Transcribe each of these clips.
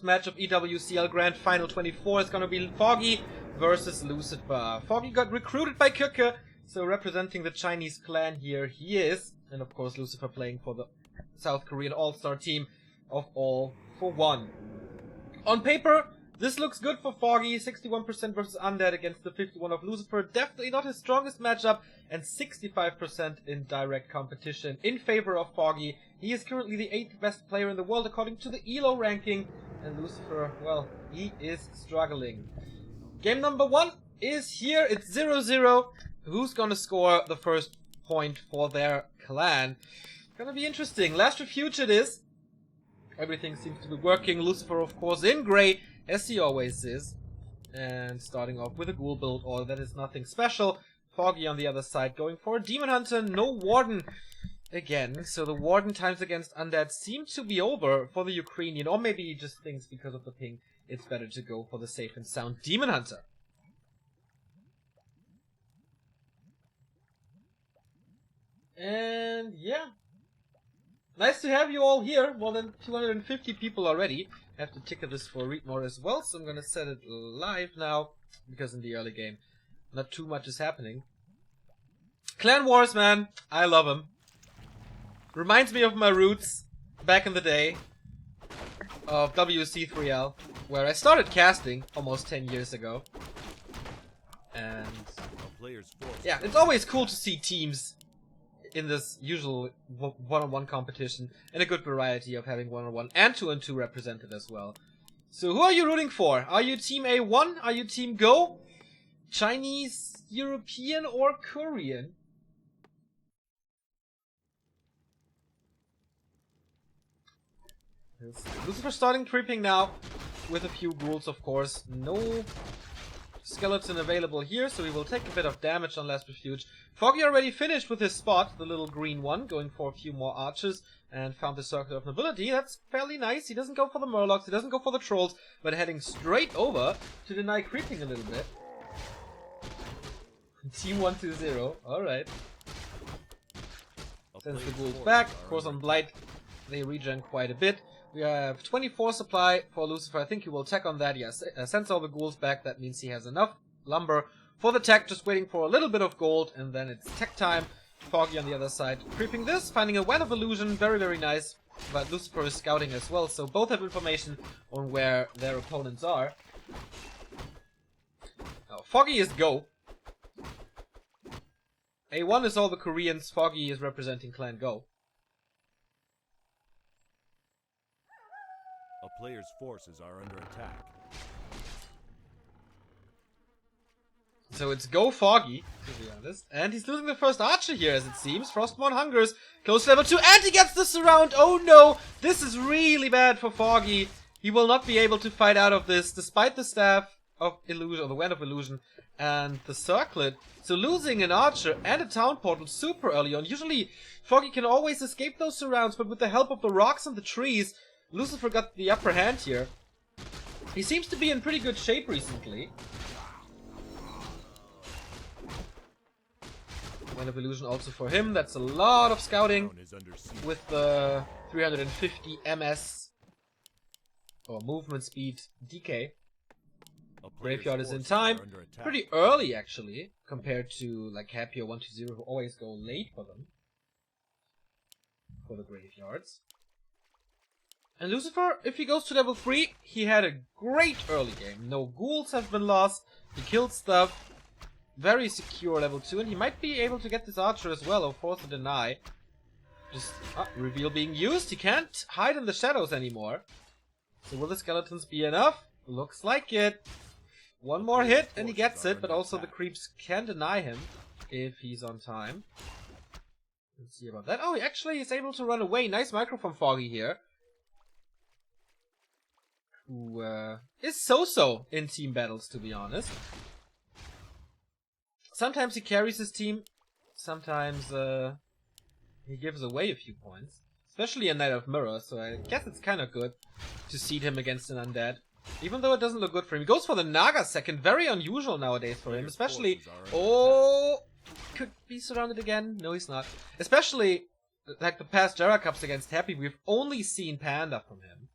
match of EWCL Grand Final 24 is gonna be Foggy versus Lucifer. Foggy got recruited by Köke, so representing the Chinese clan here he is. And of course Lucifer playing for the South Korean all-star team of All for One. On paper, this looks good for Foggy, 61% versus Undead against the 51 of Lucifer. Definitely not his strongest matchup, and 65% in direct competition in favor of Foggy. He is currently the 8th best player in the world according to the ELO ranking, and Lucifer, well, he is struggling. Game number 1 is here, it's 0-0. Who's gonna score the first point for their clan? Gonna be interesting. Last refuge it is. Everything seems to be working. Lucifer, of course, in grey, as he always is. And starting off with a ghoul build, or that is nothing special. Foggy on the other side going for a Demon Hunter, no Warden again. So the Warden times against Undead seem to be over for the Ukrainian, or maybe he just thinks because of the ping it's better to go for the safe and sound Demon Hunter. And yeah. Nice to have you all here. More than 250 people already. I have to ticket this for read more as well, so I'm gonna set it live now, because in the early game not too much is happening. Clan Wars, man. I love them. Reminds me of my roots back in the day of WC3L, where I started casting almost 10 years ago. And yeah, it's always cool to see teams in this usual one-on-one competition, and a good variety of having one-on-one and two-on-two represented as well. So who are you rooting for? Are you Team A1? Are you Team Go? Chinese, European, or Korean? Lucifer starting creeping now, with a few ghouls of course. No skeleton available here, so we will take a bit of damage on Last Refuge. Foggy already finished with his spot, the little green one, going for a few more archers, and found the Circle of Nobility. That's fairly nice. He doesn't go for the Murlocs, he doesn't go for the Trolls, but heading straight over to deny creeping a little bit. Team 1-2-0, alright. Sends the ghouls back. Of course on Blight they regen quite a bit. We have 24 supply for Lucifer. I think he will tech on that. Yes, sends all the ghouls back. That means he has enough lumber for the tech. Just waiting for a little bit of gold, and then it's tech time. Foggy on the other side creeping this, finding a Well of Illusion. Very, very nice. But Lucifer is scouting as well, so both have information on where their opponents are. Now, Foggy is Go. A1 is all the Koreans. Foggy is representing Clan Go. A player's forces are under attack. So it's Go Foggy, to be honest. And he's losing the first archer here, as it seems. Frostborn hungers. Close to level 2, and he gets the surround! Oh no! This is really bad for Foggy. He will not be able to fight out of this, despite the Staff of Illusion, or the Wand of Illusion, and the Circlet. So losing an archer and a town portal super early on. Usually, Foggy can always escape those surrounds, but with the help of the rocks and the trees, Lucifer got the upper hand here. He seems to be in pretty good shape recently. Wand of Illusion also for him. That's a lot of scouting with the 350 MS or movement speed DK. Graveyard is in time. Pretty early actually, compared to like Happy or 1-2-0 who always go late for them. For the graveyards. And Lucifer, if he goes to level 3, he had a great early game. No ghouls have been lost. He killed stuff. Very secure level 2. And he might be able to get this archer as well, or force a deny. Just, reveal being used. He can't hide in the shadows anymore. So will the skeletons be enough? Looks like it. One more hit and he gets it, but also the creeps can deny him if he's on time. Let's see about that. Oh, he actually is able to run away. Nice micro from Foggy here. Who is so-so in team battles, to be honest. Sometimes he carries his team, sometimes he gives away a few points. Especially a Knight of Mirror, so I guess it's kind of good to seed him against an undead. Even though it doesn't look good for him. He goes for the Naga second, very unusual nowadays for him. Especially, oh, could be surrounded again. No, he's not. Especially, like the past Jera Cups against Happy, we've only seen Panda from him.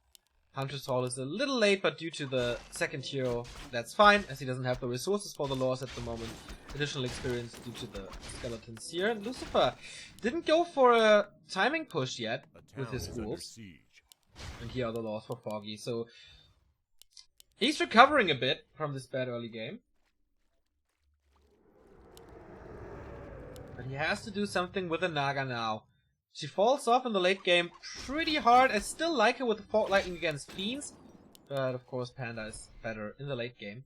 Hunter's Hall is a little late, but due to the second hero, that's fine, as he doesn't have the resources for the lores at the moment. Additional experience due to the skeletons here. And Lucifer didn't go for a timing push yet with his ghouls. And here are the lores for Foggy, so he's recovering a bit from this bad early game. But he has to do something with the Naga now. She falls off in the late game pretty hard. I still like her with the Fog Lightning against Fiends. But of course Panda is better in the late game.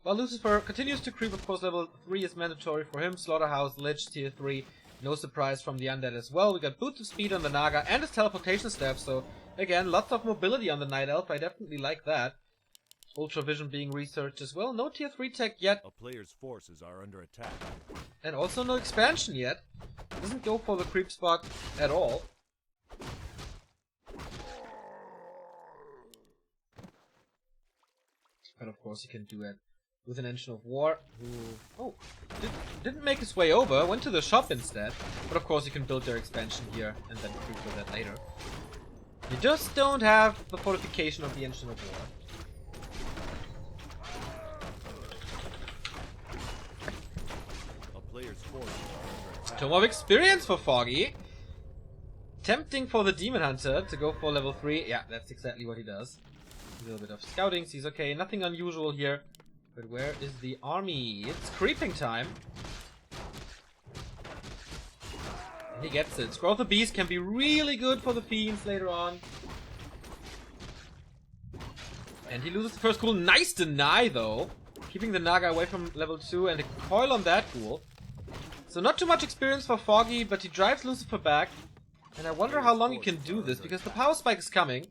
While Lucifer continues to creep, of course level 3 is mandatory for him. Slaughterhouse, Lich, tier 3. No surprise from the Undead as well. We got Boots of Speed on the Naga and his teleportation staff. So again, lots of mobility on the Night Elf. I definitely like that. Ultra Vision being researched as well. No tier 3 tech yet. A player's forces are under attack. And also no expansion yet. Doesn't go for the creep spot at all. But of course he can do it with an Engine of War, who didn't make his way over, went to the shop instead. But of course you can build their expansion here and then creep with that later. You just don't have the fortification of the Engine of War. Tome of Experience for Foggy. Tempting for the Demon Hunter to go for level 3. Yeah, that's exactly what he does. A little bit of scouting, sees okay, nothing unusual here. But where is the army? It's creeping time. And he gets it. Scroll of the Beast can be really good for the Fiends later on. And he loses the first ghoul. Nice deny though. Keeping the Naga away from level 2 and a coil on that ghoul. So not too much experience for Foggy, but he drives Lucifer back. And I wonder how long he can do this, because the power spike is coming.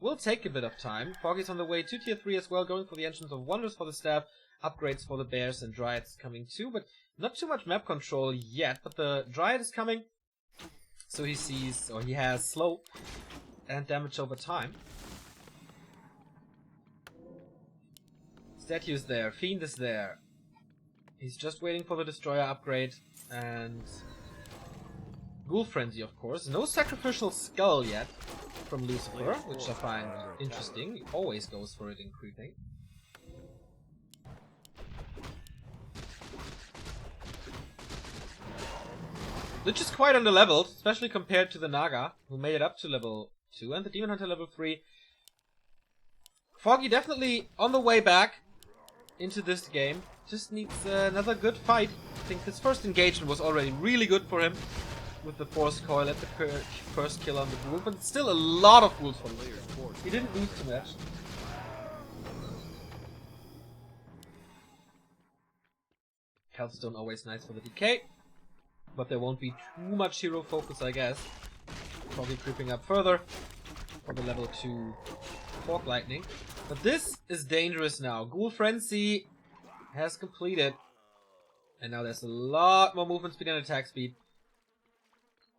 Will take a bit of time. Foggy's on the way to tier 3 as well, going for the Engines of Wonders for the staff. Upgrades for the Bears and Dryads coming too, but not too much map control yet. But the Dryad is coming, so he sees, or he has slow and damage over time. Statue is there, Fiend is there. He's just waiting for the Destroyer upgrade. And Ghoul Frenzy, of course. No Sacrificial Skull yet from Lucifer, which I find interesting. He always goes for it in creeping. Lich is quite under-leveled, especially compared to the Naga, who made it up to level 2, and the Demon Hunter level 3. Foggy definitely on the way back into this game. Just needs another good fight. I think his first engagement was already really good for him with the Force Coil at the first kill on the ghoul, but it's still a lot of ghouls for him. He didn't lose too much. Hellstone always nice for the DK, but there won't be too much hero focus, I guess. Probably creeping up further for the level 2 Fork Lightning. But this is dangerous now. Ghoul Frenzy has completed. And now there's a lot more movement speed and attack speed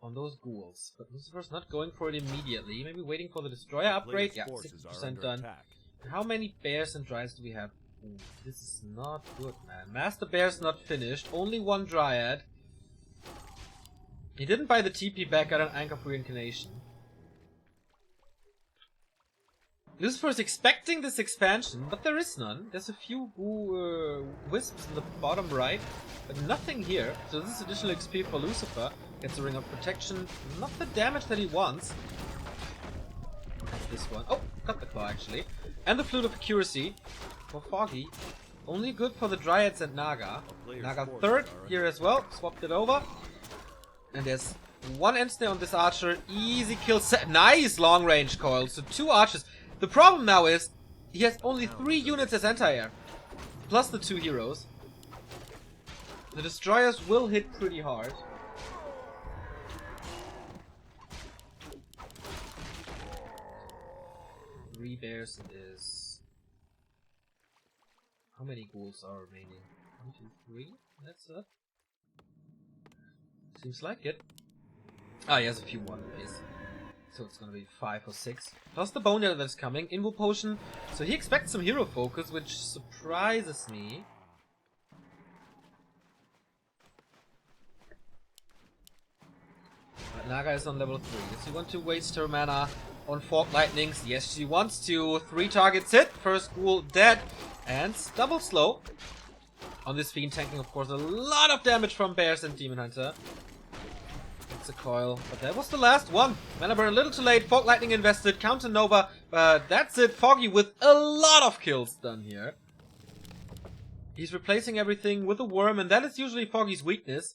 on those ghouls. But Lucifer's not going for it immediately. Maybe waiting for the Destroyer upgrade. Yeah, 60% done. And how many Bears and Dryads do we have? Ooh, this is not good, man. Master Bear's not finished. Only one Dryad. He didn't buy the TP back at an Anchor of Reincarnation. Lucifer is expecting this expansion, but there is none. There's a few wisps in the bottom right, but nothing here. So this is additional XP for Lucifer. Gets a Ring of Protection. Not the damage that he wants. That's this one. Oh, got the claw actually. And the Flute of Accuracy for Foggy. Only good for the Dryads and Naga. Naga third here as well. Swapped it over. And there's one end snare on this archer. Easy kill set. Nice long range coil. So 2 archers. The problem now is, he has only 3 units as anti-air, plus the 2 heroes. The Destroyers will hit pretty hard. Three Bears it is. How many ghouls are remaining? 1, 2, 3? That's it. Seems like it. Ah, he has a few one-ways. So it's gonna be 5 or 6. Plus the Boneyard that's coming. Invo Potion. So he expects some hero focus, which surprises me. But Naga is on level 3. Does he want to waste her mana on Fork Lightnings. Yes, she wants to. 3 targets hit. First ghoul dead. And double slow. On this Fiend, tanking, of course, a lot of damage from Bears and Demon Hunter. It's a coil. But that was the last one. Mana burn a little too late. Fork Lightning invested. Counter Nova. But that's it. Foggy with a lot of kills done here. He's replacing everything with a worm, and that is usually Foggy's weakness.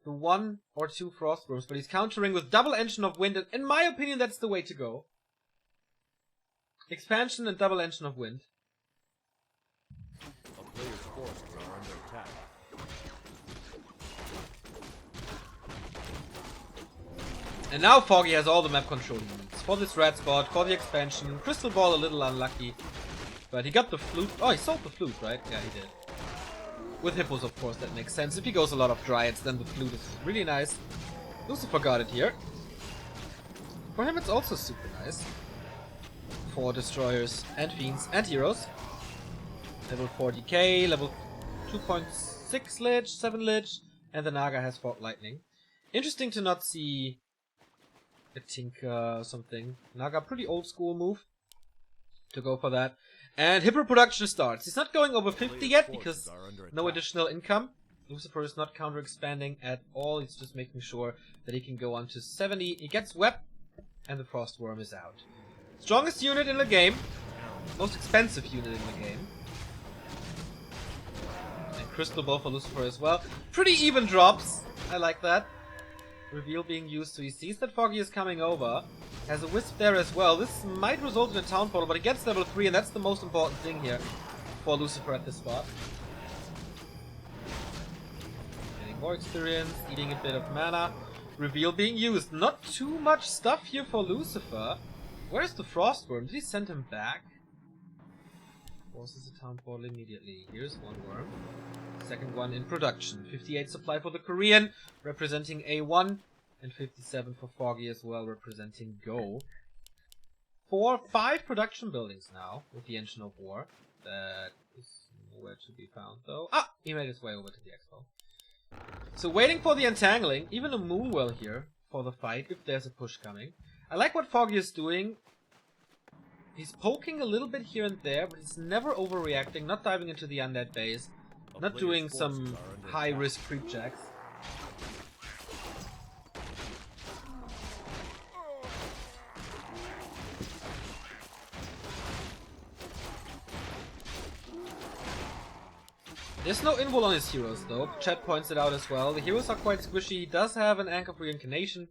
The 1 or 2 frost worms, but he's countering with double engine of wind, and in my opinion that's the way to go. Expansion and double engine of wind. A player's forces are under attack. And now Foggy has all the map control he needs. For this red spot, for the expansion. Crystal Ball a little unlucky. But he got the flute. Oh, he sold the flute, right? Yeah, he did. With hippos, of course, that makes sense. If he goes a lot of dryads, then the flute is really nice. Lucifer got it here. For him, it's also super nice. 4 destroyers and fiends and heroes. Level 4 decay, level 2.6 lich, 7 lich, and the Naga has Fork Lightning. Interesting to not see a Tinker or something. Naga, pretty old school move to go for that. And Hippo production starts. He's not going over 50 yet because no additional income. Lucifer is not counter expanding at all. He's just making sure that he can go on to 70. He gets Web, and the Frost Worm is out. Strongest unit in the game. Most expensive unit in the game. And Crystal Ball for Lucifer as well. Pretty even drops. I like that. Reveal being used, so he sees that Foggy is coming over. Has a Wisp there as well. This might result in a Town Portal, but he gets level 3, and that's the most important thing here for Lucifer at this spot. Getting more experience, eating a bit of mana. Reveal being used. Not too much stuff here for Lucifer. Where's the Frost Worm? Did he send him back? Forces a Town Portal immediately. Here's one worm. Second one in production. 58 supply for the Korean, representing A1. And 57 for Foggy as well, representing Go. 5 production buildings now, with the Engine of War. That is nowhere to be found, though. Ah! He made his way over to the Expo. So waiting for the Entangling, even a Moonwell here for the fight, if there's a push coming. I like what Foggy is doing. He's poking a little bit here and there, but he's never overreacting, not diving into the undead base, not doing some high-risk creep jacks. There's no invul on his heroes though. Chat points it out as well. The heroes are quite squishy. He does have an Anchor of Reincarnation,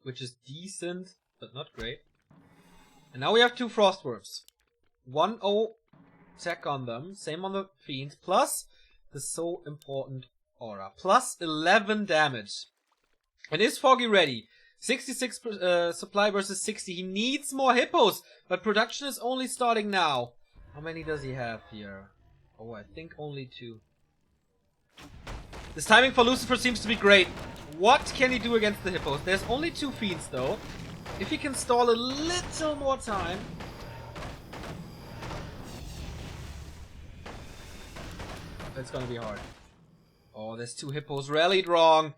which is decent, but not great. And now we have 2 Frostworms. 1-0 tech on them. Same on the Fiend. Plus the so important Aura. Plus 11 damage. And is Foggy ready? 66 supply versus 60. He needs more hippos, but production is only starting now. How many does he have here? Oh, I think only 2. This timing for Lucifer seems to be great. What can he do against the hippos? There's only 2 fiends though. If he can stall a little more time. It's gonna be hard. Oh, there's 2 hippos rallied wrong.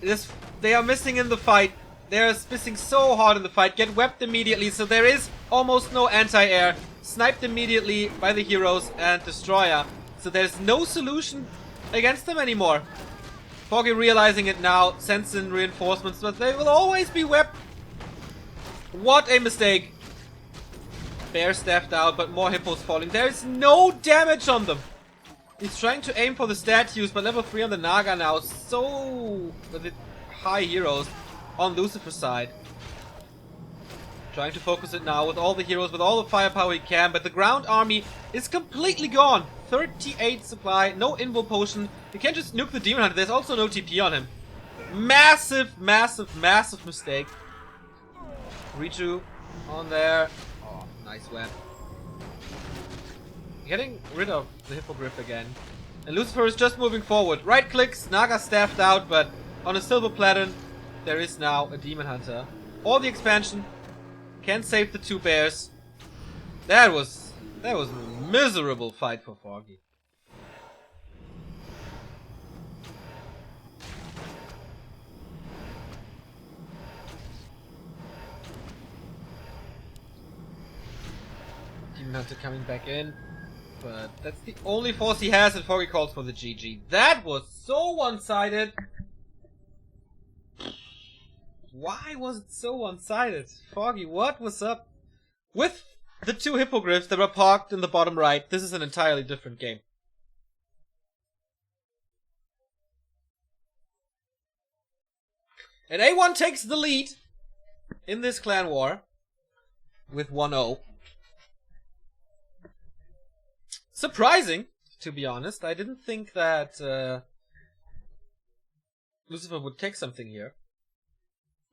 They are missing in the fight. They're missing so hard in the fight. Get webbed immediately, so there is almost no anti-air. Sniped immediately by the heroes and Destroyer. So there's no solution against them anymore. Foggy realizing it now, sends in reinforcements, but they will always be webbed. What a mistake. Bear staffed out, but more hippos falling. There is no damage on them. He's trying to aim for the statues, but level 3 on the Naga now. So with the high heroes on Lucifer's side. Trying to focus it now with all the heroes, with all the firepower he can, but the ground army is completely gone. 38 supply, no invul potion. You can't just nuke the Demon Hunter, there's also no TP on him. Massive, massive, massive mistake. Richu on there. Oh, nice web. Getting rid of the Hippogriff again. And Lucifer is just moving forward. Right clicks, Naga staffed out, but on a silver platter, there is now a Demon Hunter. Or the expansion. Can save the 2 bears. That was a miserable fight for Foggy. Hunter coming back in. But that's the only force he has, and Foggy calls for the GG. That was so one-sided! Why was it so one-sided? Foggy, what was up? With the two hippogriffs that were parked in the bottom right, this is an entirely different game. And A1 takes the lead in this clan war with 1-0. Surprising, to be honest. I didn't think that Lucifer would take something here.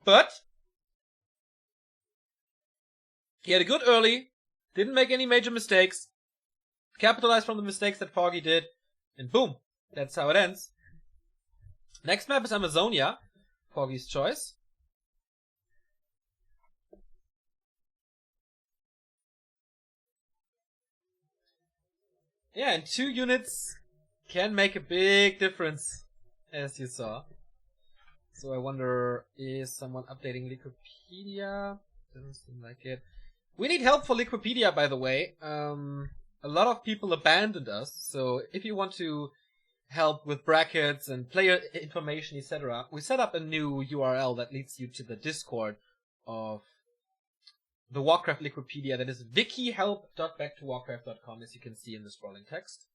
But he had a good early, didn't make any major mistakes, capitalized from the mistakes that Foggy did, and boom, that's how it ends. Next map is Amazonia, Foggy's choice. Yeah, and 2 units can make a big difference, as you saw. So I wonder, is someone updating Liquipedia? Doesn't seem like it. We need help for Liquipedia, by the way. A lot of people abandoned us, so if you want to help with brackets and player information, etc., we set up a new URL that leads you to the Discord of the Warcraft Liquipedia. That is wikihelp.backtowarcraft.com, as you can see in the scrolling text.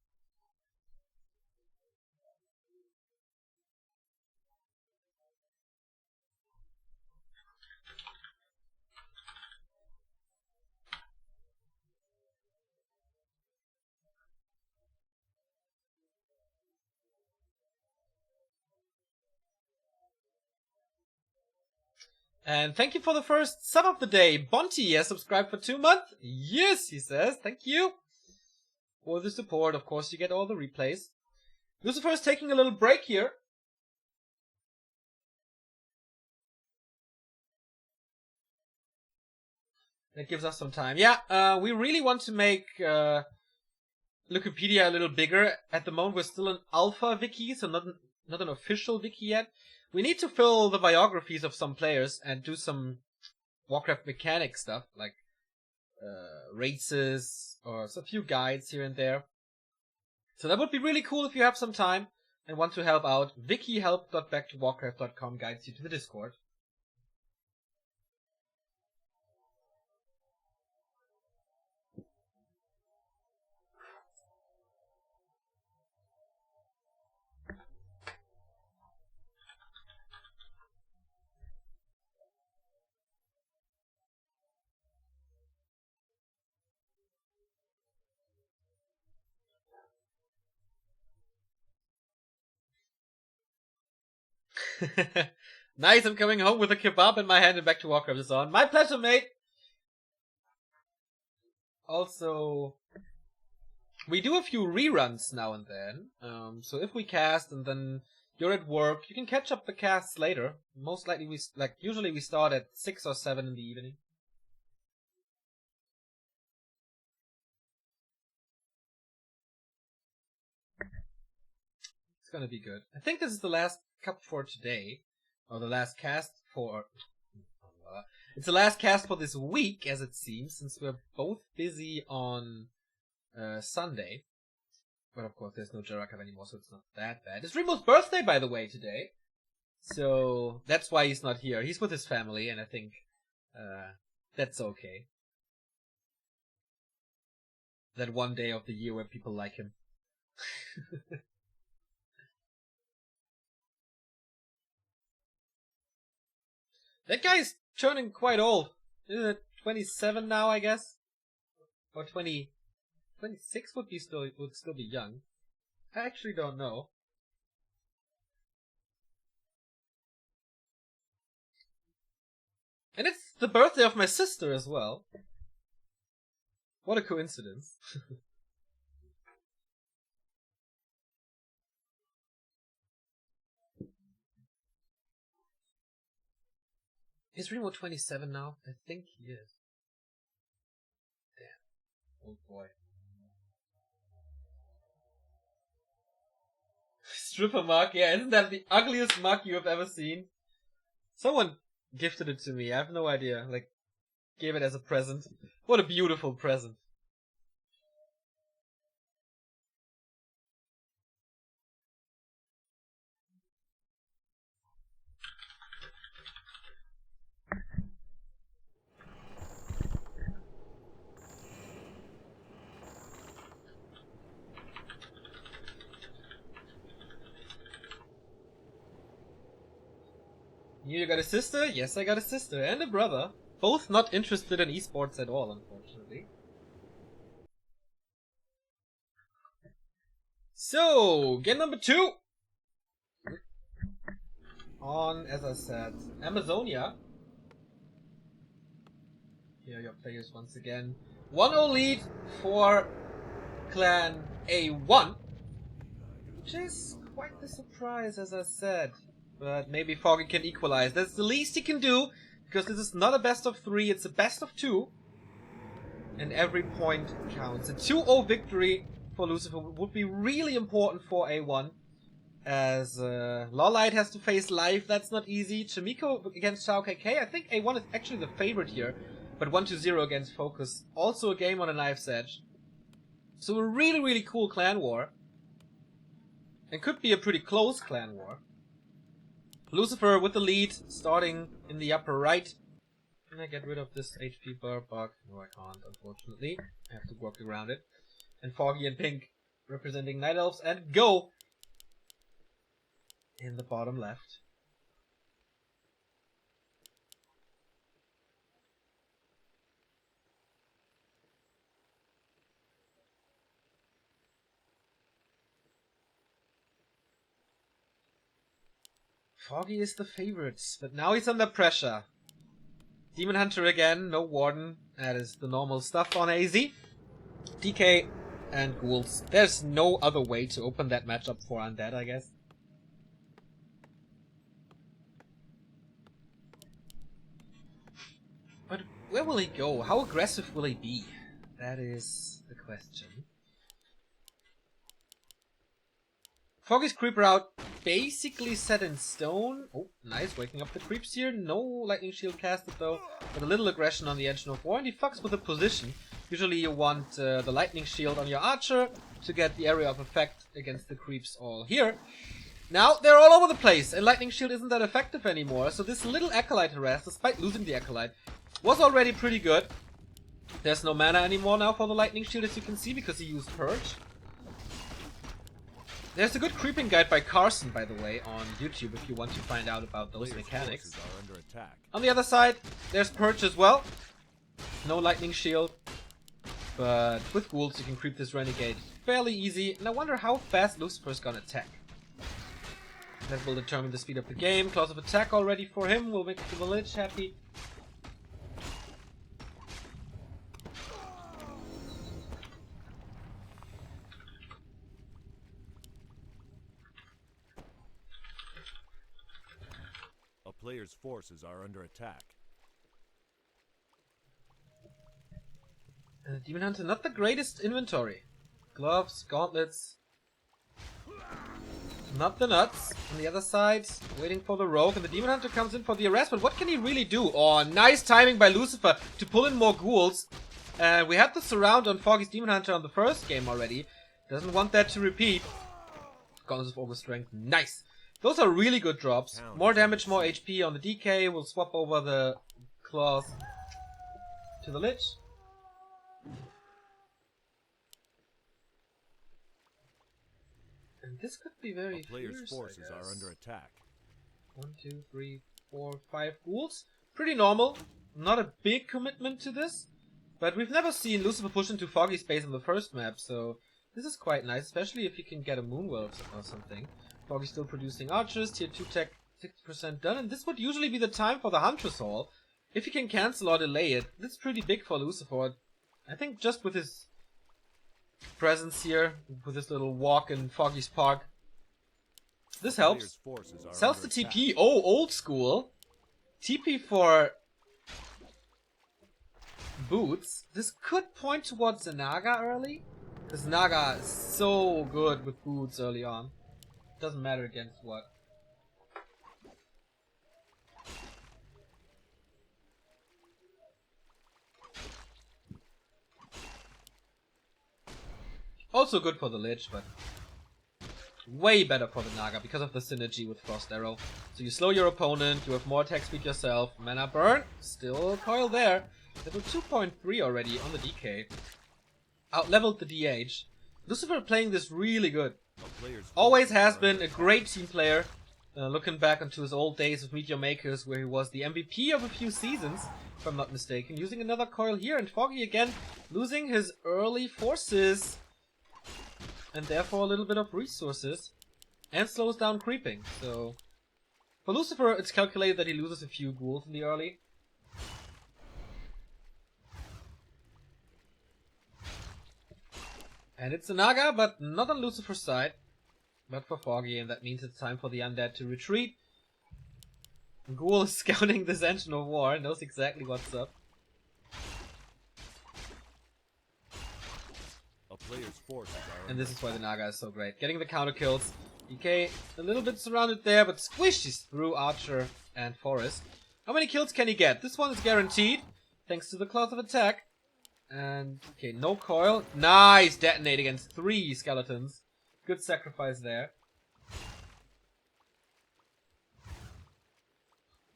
And thank you for the first sub of the day. Bonti has subscribed for 2 months. Yes, he says. Thank you for the support. Of course, you get all the replays. Lucifer is taking a little break here. That gives us some time. Yeah, we really want to make Wikipedia a little bigger. At the moment, we're still an alpha wiki, so not an official wiki yet. We need to fill the biographies of some players and do some Warcraft mechanic stuff, like races or a few guides here and there. So that would be really cool if you have some time and want to help out. wikihelp.backtowarcraft.com guides you to the Discord. Nice, I'm coming home with a kebab in my hand and back to Warcraft is on. My pleasure, mate! Also, we do a few reruns now and then. So if we cast and then you're at work, you can catch up the casts later. Most likely usually we start at 6 or 7 in the evening. It's gonna be good. I think this is the last cup for today. Or the last cast for... it's the last cast for this week, as it seems, since we're both busy on Sunday. But of course there's no Jarakov anymore, so it's not that bad. It's Remo's birthday, by the way, today. So that's why he's not here. He's with his family, and I think that's okay. That one day of the year where people like him. That guy's turning quite old. Isn't it 27 now, I guess? Or 26 would still be young. I actually don't know. And it's the birthday of my sister as well. What a coincidence. Is Remo 27 now? I think he is. Damn. Old boy. Stripper mug, yeah, isn't that the ugliest mug you have ever seen? Someone gifted it to me, I have no idea. Like, gave it as a present. What a beautiful present. You got a sister? Yes, I got a sister and a brother. Both not interested in esports at all, unfortunately. So, game number 2. On, as I said, Amazonia. Here are your players once again. 1-0 lead for Clan A1. Which is quite the surprise, as I said. But maybe Foggy can equalize. That's the least he can do, because this is not a best of 3, it's a best of 2. And every point counts. A 2-0 victory for Lucifer would be really important for A1. As Lolite has to face live, that's not easy. Chimiko against Shao KK, I think A1 is actually the favorite here. But 1-0 against Focus, also a game on a knife's edge. So a really, really cool clan war. And could be a pretty close clan war. Lucifer with the lead, starting in the upper right. Can I get rid of this HP bar bug? No, I can't, unfortunately. I have to work around it. And Foggy and Pink representing Night Elves and Go in the bottom left. Foggy is the favorite, but now he's under pressure. Demon Hunter again, no Warden. That is the normal stuff on AZ. DK and Ghouls. There's no other way to open that matchup for Undead, I guess. But where will he go? How aggressive will he be? That is the question. Foggy's creep route basically set in stone. Oh, nice, waking up the creeps here. No lightning shield casted though, but a little aggression on the Engine of War, and he fucks with the position. Usually you want the lightning shield on your archer to get the area of effect against the creeps all here. Now they're all over the place, and lightning shield isn't that effective anymore, so this little acolyte harass, despite losing the acolyte, was already pretty good. There's no mana anymore now for the lightning shield, as you can see, because he used Purge. There's a good creeping guide by Carson, by the way, on YouTube if you want to find out about those mechanics. On the other side, there's Purge as well. No lightning shield. But with Ghouls you can creep this Renegade fairly easy. And I wonder how fast Lucifer's gonna attack. That will determine the speed of the game. Claws of attack already for him will make the village happy. Players' forces are under attack. Demon Hunter, not the greatest inventory. Gloves, gauntlets. Not the nuts. On the other side, waiting for the rogue, and the Demon Hunter comes in for the arrest, but what can he really do? Oh, nice timing by Lucifer to pull in more ghouls. We had the surround on Foggy's Demon Hunter on the first game already. Doesn't want that to repeat. Gauntlets of Overstrength, nice. Those are really good drops. More damage, more HP on the DK. We'll swap over the claws to the Lich. And this could be very players' fierce, forces are under attack. 1, 2, 3, 4, 5 ghouls. Pretty normal. Not a big commitment to this. But we've never seen Lucifer push into Foggy space in the first map, so this is quite nice, especially if you can get a Moonwell or something. Foggy's still producing archers, tier 2 tech 60% done, and this would usually be the time for the Huntress Hall. If you can cancel or delay it, this is pretty big for Lucifer. I think just with his presence here, with this little walk in Foggy's Park, this helps. Sells the TP, oh, old school. TP for boots. This could point towards the Naga early, because Naga is so good with boots early on. Doesn't matter against what. Also good for the Lich, but way better for the Naga because of the synergy with Frost Arrow. So you slow your opponent, you have more attack speed yourself. Mana burn, still coil there. Level 2.3 already on the DK. Out-leveled the DH. Lucifer playing this really good. Always has been a great team player. looking back onto his old days of Meteor Makers, where he was the MVP of a few seasons, if I'm not mistaken. Using another coil here, and Foggy again losing his early forces, and therefore a little bit of resources, and slows down creeping. So for Lucifer, it's calculated that he loses a few ghouls in the early. And it's a Naga, but not on Lucifer's side, but for Foggy, and that means it's time for the undead to retreat. Ghoul is scouting this engine of war, knows exactly what's up. A player's forces are And this is why the Naga is so great. Getting the counter kills. DK a little bit surrounded there, but squishes through Archer and Forest. How many kills can he get? This one is guaranteed, thanks to the claws of attack. And, okay, no coil. Nice! Detonate against 3 skeletons. Good sacrifice there.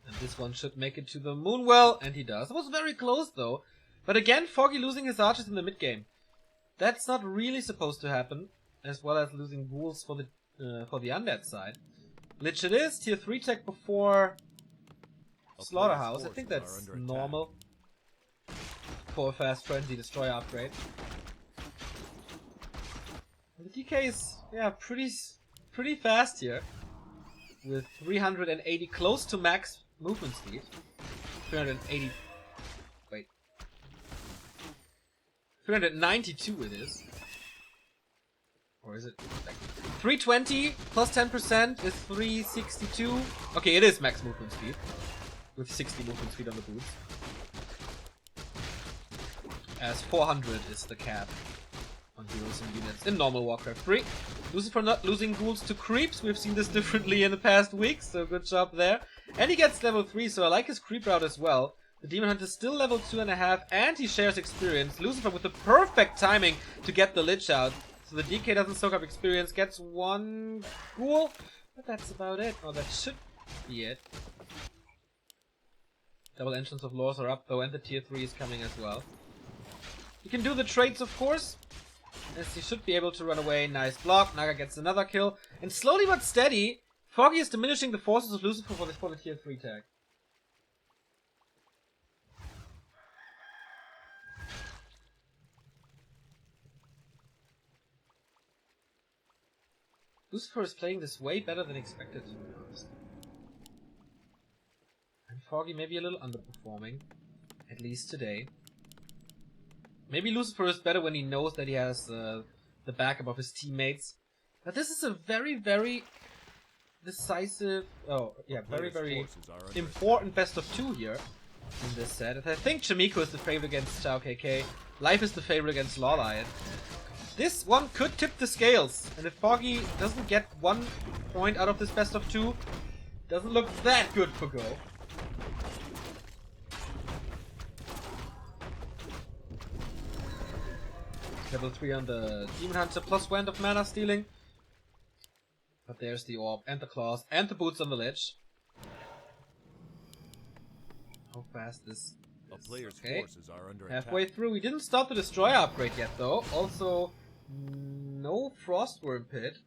And this one should make it to the Moonwell, and he does. It was very close, though. But again, Foggy losing his archers in the mid-game. That's not really supposed to happen, as well as losing ghouls for the undead side. Lich it is, tier 3 tech before Slaughterhouse. I think that's normal for a fast frenzy destroyer upgrade. And the DK is, yeah, pretty fast here, with 380 close to max movement speed. 380. Wait. 392 it is. Or is it like 320 plus 10% is 362. Okay, it is max movement speed, with 60 movement speed on the boots. As 400 is the cap on heroes and units in normal Warcraft 3. Lucifer not losing ghouls to creeps. We've seen this differently in the past weeks, so good job there. And he gets level 3, so I like his creep route as well. The Demon Hunter is still level 2.5, and he shares experience. Lucifer with the perfect timing to get the Lich out. So the DK doesn't soak up experience, gets 1 ghoul, but that's about it. Oh, that should be it. Double Entrance of Laws are up though, and the tier 3 is coming as well. You can do the trades, of course, as he should be able to run away. Nice block. Naga gets another kill. And slowly but steady, Foggy is diminishing the forces of Lucifer for the tier 3 tag. Lucifer is playing this way better than expected, to be honest. And Foggy maybe a little underperforming, at least today. Maybe Lucifer is better when he knows that he has the backup of his teammates. But this is a very, very decisive, very important best of 2 here in this set. And I think Chamiko is the favorite against Chao KK. Life is the favorite against Law Lion. This one could tip the scales. And if Foggy doesn't get 1 point out of this best of 2, doesn't look that good for Go. Level 3 on the Demon Hunter, plus Wand of Mana stealing. But there's the Orb, and the Claws, and the Boots on the Lich. How fast this a player's okay. forces are under Halfway attack. through. We didn't start the Destroyer upgrade yet though. Also, no Frostworm Pit.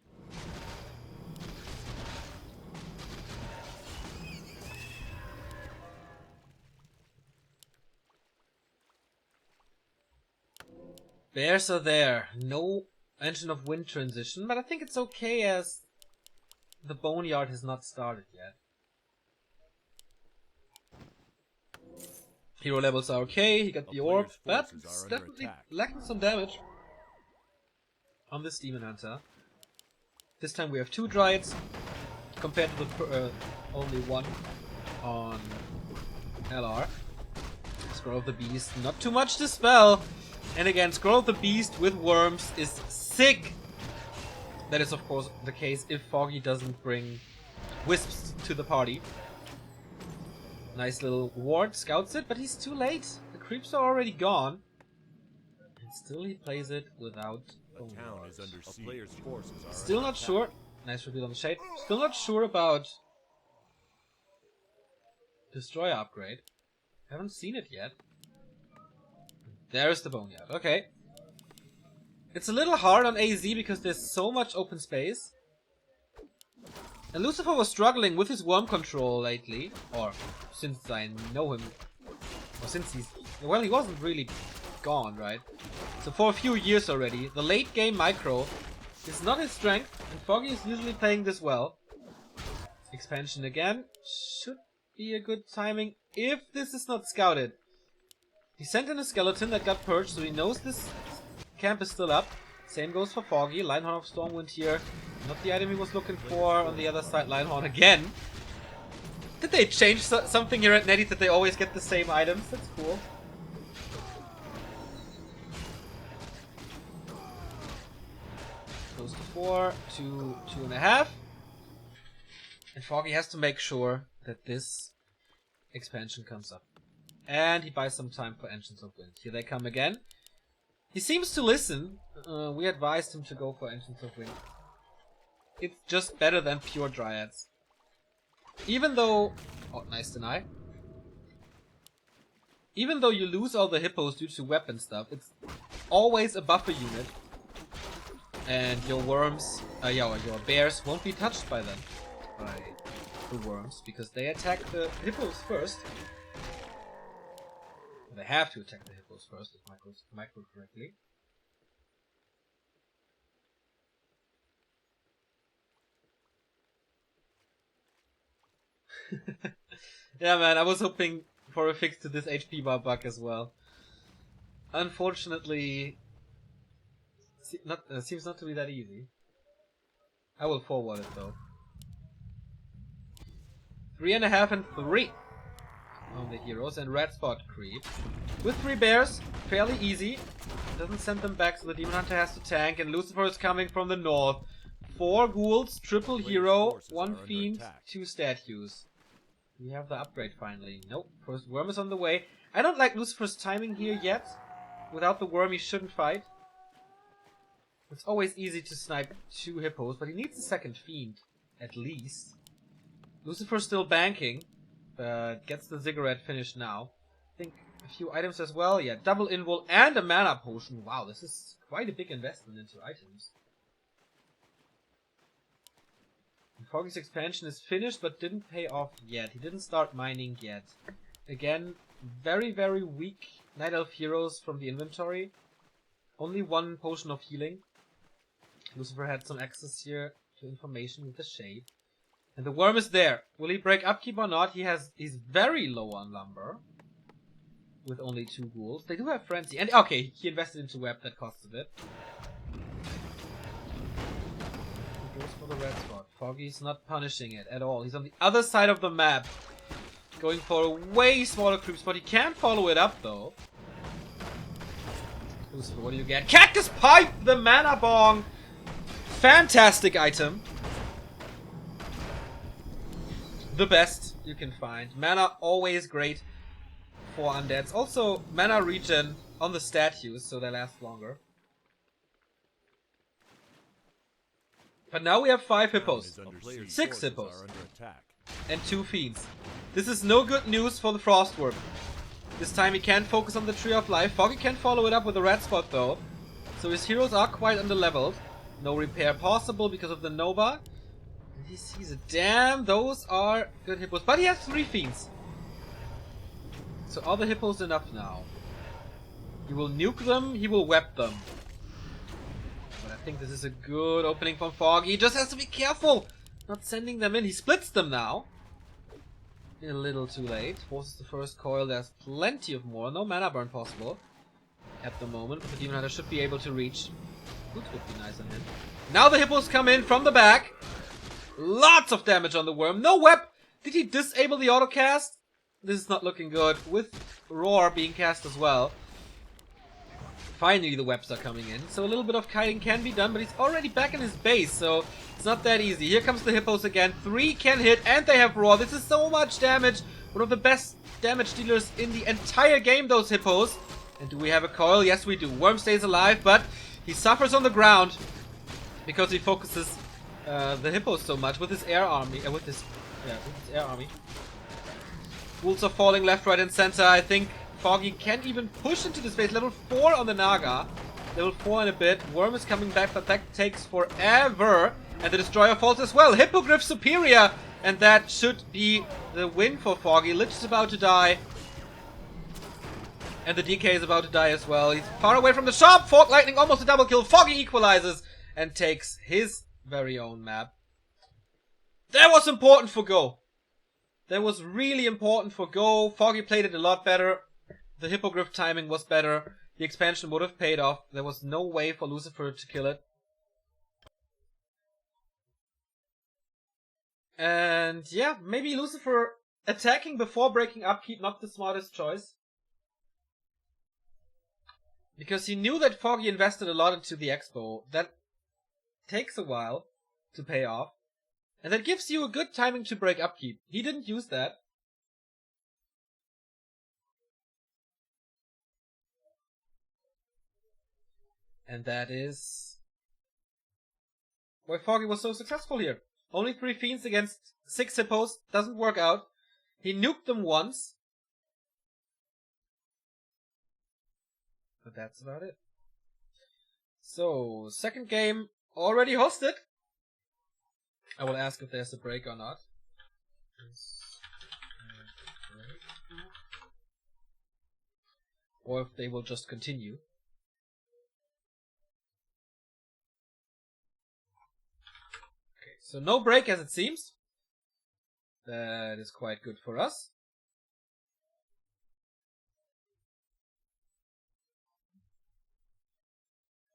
Bears are there. No Engine of Wind transition, but I think it's okay as the Boneyard has not started yet. Hero levels are okay, he got the Orb, but it's definitely lacking some damage on this Demon Hunter. This time we have 2 Dryads, compared to the only 1 on LR. Scroll of the Beast, not too much to spell. And again, Scroll of the Beast with worms is sick. That is of course the case if Foggy doesn't bring Wisps to the party. Nice little ward, scouts it, but he's too late. The creeps are already gone. And still he plays it without a town is under siege. A player's forces are still not sure. Nice reveal on the Shade. Still not sure about Destroyer upgrade. Haven't seen it yet. There's the Boneyard. Okay. It's a little hard on AZ because there's so much open space. And Lucifer was struggling with his worm control lately. Or since I know him. Or since he's... Well, he wasn't really gone, right? So for a few years already, the late game micro is not his strength. And Foggy is usually playing this well. Expansion again. Should be a good timing if this is not scouted. He sent in a skeleton that got purged, so he knows this camp is still up. Same goes for Foggy. Linehorn of Stormwind here. Not the item he was looking for. On the other side, Linehorn again. Did they change something here at Netty that they always get the same items? That's cool. Goes to 4 to 2.5. And Foggy has to make sure that this expansion comes up. And he buys some time for Ancients of Wind. Here they come again. He seems to listen. We advised him to go for Ancients of Wind. It's just better than pure Dryads. Even though... Oh, nice deny. Even though you lose all the hippos due to weapon stuff, it's always a buffer unit. And your worms... your bears won't be touched by them. By the worms, because they attack the hippos first. They have to attack the hippos first, if micro correctly. Yeah, man, I was hoping for a fix to this HP bar bug as well. Unfortunately, seems not to be that easy. I will forward it though. 3.5 and 3 on the heroes, and red spot creep. With 3 bears, fairly easy. Doesn't send them back, so the Demon Hunter has to tank, and Lucifer is coming from the north. 4 ghouls, triple hero, 1 fiend, 2 statues. We have the upgrade finally. Nope, first worm is on the way. I don't like Lucifer's timing here yet. Without the worm he shouldn't fight. It's always easy to snipe 2 hippos, but he needs a second fiend, at least. Lucifer's still banking, but gets the ziggurat finished now. I think a few items as well. Yeah, double invul and a mana potion. Wow, this is quite a big investment into items. And Foggy's expansion is finished, but didn't pay off yet. He didn't start mining yet. Again, very, very weak Night Elf heroes from the inventory. Only 1 potion of healing. Lucifer had some access here to information with the shade. And the worm is there. Will he break upkeep or not? He's very low on lumber. With only 2 ghouls. They do have frenzy. And okay, he invested into web, that costs a bit. He goes for the red spot. Foggy's not punishing it at all. He's on the other side of the map. Going for a way smaller creep spot. He can't follow it up though. Lucifer, what do you get? Cactus Pipe! The mana bong! Fantastic item. The best you can find. Mana always great for undeads. Also, mana regen on the statues, so they last longer. But now we have 5 hippos. 6 hippos. And 2 fiends. This is no good news for the Frostworm. This time he can't focus on the Tree of Life. Foggy can follow it up with a red spot though. So his heroes are quite underleveled. No repair possible because of the Nova. And he sees it. Damn, those are good hippos. But he has 3 fiends. So are the hippos enough now? He will nuke them, he will web them. But I think this is a good opening from Foggy. He just has to be careful not sending them in. He splits them now. A little too late. Forces the first coil. There's plenty of more. No mana burn possible at the moment. But the Demon Hunter should be able to reach. Boots would be nice on him. Now the hippos come in from the back. Lots of damage on the worm. No web. Did he disable the autocast? This is not looking good. With Roar being cast as well. Finally the webs are coming in. So a little bit of kiting can be done. But he's already back in his base. So it's not that easy. Here comes the hippos again. 3 can hit and they have Roar. This is so much damage. One of the best damage dealers in the entire game, those hippos. And do we have a coil? Yes, we do. Worm stays alive, but he suffers on the ground because he focuses the hippos so much with his air army. With his air army. Ghouls are falling left, right, and center. I think Foggy can't even push into the space. Level 4 on the Naga. Level 4 in a bit. Worm is coming back, but that takes forever. And the Destroyer falls as well. Hippogriff superior. And that should be the win for Foggy. Lich is about to die. And the DK is about to die as well. He's far away from the shop. Fork Lightning almost a double kill. Foggy equalizes and takes his very own map. That was important for Go. That was really important for Go. Foggy played it a lot better. The Hippogriff timing was better. The expansion would have paid off. There was no way for Lucifer to kill it. And yeah, maybe Lucifer attacking before breaking upkeep, not the smartest choice. Because he knew that Foggy invested a lot into the Expo. That takes a while to pay off. And that gives you a good timing to break upkeep. He didn't use that. And that is why Foggy was so successful here. Only 3 Fiends against 6 Hippos. Doesn't work out. He nuked them once. But that's about it. So, second game already hosted. I will ask if there's a break or not. Or if they will just continue. Okay, so no break as it seems. That is quite good for us.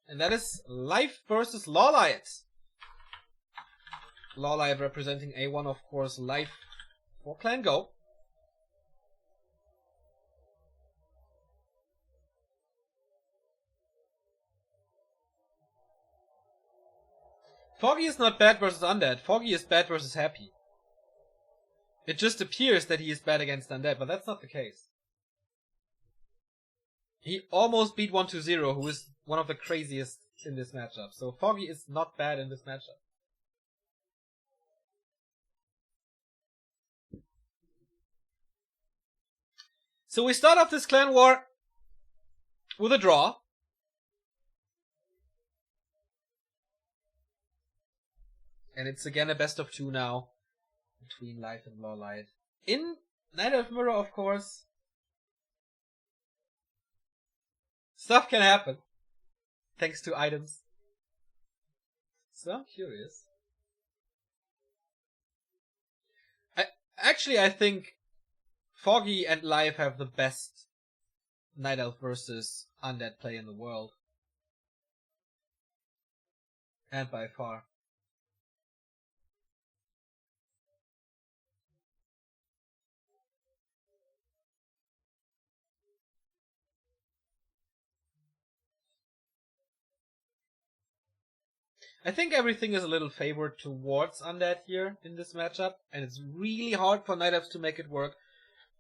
And that is Life versus Lawlight. Lawlight representing A1, of course, Life for Clan Go. Foggy is not bad versus Undead. Foggy is bad versus Happy. It just appears that he is bad against Undead, but that's not the case. He almost beat 120, who is one of the craziest in this matchup. So Foggy is not bad in this matchup. So we start off this clan war with a draw. And it's again a best of 2 now between Life and Lawlight. In Night Elf Mirror, of course, stuff can happen thanks to items. So I'm curious. I think Foggy and Life have the best Night Elf versus Undead play in the world. And by far. I think everything is a little favored towards Undead here in this matchup, and it's really hard for Night Elves to make it work.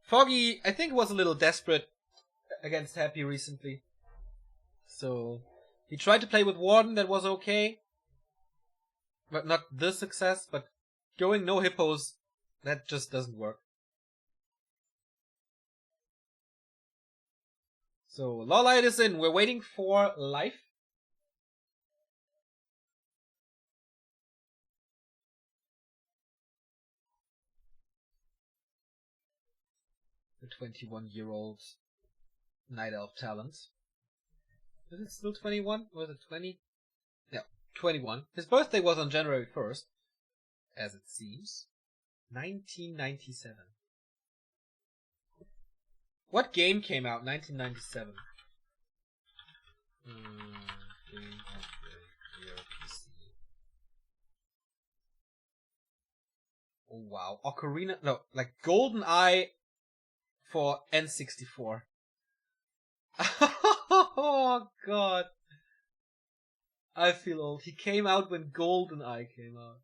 Foggy, I think, was a little desperate against Happy recently. So, he tried to play with Warden, that was okay. But not the success, but going no hippos, that just doesn't work. So, Lawlight is in, we're waiting for Life. The 21-year-old Night Elf talent. Is it still 21? Was it 20? Yeah, 21. His birthday was on January 1st, as it seems. 1997. What game came out in 1997? Oh wow. Ocarina... No, like GoldenEye for N64. Oh god. I feel old. He came out when GoldenEye came out.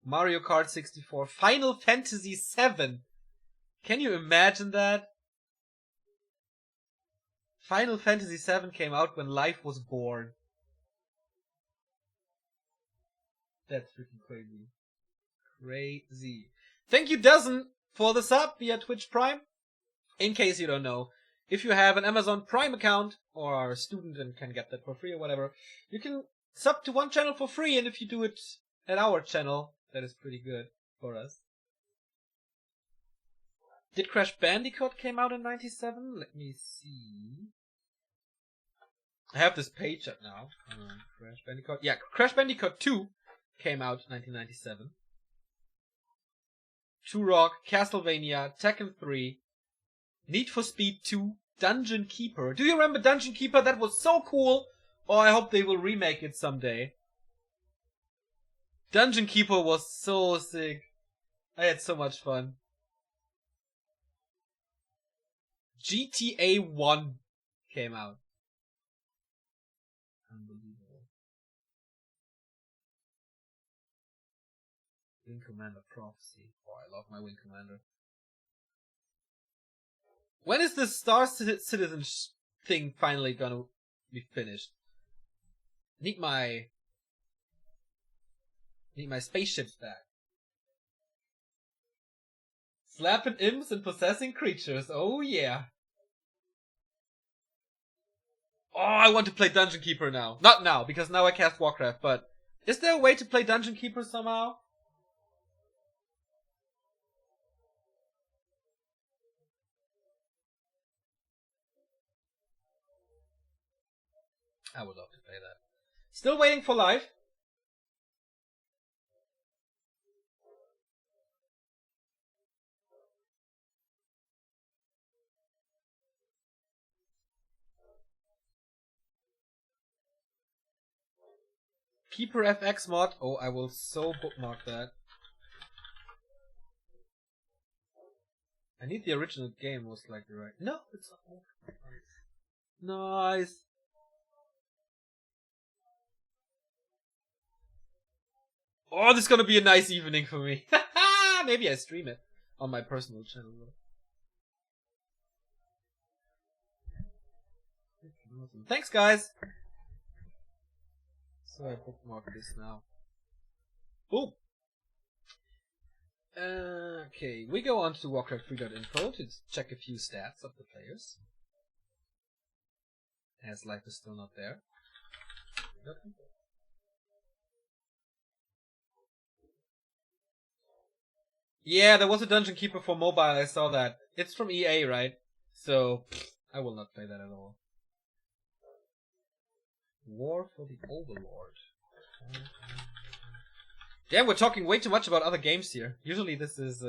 Mario Kart 64. Final Fantasy 7. Can you imagine that? Final Fantasy 7 came out when Life was born. That's freaking crazy. Crazy. Thank you, Dozen, for the sub via Twitch Prime. In case you don't know, if you have an Amazon Prime account or are a student and can get that for free or whatever, you can sub to one channel for free, and if you do it at our channel, that is pretty good for us. Did Crash Bandicoot came out in 97? Let me see. I have this page up now. Crash Bandicoot. Yeah, Crash Bandicoot 2 came out in 1997. Turok, Castlevania, Tekken 3, Need for Speed 2, Dungeon Keeper. Do you remember Dungeon Keeper? That was so cool! Oh, I hope they will remake it someday. Dungeon Keeper was so sick. I had so much fun. GTA 1 came out. Unbelievable. Wing Commander Prophecy. Oh, I love my Wing Commander. When is this Star Citizen thing finally gonna be finished? Need my spaceships back. Slapping imps and possessing creatures. Oh yeah. Oh, I want to play Dungeon Keeper now. Not now, because now I cast Warcraft, but is there a way to play Dungeon Keeper somehow? I would love to play that. Still waiting for live. Keeper FX mod. Oh, I will so bookmark that. I need the original game, most likely, right? No, it's not. Nice. Oh, this is gonna be a nice evening for me. Maybe I stream it on my personal channel. Awesome. Thanks, guys. So I bookmark this now. Boom. Okay, we go on to Warcraft3.info to check a few stats of the players. As life is still not there. Yeah, there was a Dungeon Keeper for mobile, I saw that. It's from EA, right? So, I will not play that at all. War for the Overlord. Damn, we're talking way too much about other games here. Usually this is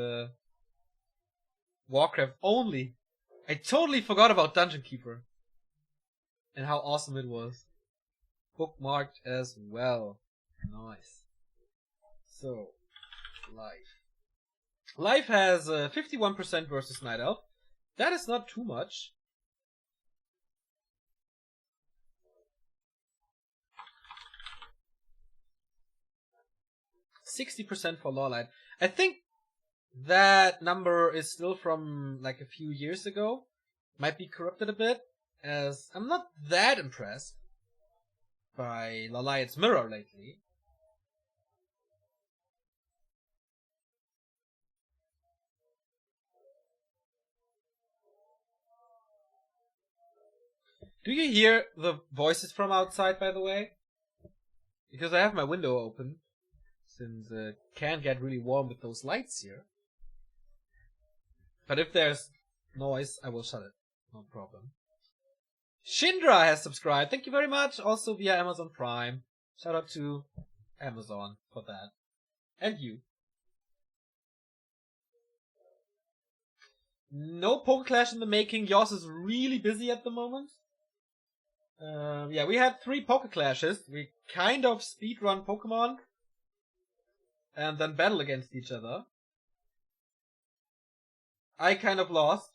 Warcraft only. I totally forgot about Dungeon Keeper. And how awesome it was. Bookmarked as well. Nice. So, life. Life has 51% versus Night Elf. That is not too much. %60 for Lawlight. I think that number is still from like a few years ago. Might be corrupted a bit, as I'm not that impressed by Lawlight's mirror lately. Do you hear the voices from outside, by the way? Because I have my window open. Since it can get really warm with those lights here. But if there's noise, I will shut it. No problem. Shindra has subscribed. Thank you very much. Also via Amazon Prime. Shout out to Amazon for that. And you. No Poke Clash in the making. Yours is really busy at the moment. Yeah, we had 3 Poke Clashes. We kind of speedrun Pokemon. And then battle against each other. I kind of lost.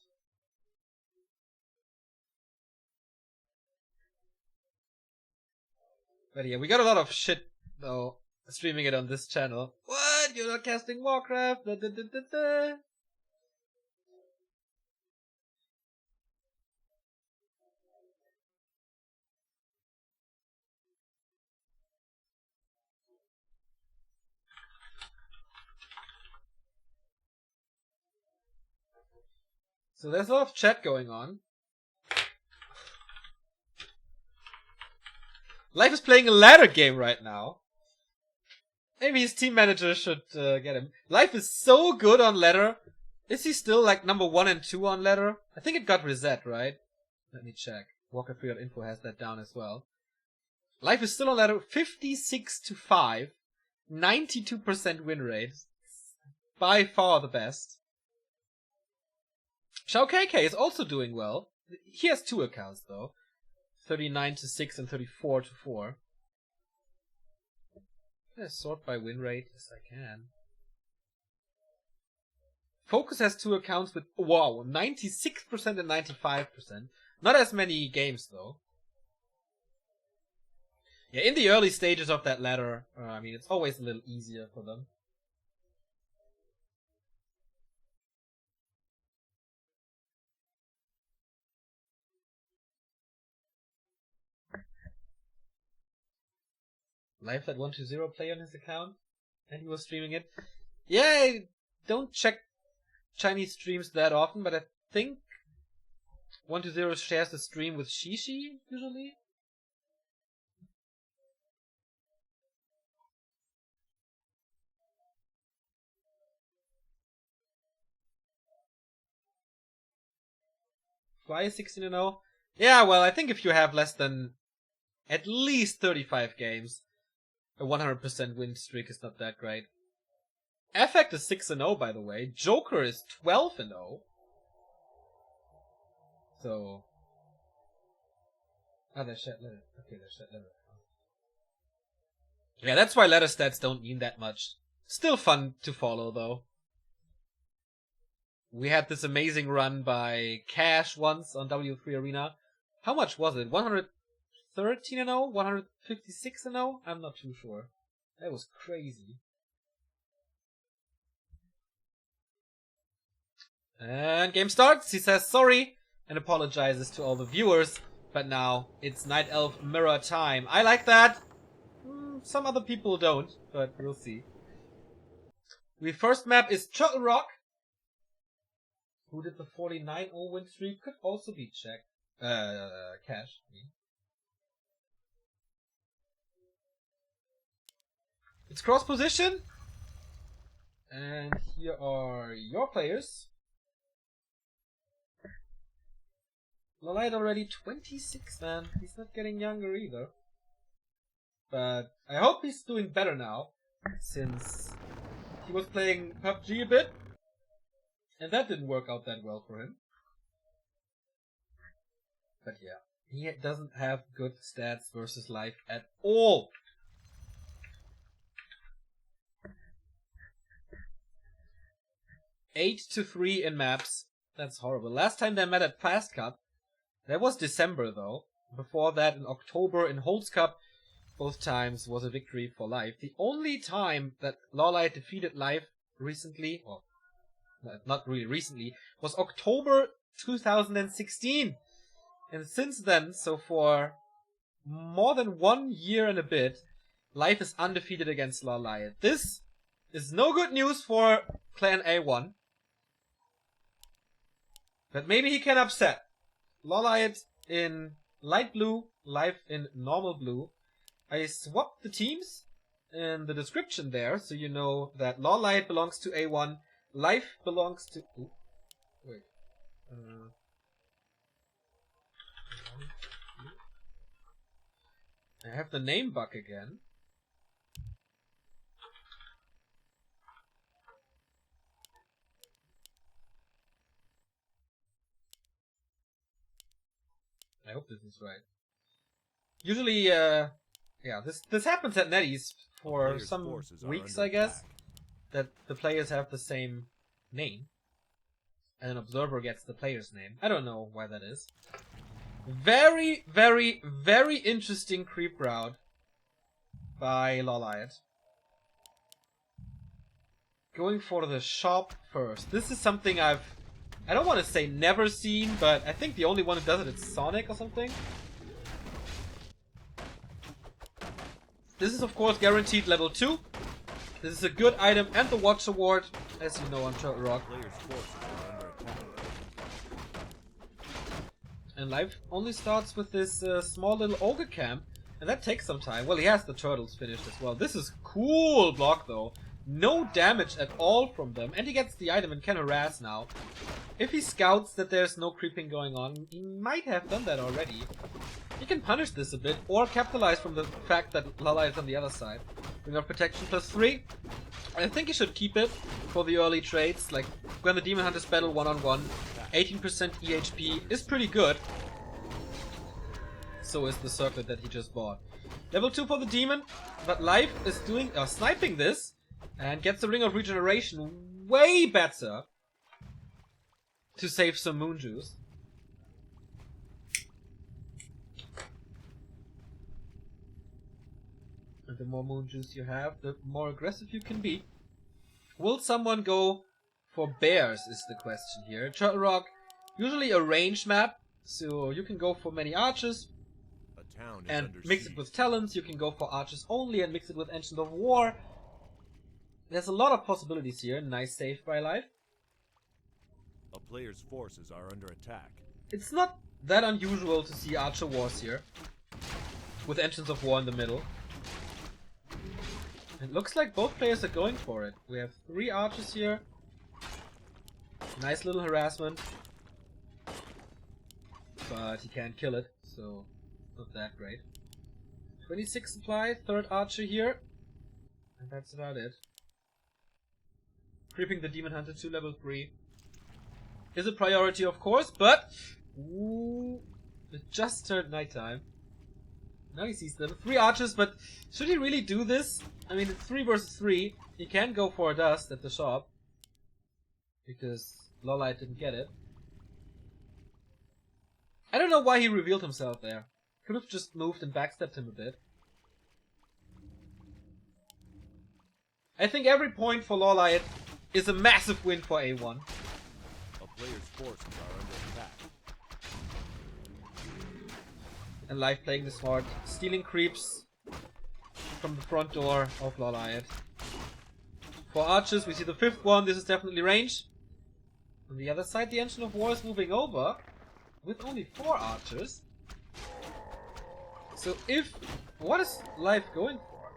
But yeah, we got a lot of shit, though, streaming it on this channel. What? You're not casting Warcraft? Da, da, da, da, da. So there's a lot of chat going on. Life is playing a ladder game right now. Maybe his team manager should get him. Life is so good on ladder. Is he still like number 1 and 2 on ladder? I think it got reset, right? Let me check. Walker3.info has that down as well. Life is still on ladder 56-5. 92% win rate. By far the best. Shao KK is also doing well. He has 2 accounts though. 39-6 and 34-4. Can I sort by win rate? Yes, I can. Focus has 2 accounts with, wow, 96% and 95%. Not as many games though. Yeah, in the early stages of that ladder, I mean, it's always a little easier for them. Live that 120 play on his account, and he was streaming it. Yeah, I don't check Chinese streams that often, but I think 120 shares the stream with Shishi usually. Fly 16-0. Yeah, well, I think if you have less than at least 35 games, a 100% win streak is not that great. Affect is 6-0, by the way. Joker is 12-0. So... Ah, they're shed letter. Okay, they're shed letter. Yeah, that's why letter stats don't mean that much. Still fun to follow, though. We had this amazing run by Cash once on W3 Arena. How much was it? 113-0? 156-0? I'm not too sure. That was crazy. And game starts. He says sorry and apologizes to all the viewers. But now it's Night Elf mirror time. I like that. Some other people don't, but we'll see. The first map is Turtle Rock. Who did the 49-0 win streak? Could also be Cash. I mean. It's cross position. And here are your players. Lolite already 26, man. He's not getting younger either. But I hope he's doing better now, since he was playing PUBG a bit, and that didn't work out that well for him. But yeah, he doesn't have good stats versus life at all. Eight to 3 in maps. That's horrible. Last time they met at Fast Cup, that was December though. Before that, in October in Holtz Cup, both times was a victory for Life. The only time that Lawlight defeated Life recently, or not really recently, was October 2016. And since then, so for more than 1 year and a bit, Life is undefeated against Lawlight. This is no good news for Clan A1. But maybe he can upset. Lawlight in light blue, Life in normal blue. I swapped the teams in the description there, so you know that Lawlight belongs to A1, Life belongs to... Ooh, wait. I have the name bug again. I hope this is right. Usually, yeah, this happens at NetEase for some weeks, I guess, that the players have the same name, and an observer gets the player's name. I don't know why that is. Very, very, very interesting creep route by Lawlight. Going for the shop first. This is something I don't want to say never seen, but I think the only one who does it is Sonic or something. This is of course guaranteed level 2. This is a good item and the Watch Award, as you know on Turtle Rock. And Life only starts with this small little ogre camp. And that takes some time. Well, he has the turtles finished as well. This is cool block though. No damage at all from them. And he gets the item and can harass now. If he scouts that there's no creeping going on, he might have done that already. He can punish this a bit, or capitalize from the fact that Lala is on the other side. Bring out protection +3. I think he should keep it for the early trades, like when the Demon Hunters battle one-on-one. 18% EHP is pretty good. So is the circlet that he just bought. Level 2 for the Demon, but Life is doing sniping this, and gets the Ring of Regeneration way better to save some Moon Juice. And the more Moon Juice you have, the more aggressive you can be. Will someone go for bears is the question here. Turtle Rock, usually a range map, so you can go for many archers and mix it with talents. You can go for archers only and mix it with Ancient of War. There's a lot of possibilities here. Nice save by Life. A player's forces are under attack. It's not that unusual to see Archer Wars here, with Ancients of War in the middle. It looks like both players are going for it. We have 3 archers here. Nice little harassment. But he can't kill it, so not that great. 26 supply, 3rd archer here. And that's about it. Creeping the Demon Hunter to level 3 is a priority, of course, but ooh, it just turned nighttime. Now he sees them. 3 archers, but should he really do this? I mean, it's 3 versus 3. He can go for a dust at the shop, because Lolite didn't get it. I don't know why he revealed himself there. Could have just moved and backstepped him a bit. I think every point for Lolite is a massive win for A1. A player's forces are under attack. And Life playing the smart, stealing creeps from the front door of Lolite. For archers, we see the 5th one. This is definitely range. On the other side, the Ancient of War is moving over with only 4 archers. So if... what is Life going for?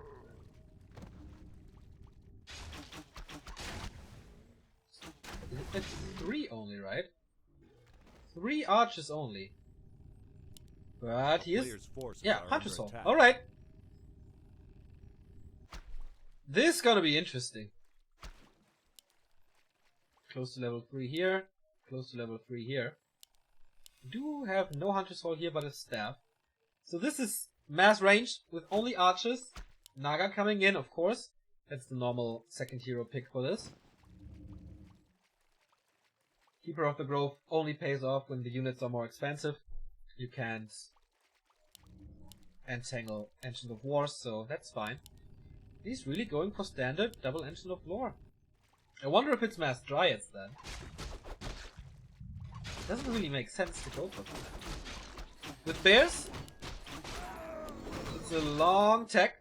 It's 3 only, right? 3 archers only. But he is... yeah, Hunter Soul. Alright. This is gonna be interesting. Close to level 3 here. Close to level 3 here. Do have no Hunter Soul here, but a staff. So this is mass range with only archers. Naga coming in, of course. That's the normal second hero pick for this. Keeper of the Grove only pays off when the units are more expensive. You can't entangle Ancient of War, so that's fine. He's really going for standard double Ancient of Lore. I wonder if it's mass Dryads then. Doesn't really make sense to go for that. With bears, it's a long tech,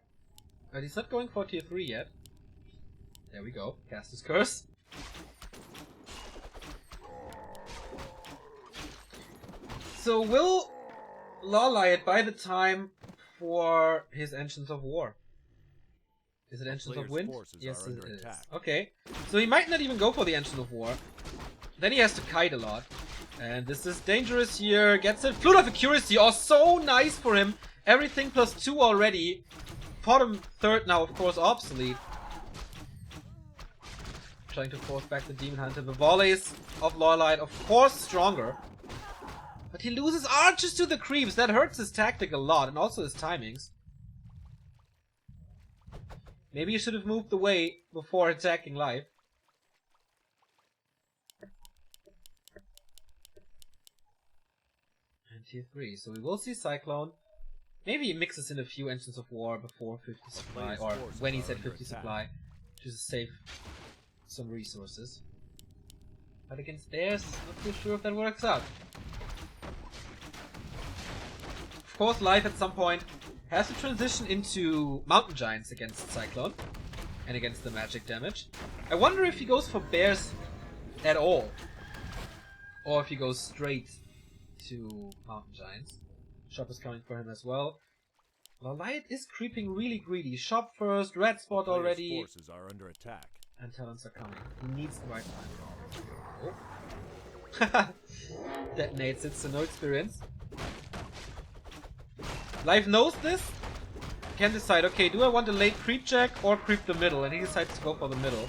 but he's not going for tier 3 yet. There we go, cast his curse. So will Lolite buy the time for his Ancients of War? Is it Ancients of Wind? Yes, it is. Okay, so he might not even go for the Ancient of War. Then he has to kite a lot. And this is dangerous here. Gets it. Flute of Accuracy. Oh, so nice for him. Everything +2 already. Bottom 3rd now, of course, obsolete. Trying to force back the Demon Hunter. The volleys of Lolite, of course, stronger. But he loses archers to the creeps. That hurts his tactic a lot, and also his timings. Maybe he should have moved away before attacking Life. And tier 3. So we will see Cyclone. Maybe he mixes in a few Ancients of War before 50 supply, or when he's at 50 supply, just to save some resources. But against theirs, not too sure if that works out. Of course, Life at some point has to transition into Mountain Giants against Cyclone and against the magic damage. I wonder if he goes for bears at all, or if he goes straight to Mountain Giants. Shop is coming for him as well. Lawlight is creeping really greedy. Shop first, red spot Player's already. forces are under attack. And talents are coming. He needs the right time. Oh. Detonates it, so no experience. Live knows this. Can decide, okay, do I want a late creep check or creep the middle? And he decides to go for the middle.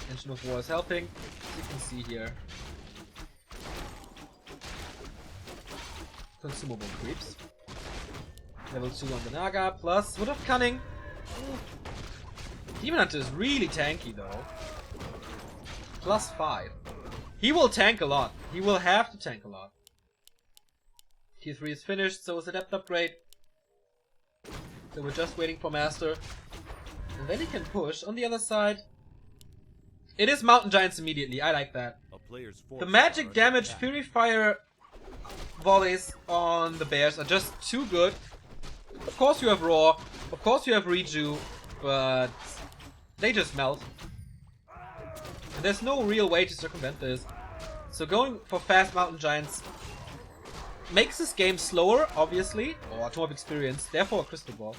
Engine of War is helping, as you can see here. Consumable creeps. Level 2 on the Naga, plus Wood of Cunning. Ooh. Demon Hunter is really tanky though. Plus 5. He will tank a lot. He will have to tank a lot. Tier 3 is finished, so is the depth upgrade. So we're just waiting for Master. And then he can push. On the other side, it is Mountain Giants immediately. I like that. The magic damage Fury Fire volleys on the bears are just too good. Of course you have Roar. Of course you have Reju. But they just melt. And there's no real way to circumvent this. So going for fast Mountain Giants makes this game slower, obviously. Or to have experience. Therefore a Crystal Ball.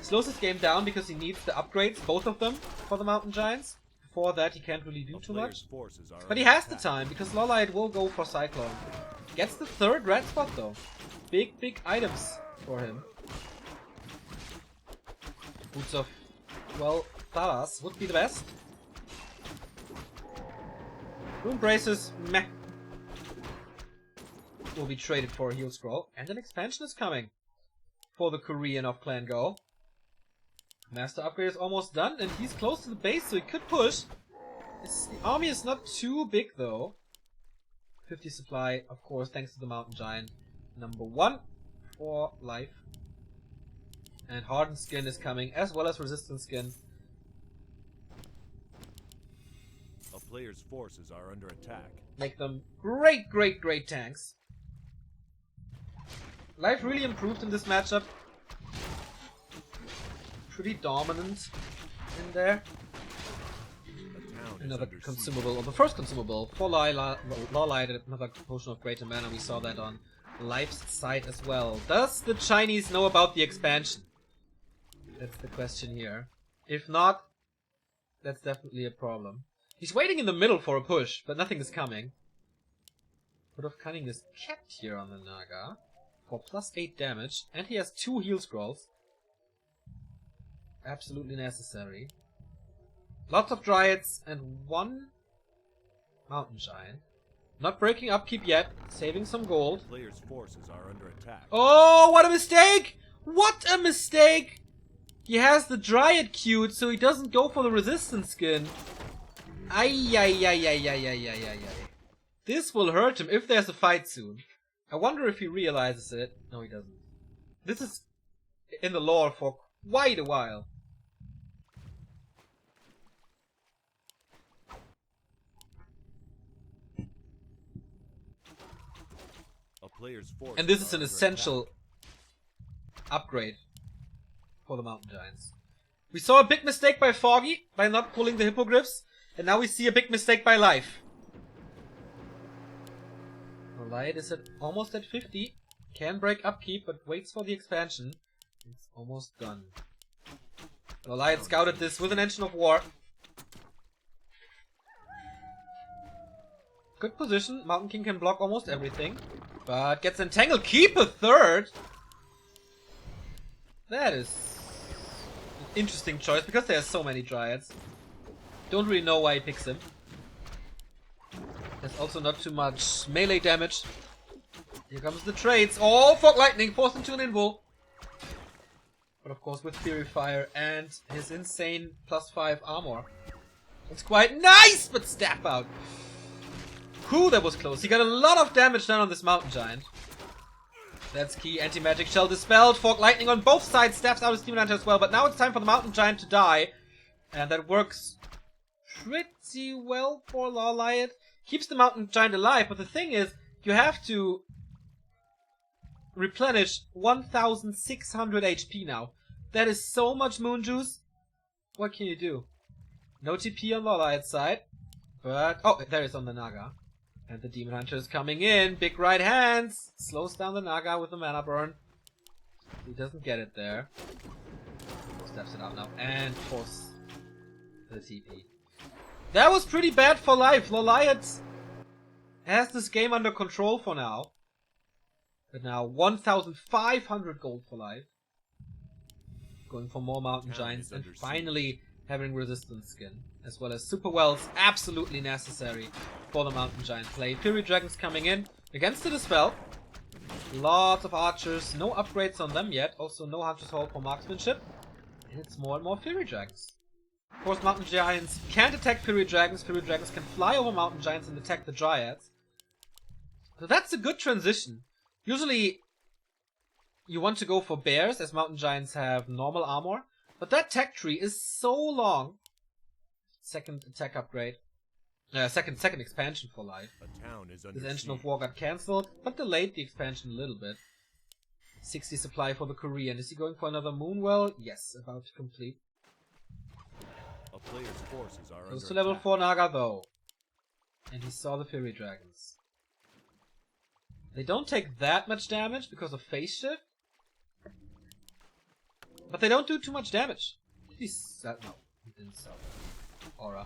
Slows this game down because he needs the upgrades, both of them, for the Mountain Giants. Before that he can't really do too much. But he has the time, because Lawlight will go for Cyclone. Gets the third red spot though. Big items for him. Boots of, well, Thalas would be the best. Rune Braces, meh. Will be traded for a heal scroll. And an expansion is coming for the Korean of Clan Go. Master upgrade is almost done, and he's close to the base, so he could push. The army is not too big, though. 50 supply, of course, thanks to the Mountain Giant. Number 1 for life. And Hardened Skin is coming, as well as Resistance Skin. A player's forces are under attack. Make them great tanks. Life really improved in this matchup. Pretty dominant in there. Another consumable, or the first consumable for Lawlight, another potion of greater mana. We saw that on Life's side as well. Does the Chinese know about the expansion? That's the question here. If not, that's definitely a problem. He's waiting in the middle for a push, but nothing is coming. Wood of Cunning is kept here on the Naga for plus 8 damage, and he has 2 heal scrolls. Absolutely necessary. Lots of Dryads and 1 Mountain Giant. Not breaking upkeep yet, saving some gold. Player's forces are under attack. Oh, what a mistake! What a mistake! He has the Dryad queued, so he doesn't go for the Resistance Skin. Ay. This will hurt him if there's a fight soon. I wonder if he realizes it. No, he doesn't. This is in the lore for quite a while. And this is an essential upgrade for the Mountain Giants. We saw a big mistake by Foggy by not pulling the Hippogriffs, and now we see a big mistake by Life. Light is almost at 50. Can break upkeep, but waits for the expansion. It's almost done. Light scouted this with an Engine of War. Good position. Mountain King can block almost everything. But gets entangled. Keep a third! That is an interesting choice, because there's so many Dryads. Don't really know why he picks him. There's also not too much melee damage. Here comes the trades. Oh, Fog Lightning forced into an invul. But of course with Fury Fire and his insane plus 5 armor. It's quite nice, but stab out. Whew, that was close. He got a lot of damage done on this Mountain Giant. That's key. Anti-magic shell dispelled. Fog Lightning on both sides. Stabs out his Demon Hunter as well. But now it's time for the Mountain Giant to die. And that works pretty well for Lawlight. Keeps the Mountain Giant alive, but the thing is, you have to replenish 1,600 HP now. That is so much Moon Juice. What can you do? No TP on Lawlight's side, but... oh, there is on the Naga. And the Demon Hunter is coming in. Big right hands. Slows down the Naga with the mana burn. He doesn't get it there. Steps it out now. And force the TP. That was pretty bad for life. Loliot has this game under control for now. But now 1,500 gold for life. Going for more Mountain Giants and finally having Resistance Skin. As well as Super Wells, absolutely necessary for the Mountain Giant play. Fury Dragons coming in against it as well. Lots of archers, no upgrades on them yet. Also no Hunter's Hall for marksmanship. And it's more and more Fury Dragons. Of course, Mountain Giants can't attack Fury Dragons. Fury Dragons can fly over Mountain Giants and attack the Dryads. So that's a good transition. Usually, you want to go for bears, as Mountain Giants have normal armor. But that tech tree is so long. Second attack upgrade. Second expansion for life. A town is under This Engine siege. of War got cancelled, but delayed the expansion a little bit. 60 supply for the Korean. Is he going for another Moonwell? Yes, about to complete. A player's forces are Goes to under level attack. 4 Naga though. And he saw the Fury Dragons. They don't take that much damage because of phase shift. But they don't do too much damage. Did he sell? No, he didn't sell. Aura.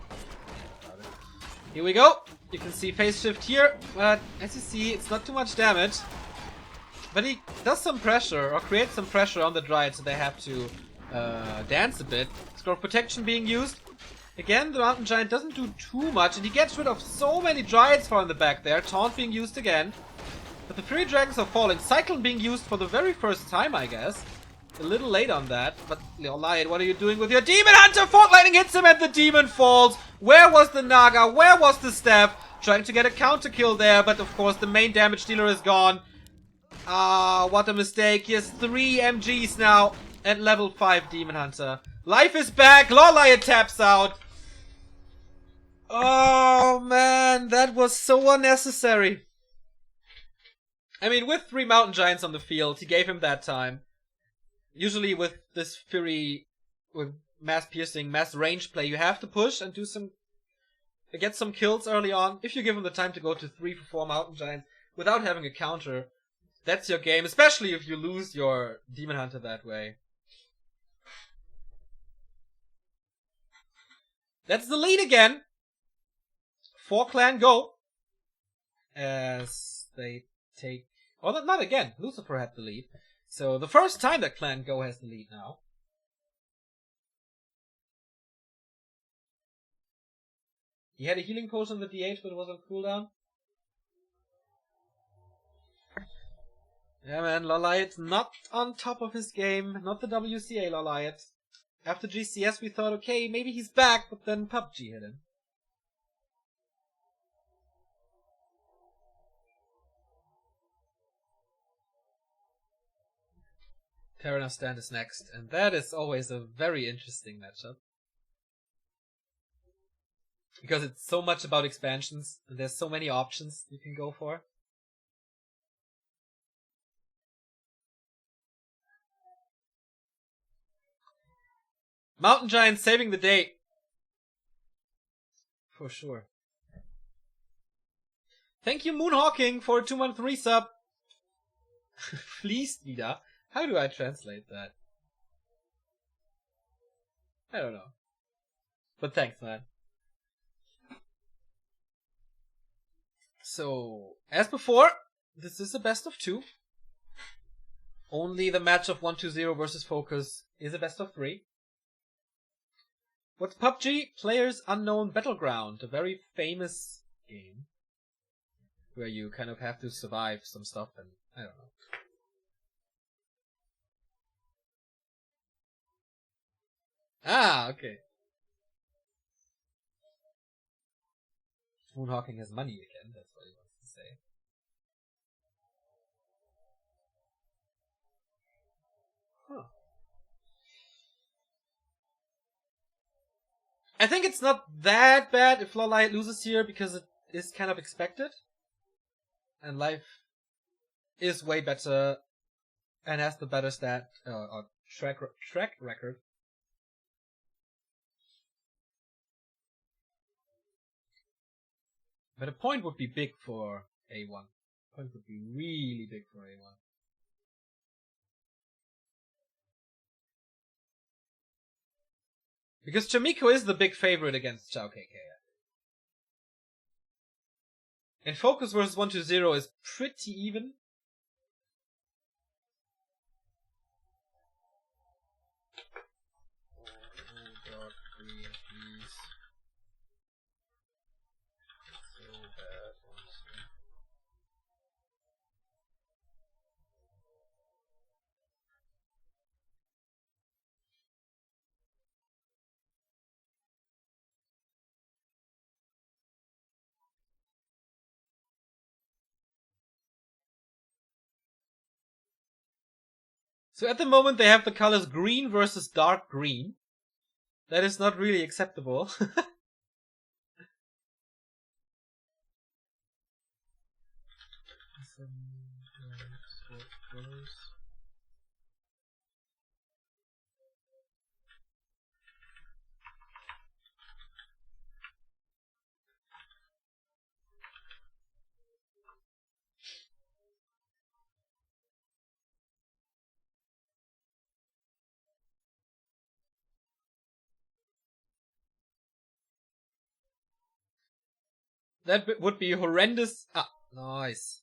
Here we go. You can see phase shift here, but as you see, it's not too much damage. But he does some pressure, or creates some pressure on the Dryads, so they have to dance a bit. Scroll Protection being used. Again, the Mountain Giant doesn't do too much, and he gets rid of so many Dryads far in the back there. Taunt being used again. But the Fury Dragons are falling. Cyclone being used for the very first time, I guess. A little late on that, but Loliot, what are you doing with your Demon Hunter? Fort Lightning hits him and the Demon falls. Where was the Naga? Where was the Staff? Trying to get a counter kill there, but of course the main damage dealer is gone. Ah, what a mistake. He has 3 MGs now at level 5 Demon Hunter. Life is back. Loliot taps out. Oh man, that was so unnecessary. I mean, with 3 Mountain Giants on the field, he gave him that time. Usually with this Fury, with mass piercing, mass range play, you have to push and do get some kills early on. If you give him the time to go to 3 for 4 Mountain Giants without having a counter, that's your game, especially if you lose your Demon Hunter that way. That's the lead again. 4 clan go. As they take... Oh, not again. Lucifer had the lead. So, the first time that Clan Go has the lead now. He had a healing potion on the DH, but it was on cooldown. Yeah, man, Loliot not on top of his game. Not the WCA Loliot. After GCS, we thought, okay, maybe he's back, but then PUBG hit him. Terranos Stand is next, and that is always a very interesting matchup. Because it's so much about expansions, and there's so many options you can go for. Mountain Giant saving the day. For sure. Thank you, Moonhawking, for a 2-month resub. Fließt wieder. How do I translate that? I don't know. But thanks, man. So, as before, this is a best of 2. Only the match of 1-2-0 versus Focus is a best of 3. What's PUBG? Players Unknown Battleground, a very famous game where you kind of have to survive some stuff, and I don't know. Ah, okay. Moonhawking has money again, that's what he wants to say. Huh. I think it's not that bad if Loliot loses here, because it is kind of expected. And Life is way better and has the better track record. But a point would be big for A1. A point would be really big for A1. Because Chamiko is the big favorite against Chao KK. And Focus versus 1-0 is pretty even. So at the moment they have the colors green versus dark green. That is not really acceptable. That would be horrendous. Ah, nice.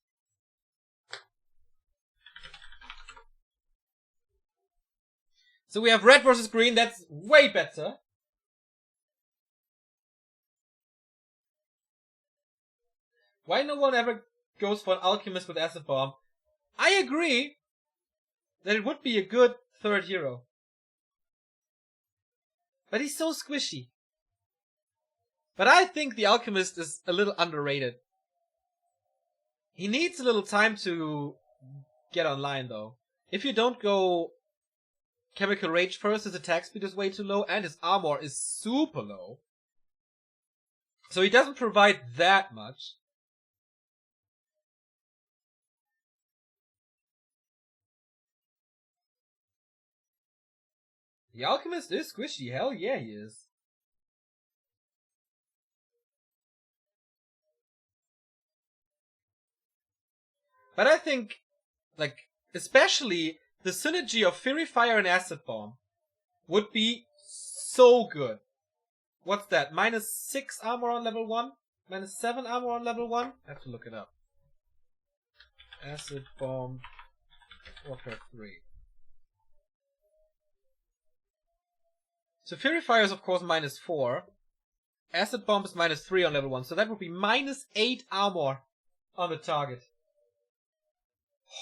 So we have red versus green. That's way better. Why no one ever goes for an alchemist with acid bomb? I agree that it would be a good third hero. But he's so squishy. But I think the alchemist is a little underrated. He needs a little time to get online though. If you don't go Chemical Rage first, his attack speed is way too low and his armor is super low. So he doesn't provide that much. The alchemist is squishy, hell yeah he is. But I think, like, especially the synergy of Fury Fire and Acid Bomb would be so good. What's that? -6 armor on level 1? -7 armor on level 1? I have to look it up. Acid Bomb Warfare 3. So Fury Fire is of course -4. Acid Bomb is -3 on level 1. So that would be -8 armor on the target.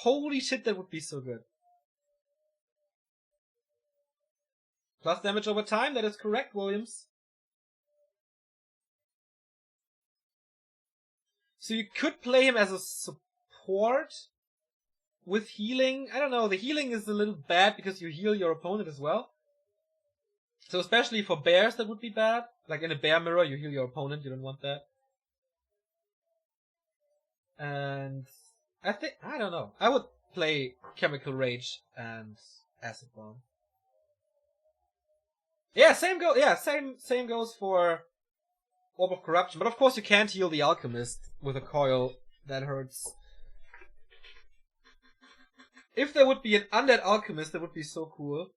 Holy shit, that would be so good. Plus damage over time, that is correct, Williams. So you could play him as a support with healing. I don't know, the healing is a little bad because you heal your opponent as well. So especially for bears, that would be bad. Like in a bear mirror, you heal your opponent, you don't want that. And I don't know. I would play Chemical Rage and Acid Bomb. Yeah, same goes for Orb of Corruption. But of course you can't heal the Alchemist with a coil. That hurts. If there would be an undead Alchemist, that would be so cool.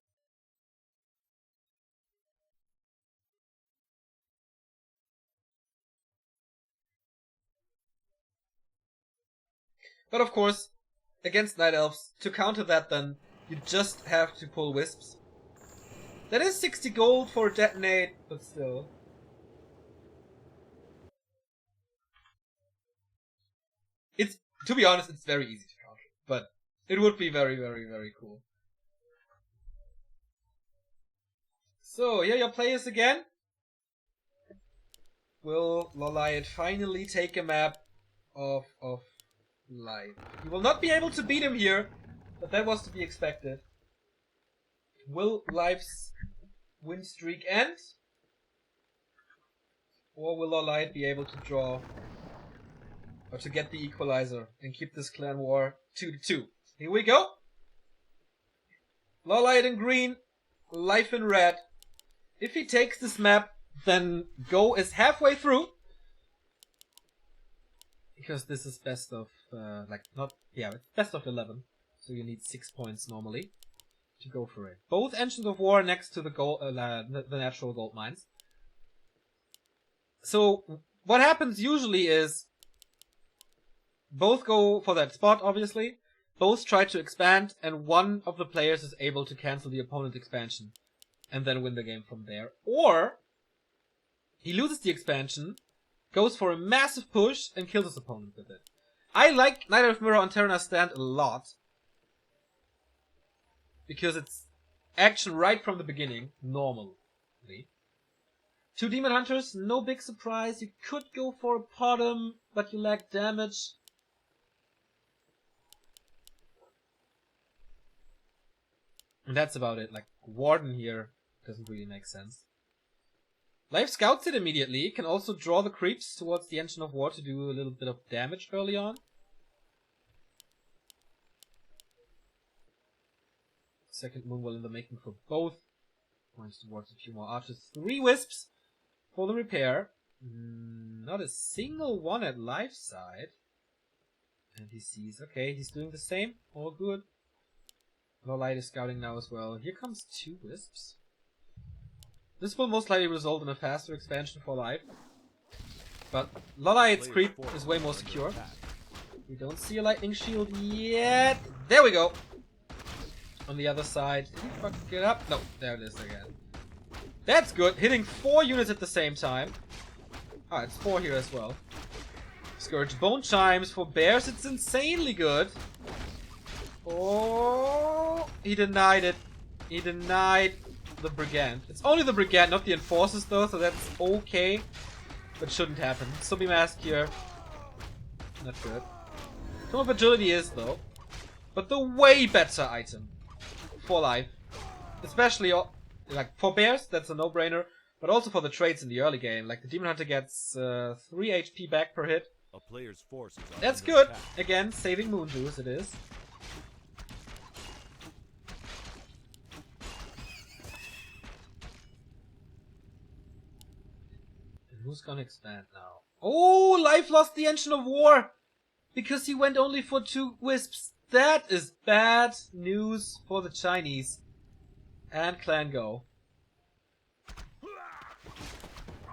But of course, against Night Elves, to counter that then, you just have to pull Wisps. That is 60 gold for a detonate, but still. It's, to be honest, it's very easy to counter. But it would be very, very, very cool. So, here your players again. Will Lolliot finally take a map of life? You will not be able to beat him here, but that was to be expected. Will Life's win streak end? Or will Lolliot be able to draw or to get the equalizer and keep this clan war 2-2? Here we go. Lolliot in green, Life in red. If he takes this map, then Go is halfway through. Because this is best of, it's best of 11. So you need 6 points normally to go for it. Both Engines of War next to the gold, the natural gold mines. So what happens usually is both go for that spot, obviously. Both try to expand, and one of the players is able to cancel the opponent's expansion and then win the game from there. Or he loses the expansion, goes for a massive push, and kills his opponent with it. I like Knight of Mirror on Terranas stand a lot, because it's action right from the beginning, normally. 2 Demon Hunters, no big surprise. You could go for a Potom, but you lack damage. And that's about it. Like, Warden here doesn't really make sense. Life scouts it immediately. Can also draw the creeps towards the Engine of War to do a little bit of damage early on. Second Moonwell in the making for both. Points towards a few more archers. 3 Wisps for the repair. Not a single one at life side. And he sees, okay, he's doing the same. All good. Lolite is scouting now as well. Here comes 2 Wisps. This will most likely result in a faster expansion for life. But Lolite's creep is way more secure. We don't see a lightning shield yet. There we go. On the other side. Did he fuck it up? No, there it is again. That's good. Hitting 4 units at the same time. Ah, it's 4 here as well. Scourge Bone Chimes for bears. It's insanely good. Oh, he denied it. He denied the Brigand. It's only the Brigand, not the Enforcers though, so that's okay. But shouldn't happen. Subi Mask here. Not good. Tome of Agility is though. But the way better item for life. Especially like for bears, that's a no-brainer. But also for the traits in the early game. Like the Demon Hunter gets 3 HP back per hit. A player's force is that's under good. attack. Again, saving Moon Juice it is. Who's gonna expand now? Oh, Life lost the Engine of War! Because he went only for 2 Wisps. That is bad news for the Chinese. And Clan Go.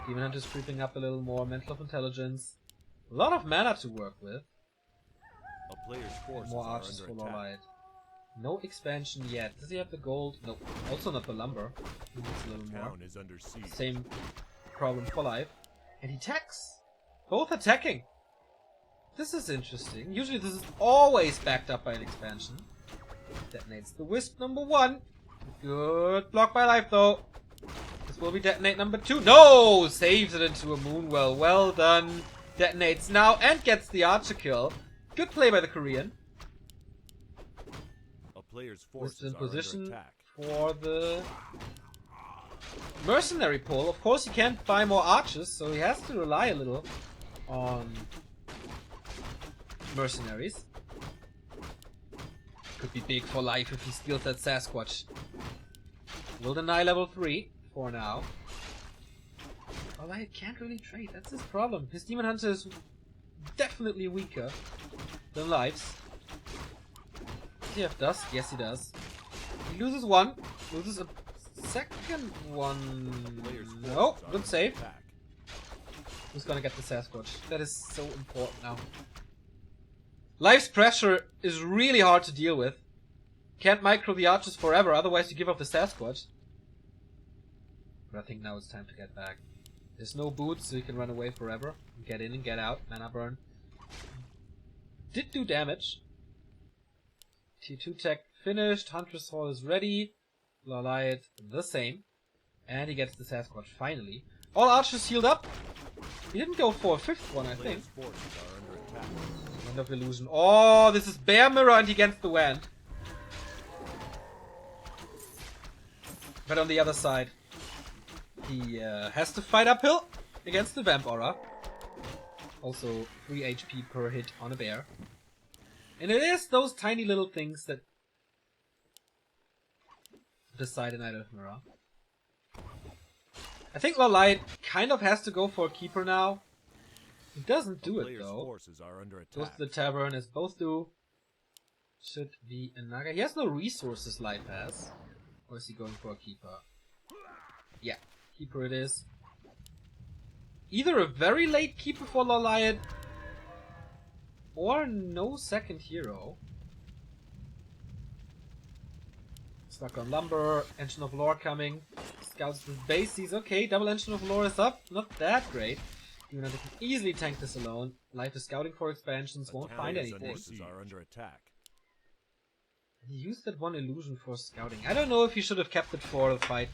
Demon Hunter's creeping up a little more. Mental of Intelligence. A lot of mana to work with. A player's forces More are archers for under attack. Lolite. No expansion yet. Does he have the gold? No. Also not the lumber. He needs a little more. Town is under siege. Same problem for life. And he attacks. Both attacking. This is interesting. Usually this is always backed up by an expansion. Detonates the Wisp number 1. Good block by life though. This will be detonate number 2. No! Saves it into a Moonwell. Well done. Detonates now and gets the archer kill. Good play by the Korean. A player's Wisp forces in are under position attack. for the mercenary pull. Of course, he can't buy more archers, so he has to rely a little on mercenaries. Could be big for life if he steals that Sasquatch. Will deny level 3 for now. Well, I can't really trade. That's his problem. His Demon Hunter is definitely weaker than Life's. Does he have Dusk? Yes, he does. He loses 1. Loses a second one. No, good save. Who's gonna get the Sasquatch? That is so important now. Life's pressure is really hard to deal with. Can't micro the archers forever, otherwise you give up the Sasquatch. But I think now it's time to get back. There's no boots, so you can run away forever. Get in and get out. Mana burn. Did do damage. T2 tech finished. Huntress Hall is ready. Lolite the same. And he gets the Sasquatch finally. All archers healed up. He didn't go for a 5th one, I think. Player's forces are under attack. End of Illusion. Oh, this is Bear Mirror and he gets the Wand. But on the other side, he has to fight uphill against the Vamp Aura. Also 3 HP per hit on a bear. And it is those tiny little things that decide a Knight of Mirror. I think Lolite kind of has to go for a Keeper now. It doesn't do A it player's though. forces are under Goes attack. to the tavern as both do. Should be a Naga. He has no resources, Life has. Or is he going for a Keeper? Yeah, Keeper it is. Either a very late Keeper for Loliot, or no second hero. Stuck on Lumber, Engine of Lore coming. Scouts the base, sees okay, double Engine of Lore is up. Not that great. Even though they can easily tank this alone. Life is scouting for expansions, won't find anything. Forces are under attack. He used that one illusion for scouting. I don't know if he should have kept it for the fight.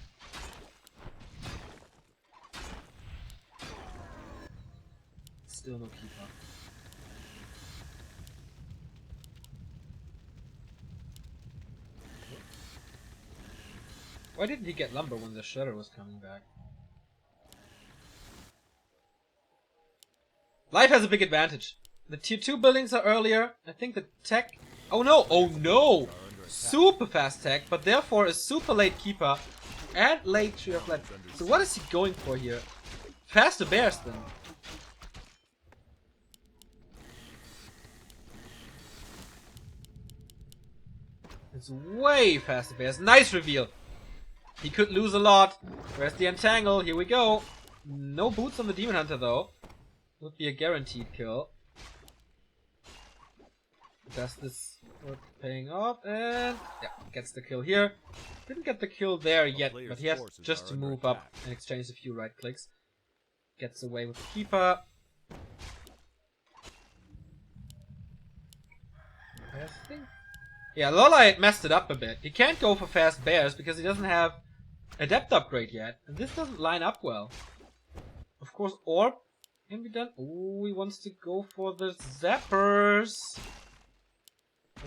Still no Keeper. Why didn't he get Lumber when the Shredder was coming back? Life has a big advantage. The tier 2 buildings are earlier. I think the tech... Oh no! Oh no! Super fast tech, but therefore a super late Keeper and late Tree of Life. So what is he going for here? Faster Bears then. It's way faster Bears. Nice reveal! He could lose a lot. Where's the Entangle? Here we go. No boots on the Demon Hunter though. Would be a guaranteed kill. Does this work paying off? And yeah, gets the kill here. Didn't get the kill there yet, but he has just to move up and exchange a few right clicks. Gets away with the Keeper. I think... Yeah, Loliot messed it up a bit. He can't go for fast Bears because he doesn't have Adept upgrade yet. And this doesn't line up well. Of course, Orb can be done. Oh, he wants to go for the Zappers.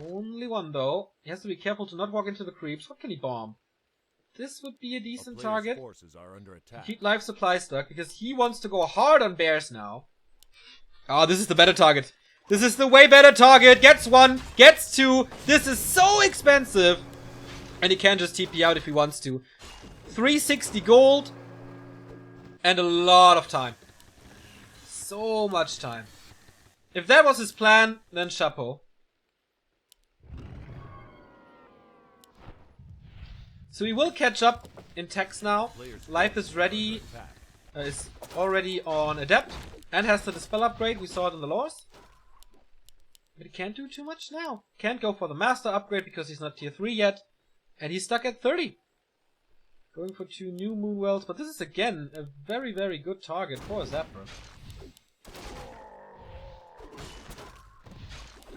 Only one though. He has to be careful to not walk into the creeps. What can he bomb? This would be a decent target. Forces are under attack. Keep life supply stuck because he wants to go hard on Bears now. Oh, this is the better target. This is the way better target. Gets one, gets two. This is so expensive. And he can just TP out if he wants to. 360 gold. And a lot of time. So much time. If that was his plan, then chapeau. So he will catch up in techs now. Life is ready. Is already on Adept. And has the Dispel upgrade. We saw it in the lores. But he can't do too much now. Can't go for the Master upgrade because he's not tier 3 yet. And he's stuck at 30. Going for 2 new Moonwells. But this is again a very, very good target for a Zapper.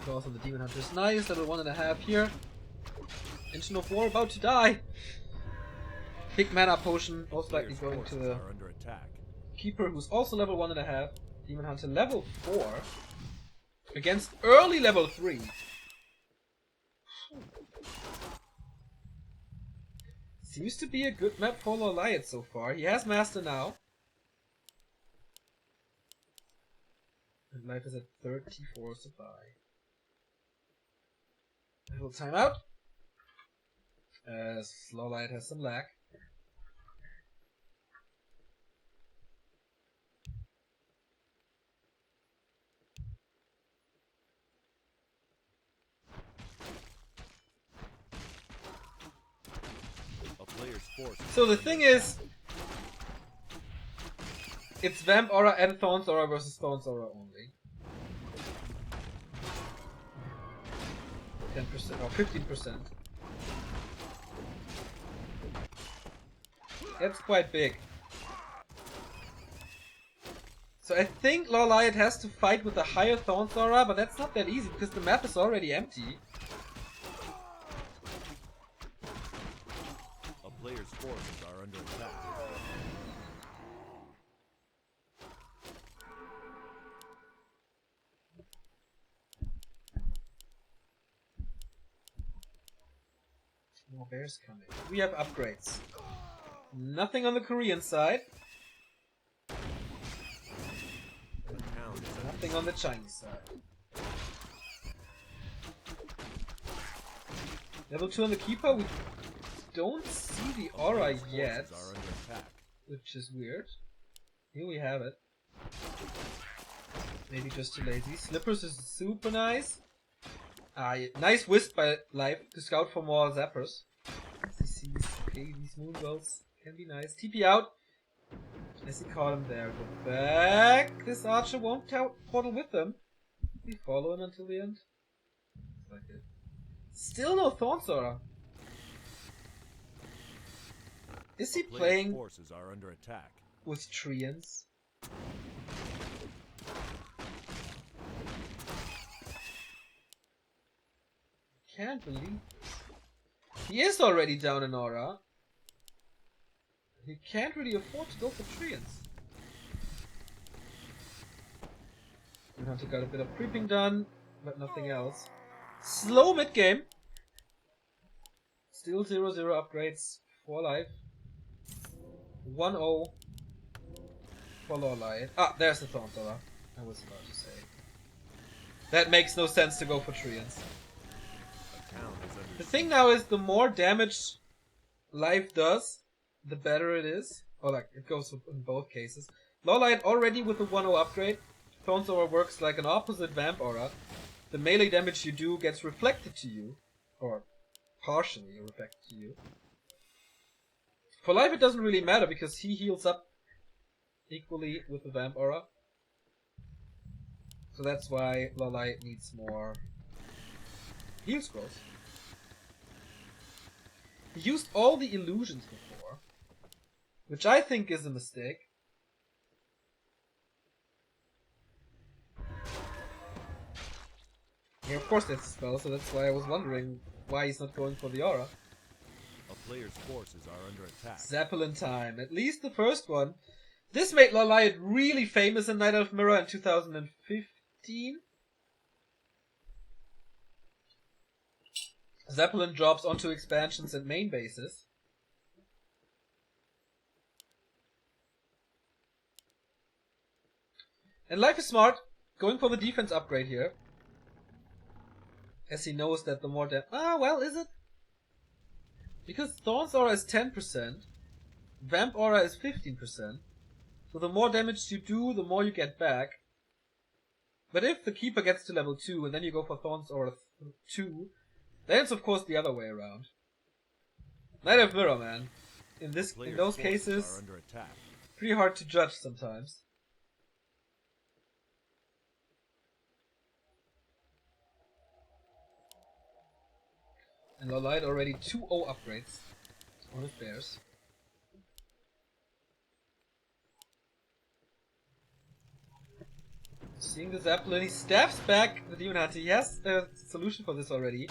Claws on the Demon Hunter is nice. Level 1.5 here. Engine of War about to die. Big mana potion. Most likely going to the Keeper, who's also level 1.5. Demon Hunter level 4. Against early level 3. Seems to be a good map for Loliot so far. He has Master now. And life is at 34 supply. A little timeout. As Loliot has some lag. So the thing is, it's Vamp Aura and Thorns Aura versus Thorns Aura only. 10% or 15%. That's quite big. So I think Loliot has to fight with a higher Thorns Aura, but that's not that easy because the map is already empty. Players' forces are under attack. More bears coming. We have upgrades. Nothing on the Korean side. Nothing on the Chinese side. Level 2 on the Keeper. We don't see the aura yet, which is weird. Here we have it. Maybe just too lazy. Slippers is super nice. Nice wisp by Life to scout for more zappers. Okay, these moonwells can be nice. TP out. I see caught him there. Go back. This archer won't portal with them. We follow him until the end. Like it. Still no Thorn Sora. Is he playing forces are under attack. With Treants? Can't believe he is already down in aura. He can't really afford to go for Treants. Hunter got a bit of creeping done, but nothing else. Slow mid game. Still 0-0 upgrades for Life. 1-0 for Lorelei. Ah, there's the Thorn Sora. I was about to say. That makes no sense to go for Treants. The thing now is the more damage Life does, the better it is. Or like, it goes in both cases. Lorelei already with the 1-0 upgrade. Thorn Sora works like an opposite Vamp Aura. The melee damage you do gets reflected to you. Or partially reflected to you. For Life it doesn't really matter because he heals up equally with the Vamp Aura. So that's why Lorelei needs more heal scrolls. He used all the illusions before, which I think is a mistake. Yeah, of course that's a spell, so that's why I was wondering why he's not going for the aura. A player's forces are under attack. Zeppelin time, at least the first one. This made Lorelei really famous in Night of Mirror in 2015. Zeppelin drops onto expansions and main bases. And Life is smart, going for the defense upgrade here. As he knows that the more well, is it? Because Thorn Aura is 10%, Vamp Aura is 15%. So the more damage you do, the more you get back. But if the Keeper gets to level 2 and then you go for Thorn Aura 2, then it's of course the other way around. Night of Mirror, man. In those cases, pretty hard to judge sometimes. And Lorelei already 2-0 upgrades on his bears. Seeing the Zeppelin, he stabs back the Demon Hunter. He has a solution for this already.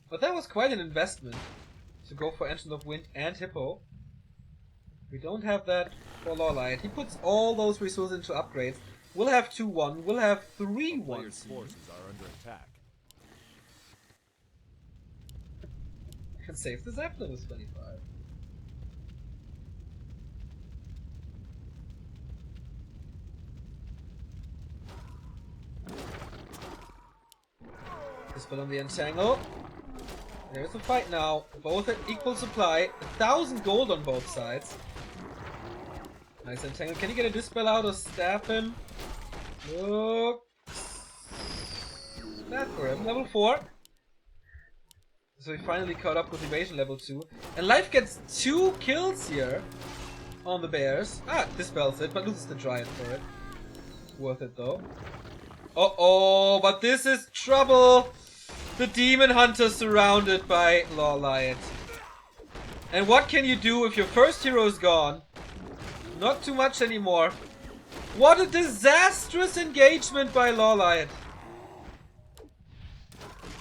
But that was quite an investment to go for Engine of Wind and Hippo. We don't have that for Lorelei. He puts all those resources into upgrades. We'll have 2-1. We'll have 3-1. Player's forces are under attack. Can save the Zeppelin with 25. Dispel on the Entangle. There's a fight now. Both at equal supply. 1,000 gold on both sides. Nice Entangle. Can you get a Dispel out or stab him? Look. Bad for him. Level 4. So he finally caught up with Evasion level 2. And Life gets 2 kills here on the bears. Dispels it, but loses the Giant for it. Worth it though. Uh-oh, but this is trouble! The Demon Hunter surrounded by Lorelei. And what can you do if your first hero is gone? Not too much anymore. What a disastrous engagement by Lorelei.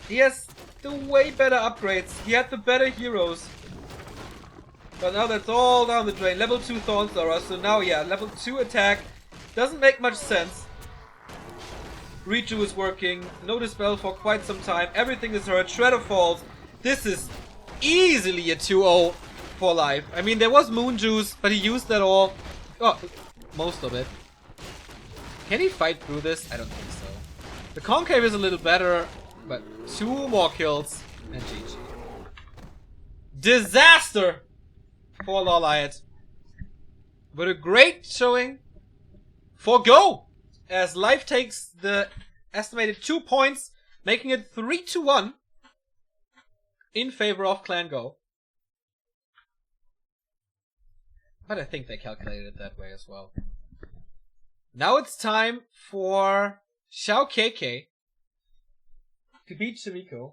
He has the way better upgrades. He had the better heroes. But now that's all down the drain. Level 2 Thorn Sora. So now, yeah, level 2 attack. Doesn't make much sense. Reju is working. No Dispel for quite some time. Everything is hurt. Shredder falls. This is easily a 2-0 for Life. I mean, there was Moon Juice, but he used that all. Oh, most of it. Can he fight through this? I don't think so. The Concave is a little better, but 2 more kills and GG. Disaster for Lorelei. But a great showing for Go! as Life takes the estimated 2 points, making it 3-1 in favor of Clan Go. But I think they calculated it that way as well. Now it's time for Xiao KK to beat Shimiko.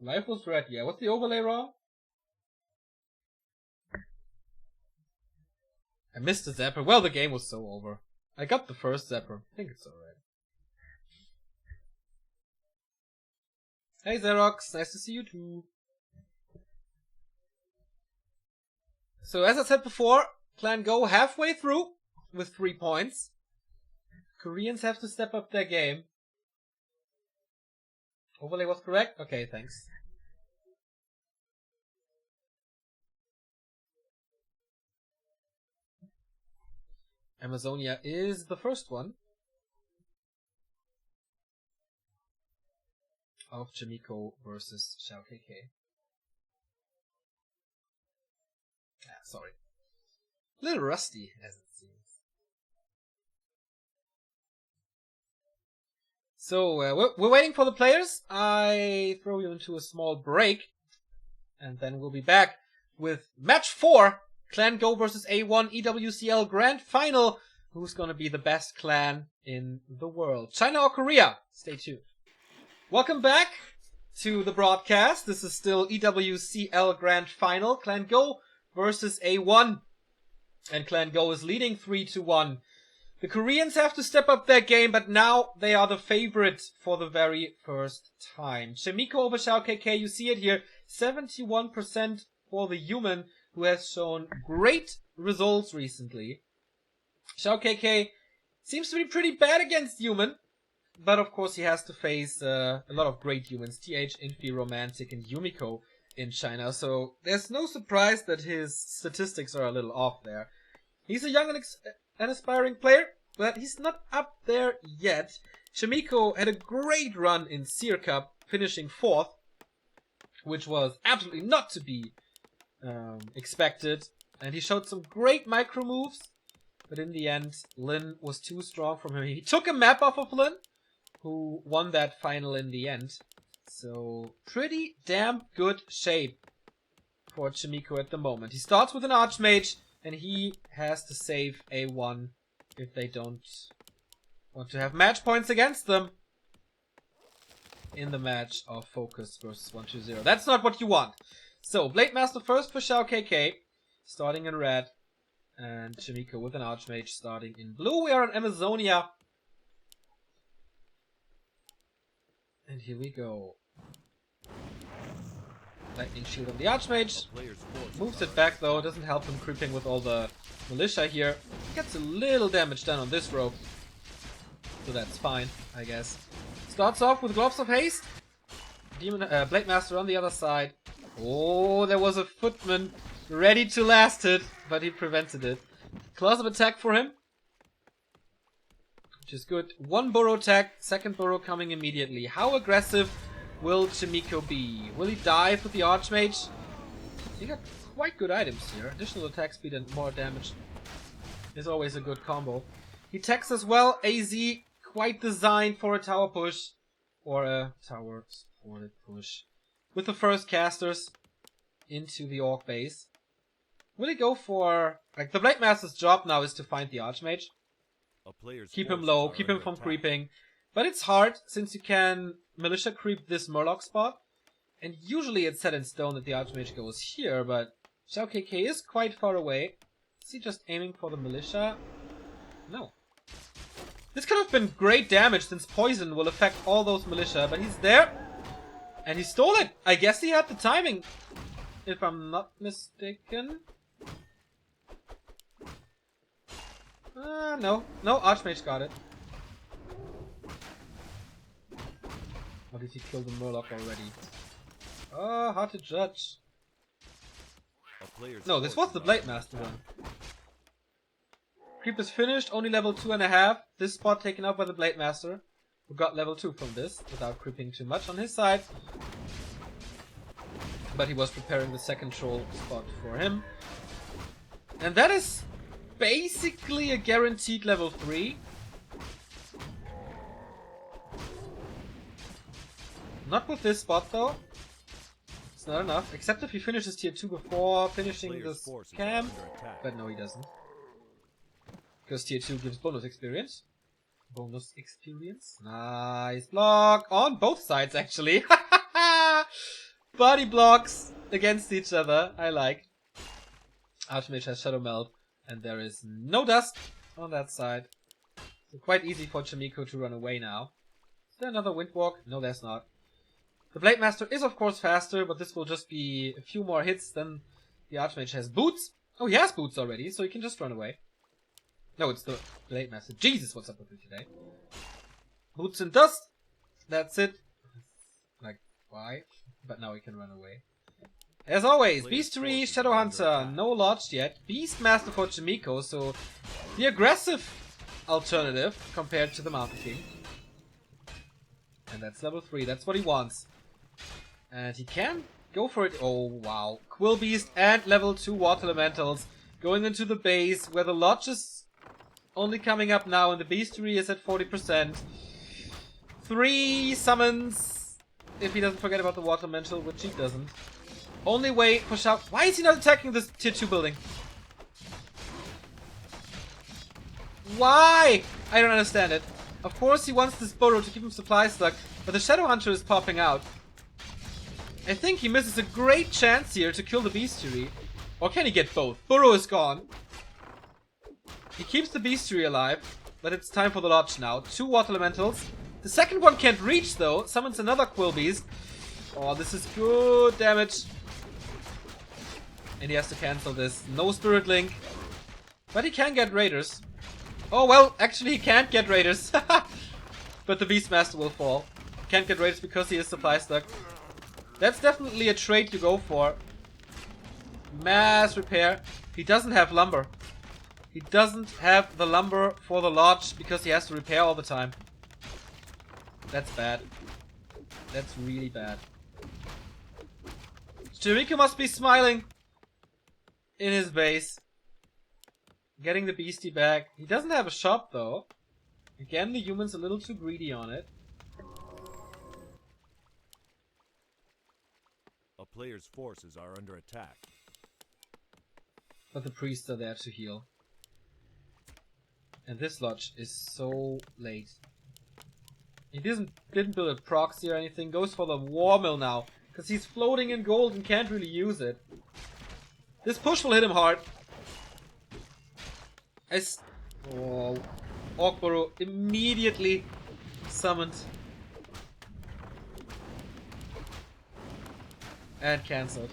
Life was red, yeah. What's the overlay wrong? I missed the zapper. Well, the game was so over. I got the first zapper. I think it's alright. Hey Xerox, nice to see you too. So as I said before, Clan Go halfway through with 3 points. Koreans have to step up their game. Overlay was correct? Okay, thanks. Amazonia is the first one of Jamiko versus Xiao KK. Ah, sorry. A little rusty, as it seems. So, we're waiting for the players. I throw you into a small break. And then we'll be back with match 4. Clan Go versus A1 EWCL Grand Final. Who's gonna be the best clan in the world? China or Korea? Stay tuned. Welcome back to the broadcast. This is still EWCL Grand Final. Clan Go versus A1. And Clan Go is leading 3-1. The Koreans have to step up their game, but now they are the favorite for the very first time. Shimiko over Xiao KK, you see it here. 71% for the human, who has shown great results recently. Xiao KK seems to be pretty bad against human, but of course he has to face a lot of great humans. TH, Infi, Romantic, and Yumiko in China, so there's no surprise that his statistics are a little off there. He's a young and aspiring player, but he's not up there yet. Shimiko had a great run in Seer Cup, finishing 4th, which was absolutely not to be expected. And he showed some great micro moves, but in the end, Lin was too strong from him. He took a map off of Lin, who won that final in the end. So, pretty damn good shape for Shimiko at the moment. He starts with an Archmage, and he has to save A1 if they don't want to have match points against them in the match of Focus versus 1-2-0. That's not what you want. So, Blade Master first for Xiao KK, starting in red, and Shimiko with an Archmage starting in blue. We are on Amazonia. And here we go. Lightning Shield on the Archmage. Moves it back though, doesn't help him creeping with all the militia here. Gets a little damage done on this rope. So that's fine, I guess. Starts off with Gloves of Haste. Blade Master on the other side. Oh, there was a Footman ready to last it, but he prevented it. Claws of Attack for him, which is good. 1 burrow attack, second burrow coming immediately. How aggressive will Shimiko be? Will he dive with the Archmage? He got quite good items here. Additional attack speed and more damage is always a good combo. He techs as well. AZ, quite designed for a tower push. Or a tower supported push. With the first casters into the Orc base. Will he go for... Like, the Blade Master's job now is to find the Archmage. Keep him low, keep him from creeping. But it's hard, since you can militia creep this Murloc spot. And usually it's set in stone that the Archmage goes here, but Xiao KK is quite far away. Is he just aiming for the militia? No. This could have been great damage, since poison will affect all those militia, but he's there. And he stole it! I guess he had the timing, if I'm not mistaken. No, Archmage got it. Or did he kill the Murloc already? Hard to judge. No, this was the Blade Master one. Creep is finished, only level 2.5. This spot taken up by the Blade Master, who got level 2 from this, without creeping too much on his side. But he was preparing the second troll spot for him. And that is basically a guaranteed level 3. Not with this spot though. It's not enough, except if he finishes tier 2 before finishing this camp. But no, he doesn't. Because tier 2 gives bonus experience. Bonus experience. Nice block on both sides actually. Body blocks against each other. I like. Archmage has Shadow Melt and there is no dust on that side. So quite easy for Chimiko to run away now. Is there another Windwalk? No, there's not. The Blade Master is of course faster, but this will just be a few more hits than the Archmage has. Boots? Oh, he has boots already, so he can just run away. No, it's the Blade Master. Jesus, what's up with you today? Boots and dust. That's it. Like, why? But now he can run away. As always, Beastery, Shadowhunter, no lodged yet. Beastmaster for Chimiko, so the aggressive alternative compared to the Mountain King. And that's level 3, that's what he wants. And he can go for it. Oh, wow. Quill Beast and level 2 Water Elementals going into the base where the lodge is only coming up now and the Beastery is at 40%. 3 summons if he doesn't forget about the Water Elemental, which he doesn't. Only way for Shao. Why is he not attacking this tier 2 building? Why? I don't understand it. Of course he wants this Burrow to keep him supply stuck, but the Shadowhunter is popping out. I think he misses a great chance here to kill the Beastery. Or can he get both? Burrow is gone. He keeps the Beastery alive, but it's time for the lodge now. 2 Water Elementals. The second one can't reach though. Summons another Quill Beast. Oh, this is good damage. And he has to cancel this. No Spirit Link. But he can get Raiders. Oh well, actually he can't get Raiders. But the Beastmaster will fall. Can't get Raiders because he is supply stuck. That's definitely a trade you go for. Mass repair. He doesn't have lumber. He doesn't have the lumber for the lodge because he has to repair all the time. That's bad. That's really bad. Chimiko must be smiling in his base. Getting the beastie back. He doesn't have a shop though. Again, the human's a little too greedy on it. A player's forces are under attack. But the priests are there to heal. And this lodge is so late. He didn't build a proxy or anything. Goes for the war mill now. Because he's floating in gold and can't really use it. This push will hit him hard. Oh, Orkboro immediately summoned. And cancelled.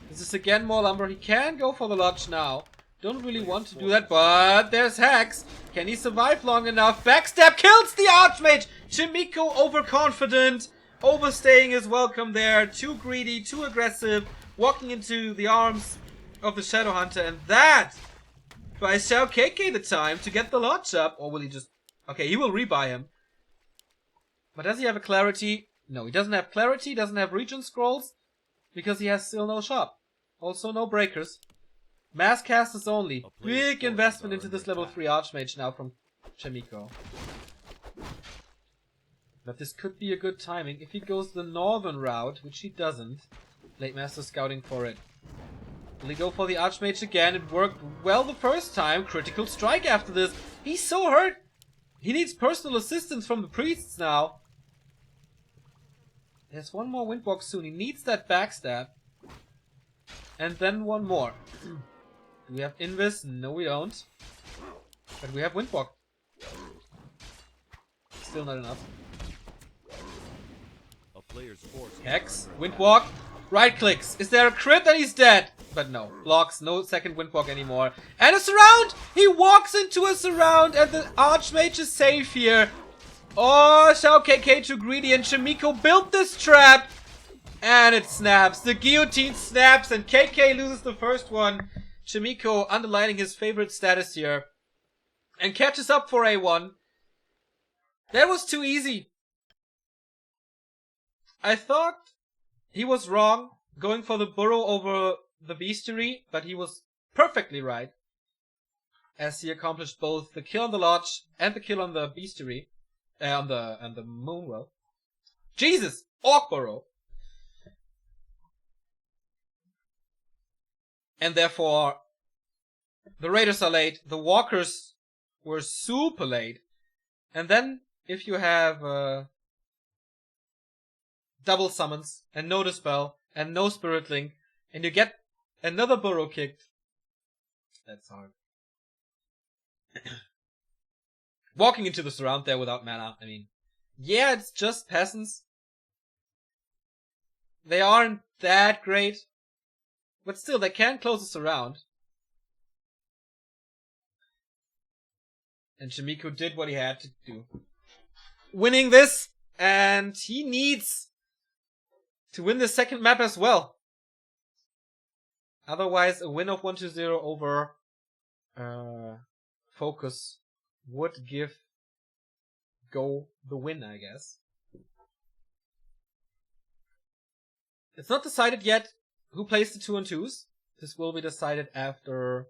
This is again more lumber. He can go for the lodge now. Don't really want to do that, but there's Hex. Can he survive long enough? Backstab kills the Archmage! Chimiko overconfident. Overstaying his welcome there. Too greedy, too aggressive. Walking into the arms of the Shadowhunter. And that buys Xiao KK the time to get the lodge up. Or will he just... Okay, he will rebuy him. But does he have a clarity? No, he doesn't have clarity. Doesn't have region scrolls. Because he has still no shop. Also no breakers. Mass casters only. Big investment into this level 3 Archmage now from Chimiko. But this could be a good timing. If he goes the northern route, which he doesn't. Blade Master scouting for it. Will he go for the Archmage again? It worked well the first time. Critical strike after this. He's so hurt. He needs personal assistance from the priests now. There's one more Windwalk soon. He needs that backstab. And then one more. Do we have Invis? No, we don't. But we have Windwalk. Still not enough. A player's force. Hex, Windwalk, right clicks. Is there a crit? Then he's dead. But no, blocks, no second Windwalk anymore. And a surround! He walks into a surround and the Archmage is safe here. Oh, Xiao KK too greedy and Chimiko built this trap. And it snaps. The guillotine snaps and KK loses the first one. Chimiko underlining his favorite status here. And catches up for A1. That was too easy. I thought he was wrong going for the burrow over the bestiary, but he was perfectly right. As he accomplished both the kill on the lodge and the kill on the bestiary. On the moonwell. Jesus! Orc burrow! And therefore, the raiders are late. The walkers were super late. And then, if you have double summons, and no dispel, and no spirit link, and you get another burrow kicked, that's hard. Walking into the surround there without mana, I mean, yeah, it's just peasants. They aren't that great. But still, they can close us around. And Chimiko did what he had to do. Winning this, and he needs to win the second map as well. Otherwise, a win of 1-0 over Focus would give Go the win, I guess. It's not decided yet who plays the 2-on-2s. This will be decided after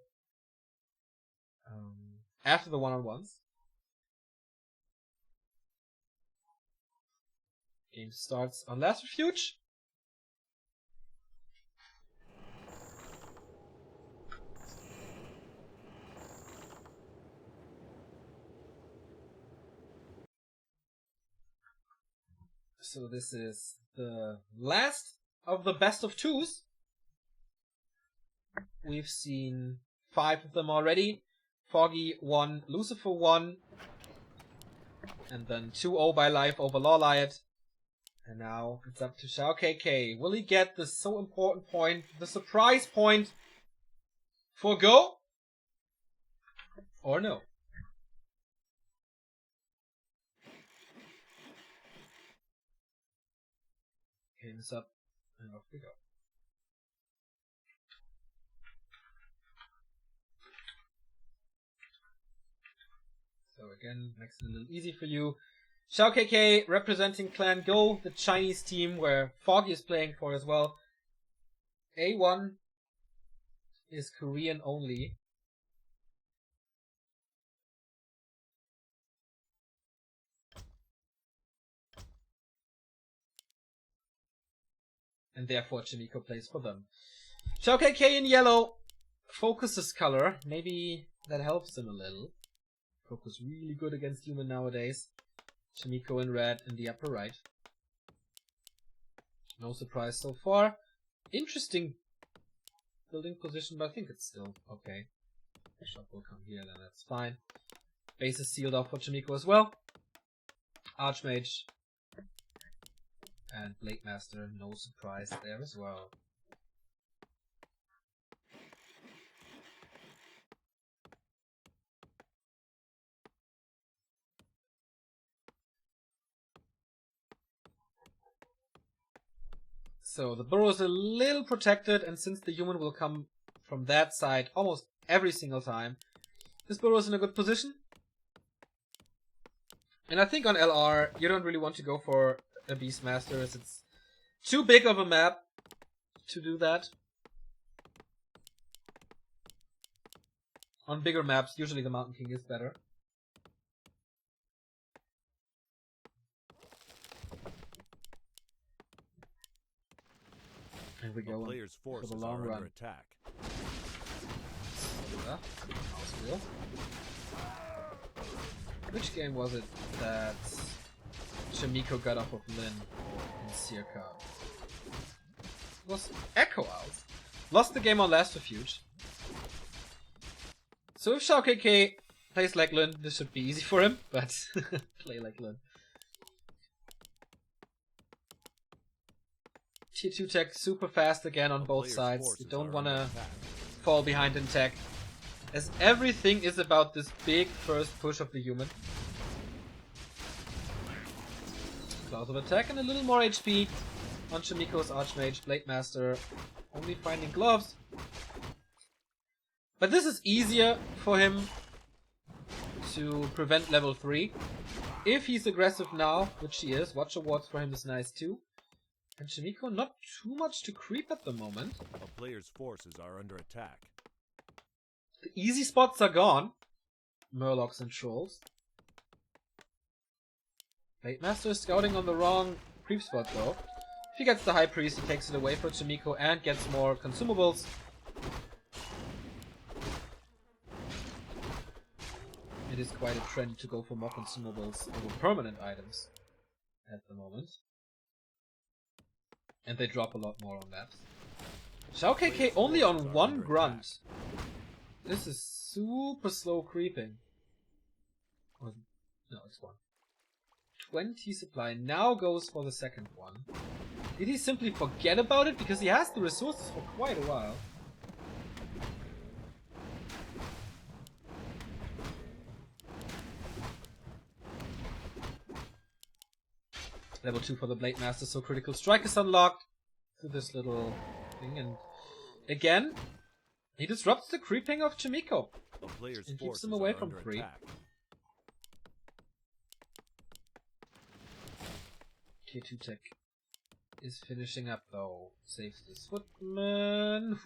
the 1-on-1s. Game starts on Last Refuge. So this is the last of the best of 2s. We've seen 5 of them already. Foggy won, Lucifer won, and then 2-0 by life over Lawliot. And now it's up to Shao KK. Will he get the so important point, the surprise point for Go? Or no? Game is up, and off we go. So again, makes it a little easy for you. Shao KK representing Clan Go, the Chinese team where Foggy is playing for as well. A1 is Korean only. And therefore Chimiko plays for them. Shao KK in yellow focuses color. Maybe that helps him a little. Focus really good against human nowadays. Chimiko in red in the upper right. No surprise so far. Interesting building position, but I think it's still okay. The shop will come here, then that's fine. Base is sealed off for Chimiko as well. Archmage and Blade Master, no surprise there as well. So the burrow is a little protected, and since the human will come from that side almost every single time, this burrow is in a good position. And I think on LR, you don't really want to go for a Beastmaster, as it's too big of a map to do that. On bigger maps, usually the Mountain King is better. And we go for the long run. Attack. Which game was it that Chimiko got off of Lin in Circa? It was Echo Owls. Lost the game on Last Refuge. So if Shao KK plays like Lin, this should be easy for him, but play like Lin. Tier 2 tech super fast again on both sides. You don't want to fall behind in tech, as everything is about this big first push of the human. Colossal attack and a little more HP. on Chimiko's Archmage. Blade Master only finding gloves. But this is easier for him to prevent level 3. If he's aggressive now, which he is, Watcher Wards for him is nice too. And Chimiko not too much to creep at the moment. A player's forces are under attack. The easy spots are gone. Murlocs and Trolls. Blade Master is scouting on the wrong creep spot though. If he gets the High Priest, he takes it away for Chimiko and gets more consumables. It is quite a trend to go for more consumables over permanent items at the moment. And they drop a lot more on that. Shao KK only on 1 grunt. This is super slow creeping. Or, no, it's 1. 20 supply. Now goes for the second one. Did he simply forget about it? Because he has the resources for quite a while. Level 2 for the Blade Master, so Critical Strike is unlocked through this little thing, and again, he disrupts the creeping of Chimiko and keeps him away from 3. K2 Tech is finishing up though. Saves this footman.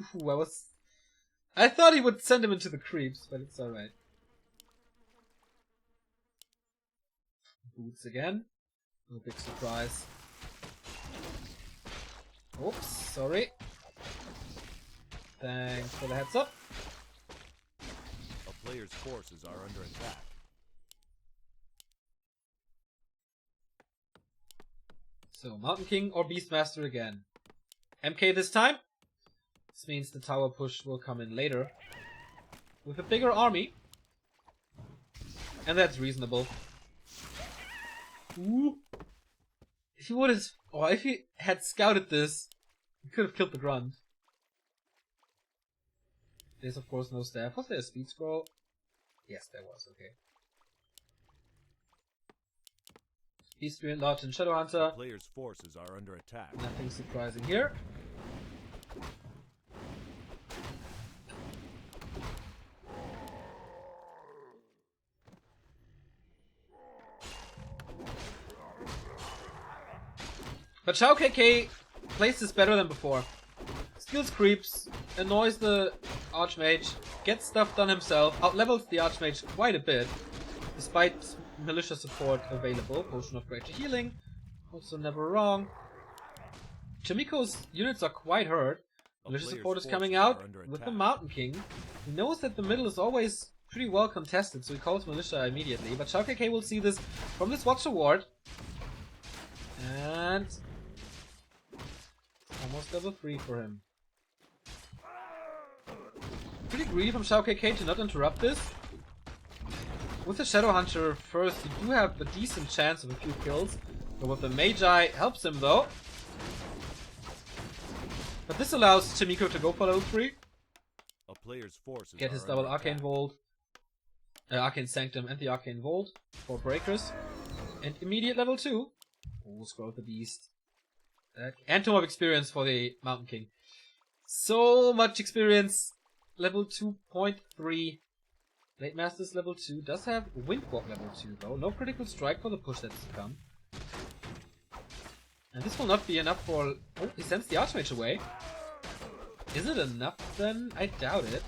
I thought he would send him into the creeps, but it's alright. Boots again. No big surprise. Oops, sorry. Thanks for the heads up. A player's forces are under attack. So, Mountain King or Beastmaster again. MK this time. This means the tower push will come in later. With a bigger army. And that's reasonable. Ooh. If he would have, or if he had scouted this, he could have killed the grunt. There's of course no staff. Was there a speed scroll? Yes, there was. Okay. Beast Spirit Lodge and Shadowhunter. The player's forces are under attack. Nothing surprising here. But Shao KK plays this better than before. Steals creeps, annoys the Archmage, gets stuff done himself, outlevels the Archmage quite a bit, despite militia support available. Potion of Greater Healing, also never wrong. Chimiko's units are quite hurt. Militia support is coming out with the Mountain King. He knows that the middle is always pretty well contested, so he calls militia immediately. But Shao KK will see this from this Watcher Ward. And almost level 3 for him. Pretty greedy from Shao KK to not interrupt this. With the Shadowhunter first, you do have a decent chance of a few kills. But with the Magi, helps him though. But this allows Chimiko to go for level 3. A player's forces get his double Arcane Vault, Arcane Sanctum and the Arcane Vault for breakers. And immediate level 2. Oh, scroll the beast. And Tome of Experience for the Mountain King. So much experience. Level 2.3. Blade Master's level 2. Does have Windwalk level 2 though. No critical strike for the push that's to come. And this will not be enough for... Oh, he sends the Archmage away. Is it enough then? I doubt it.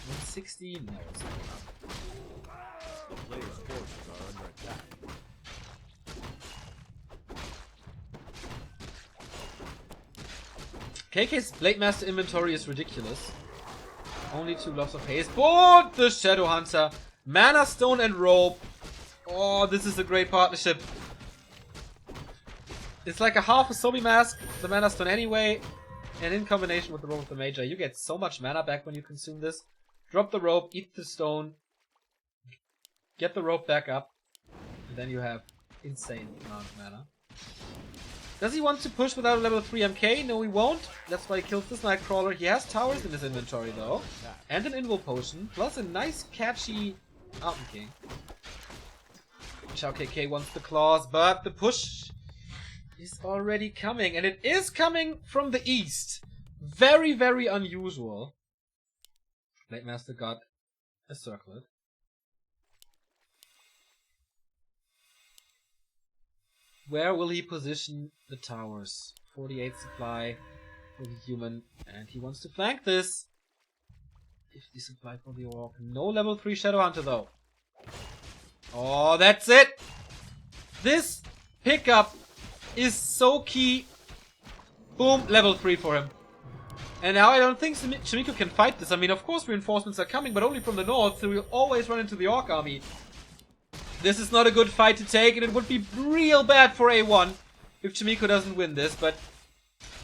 160? No, it's not enough. The player's forces are under attack. KK's Blade Master inventory is ridiculous. Only 2 lots of haste. But the Shadowhunter, Mana Stone and Rope. Oh, this is a great partnership. It's like a half a zombie mask, the Mana Stone anyway, and in combination with the Rope of the Magi, you get so much mana back when you consume this. Drop the rope, eat the stone, get the rope back up, and then you have insane amount of mana. Does he want to push without a level 3 MK? No, he won't. That's why he kills this Nightcrawler. He has towers in his inventory though, and an Invul Potion, plus a nice catchy Mountain King. Shao KK wants the claws, but the push is already coming, and it is coming from the east. Very, very unusual. Blade Master got a circlet. Where will he position the towers? 48 supply for the human, and he wants to flank this. 50 supply for the orc. No level 3 Shadow Hunter though. Oh, that's it! This pickup is so key. Boom, level 3 for him. And now I don't think Shimiko can fight this. I mean, of course reinforcements are coming, but only from the north, so we'll always run into the Orc army. This is not a good fight to take, and it would be real bad for A1 if Shimiko doesn't win this, but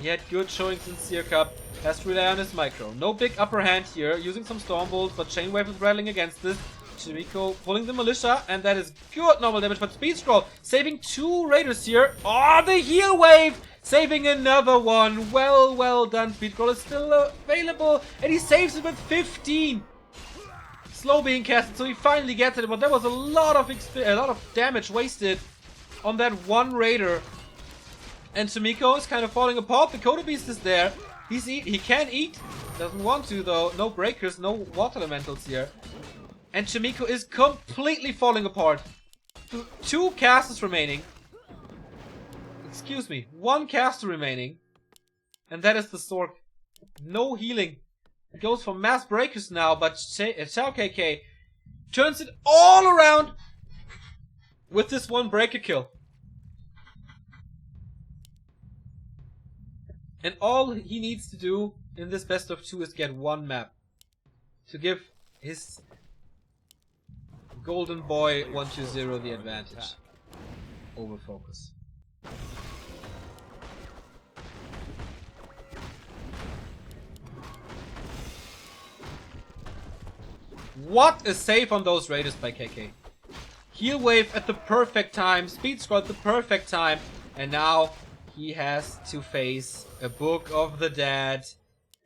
he had good showings in Seer Cup. Has to rely on his micro. No big upper hand here, using some Stormbolt, but Chainwave is rattling against this. Shimiko pulling the Militia, and that is good normal damage, but Speed Scroll saving 2 Raiders here. Oh, the Heal Wave! Saving another one. Well done. Speed Scroll is still available, and he saves it with 15. Slow being casted, so he finally gets it, but there was a lot of damage wasted on that one Raider. And Shimiko is kind of falling apart. The Coda Beast is there. He can eat. Doesn't want to though. No breakers, no water elementals here. And Shimiko is completely falling apart. 2 casters remaining. Excuse me, 1 caster remaining. And that is the Sork. No healing. It goes for mass breakers now, but Xiao KK turns it all around with this 1 breaker kill. And all he needs to do in this best of 2 is get 1 map to give his golden boy 120 the advantage over Focus. What a save on those Raiders by KK. Heal Wave at the perfect time, Speed Scroll at the perfect time, and now he has to face a Book of the Dead.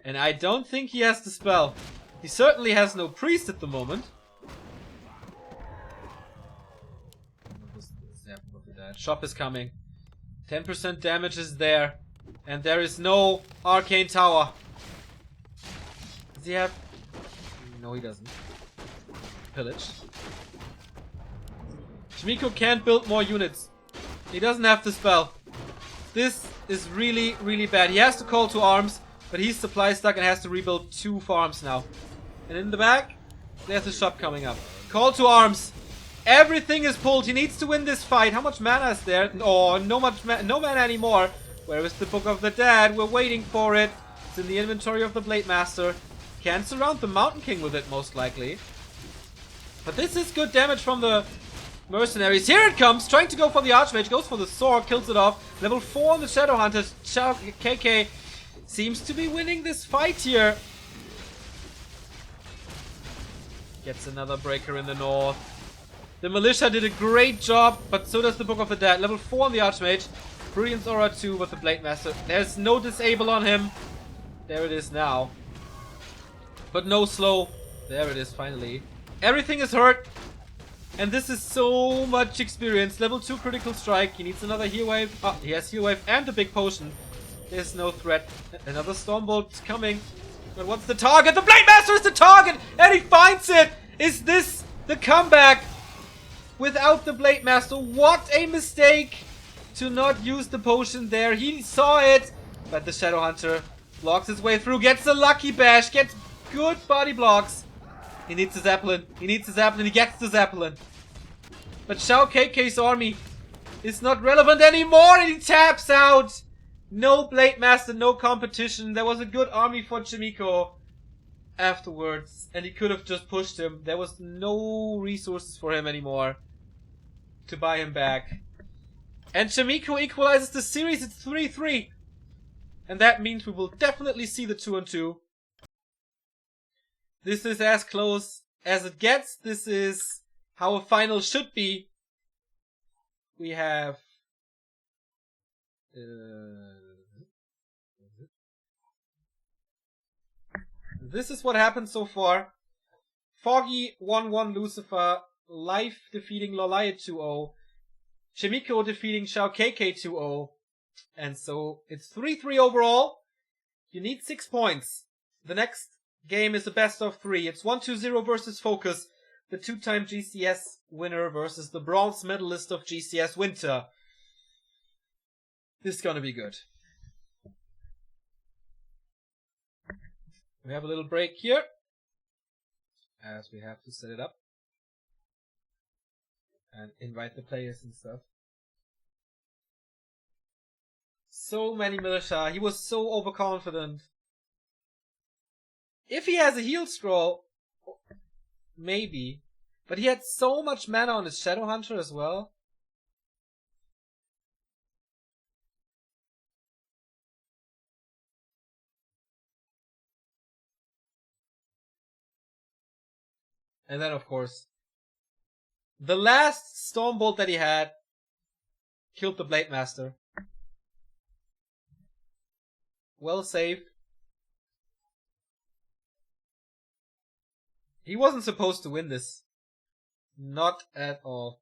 And I don't think he has the spell. He certainly has no priest at the moment. Shop is coming. 10% damage is there. And there is no Arcane Tower. Does he have... No, he doesn't. Pillage. Shimiko can't build more units. He doesn't have the spell. This is really, really bad. He has to call to arms, but he's supply stuck and has to rebuild 2 farms now. And in the back, there's a shop coming up. Call to arms. Everything is pulled. He needs to win this fight. How much mana is there? Oh, no mana anymore. Where is the Book of the Dead? We're waiting for it. It's in the inventory of the Blade Master. Can surround the Mountain King with it, most likely. But this is good damage from the mercenaries. Here it comes, trying to go for the Archmage. Goes for the sword, kills it off. Level 4 on the Shadow Hunter. KK seems to be winning this fight here. Gets another breaker in the north. The Militia did a great job, but so does the Book of the Dead. Level 4 on the Archmage. Brilliance Aura 2 with the Blade Master. There's no disable on him. There it is now. But no slow. There it is finally. Everything is hurt. And this is so much experience. Level 2 critical strike. He needs another heal wave. Oh, he has heal wave and a big potion. There's no threat. Another Stormbolt coming. But what's the target? The Blade Master is the target! And he finds it! Is this the comeback? Without the Blade Master. What a mistake to not use the potion there. He saw it. But the Shadow Hunter blocks his way through. Gets a lucky bash. Gets good body blocks. He needs the Zeppelin. He needs the Zeppelin. He gets the Zeppelin. But Xiao KK's army is not relevant anymore. And he taps out. No Blade Master. No competition. There was a good army for Shimiko afterwards. And he could have just pushed him. There was no resources for him anymore to buy him back. And Shimiko equalizes the series. It's 3-3. And that means we will definitely see the 2-2. This is as close as it gets. This is how a final should be. We have... This is what happened so far. Foggy 1-1 Lucifer. Life defeating Lolaya 2-0. Shimiko defeating Xiao KK 2-0. And so it's 3-3 overall. You need 6 points. The next game is a best of 3. It's 1-2-0 versus Focus, the 2-time GCS winner versus the bronze medalist of GCS Winter. This is gonna be good. We have a little break here, as we have to set it up and invite the players and stuff. So many militia. He was so overconfident. If he has a heal scroll, maybe. But he had so much mana on his Shadow Hunter as well. And then, of course, the last Stormbolt that he had killed the Blade Master. Well saved. He wasn't supposed to win this. Not at all.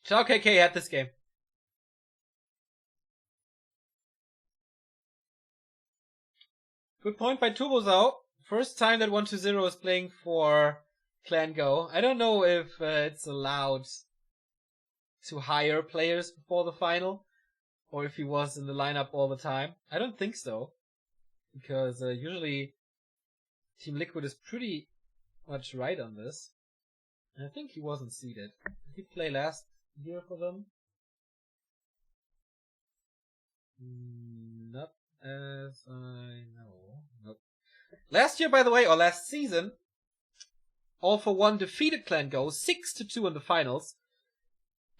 Chao KK had this game. Good point by Turbozao. First time that 1-2-0 is playing for Clan Go. I don't know if it's allowed to hire players before the final, or if he was in the lineup all the time. I don't think so, because usually Team Liquid is pretty much right on this. And I think he wasn't seeded. Did he play last year for them? Not as I know. Nope. Last year, by the way, or last season, All for One defeated Clan Go 6-2 in the finals.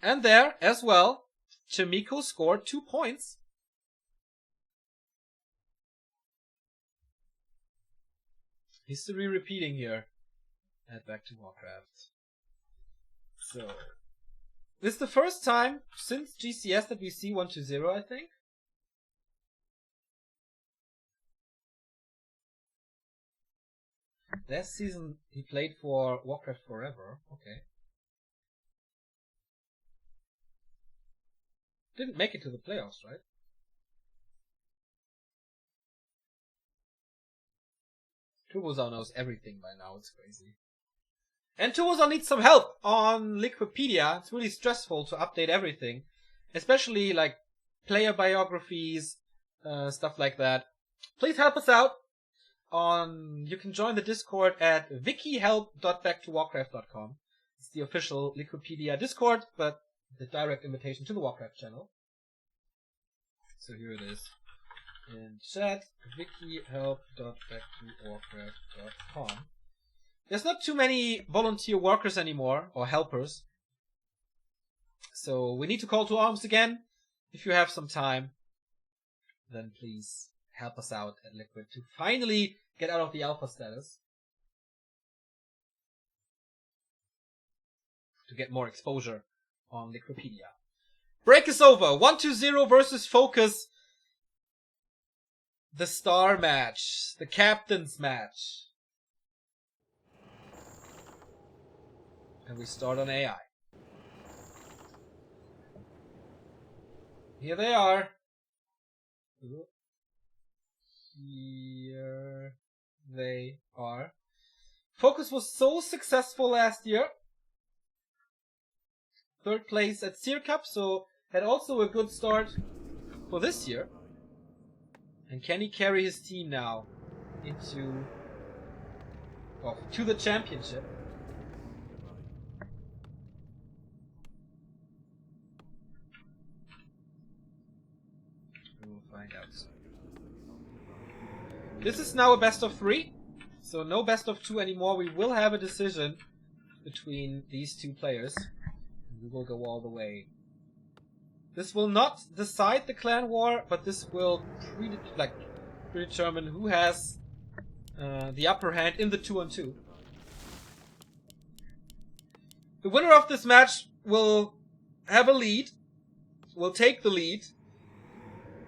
And there, as well, Chimiko scored 2 points. History repeating here at Back to Warcraft. So, this is the first time since GCS that we see 1-2-0, I think. Last season he played for Warcraft Forever. Okay. Didn't make it to the playoffs, right? Turbozao knows everything by now, it's crazy. And Turbozao needs some help on Liquipedia. It's really stressful to update everything. Especially like player biographies, stuff like that. Please help us out. You can join the Discord at wikihelp.backtowarcraft.com. It's the official Liquipedia Discord, but the direct invitation to the Warcraft channel. So here it is. In chat, wikihelp.backtowarcraft.com. There's not too many volunteer workers anymore, or helpers. So we need to call to arms again. If you have some time, then please help us out at Liquid to finally get out of the alpha status. To get more exposure on Liquipedia. Break is over. 1-2-0 versus Focus. The star match. The captain's match. And we start on AI. Here they are. Here they are. Focus was so successful last year. 3rd place at Seer Cup, so had also a good start for this year. And can he carry his team now into to the championship? We will find out soon. This is now a best of 3, so no best of 2 anymore. We will have a decision between these two players. We will go all the way. This will not decide the clan war, but this will predetermine who has the upper hand in the 2-on-2. The winner of this match will have a lead, will take the lead,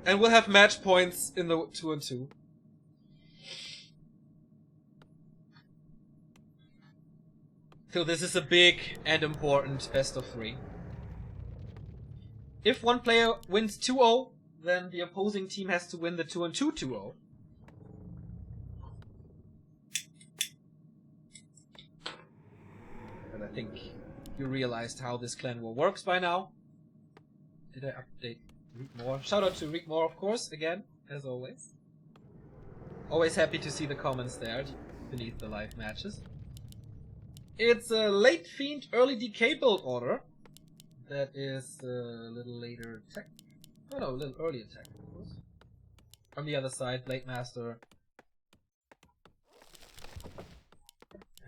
and will have match points in the 2-on-2. So this is a big and important best of 3. If one player wins 2-0, then the opposing team has to win the 2-2 2-0. And I think you realized how this clan war works by now. Did I update Read More? Shout out to Read More, of course, again, as always. Always happy to see the comments there beneath the live matches. It's a late Fiend, early Decay build order. That is a little later tech. Oh no, a little earlier tech, of course. On the other side, Blade Master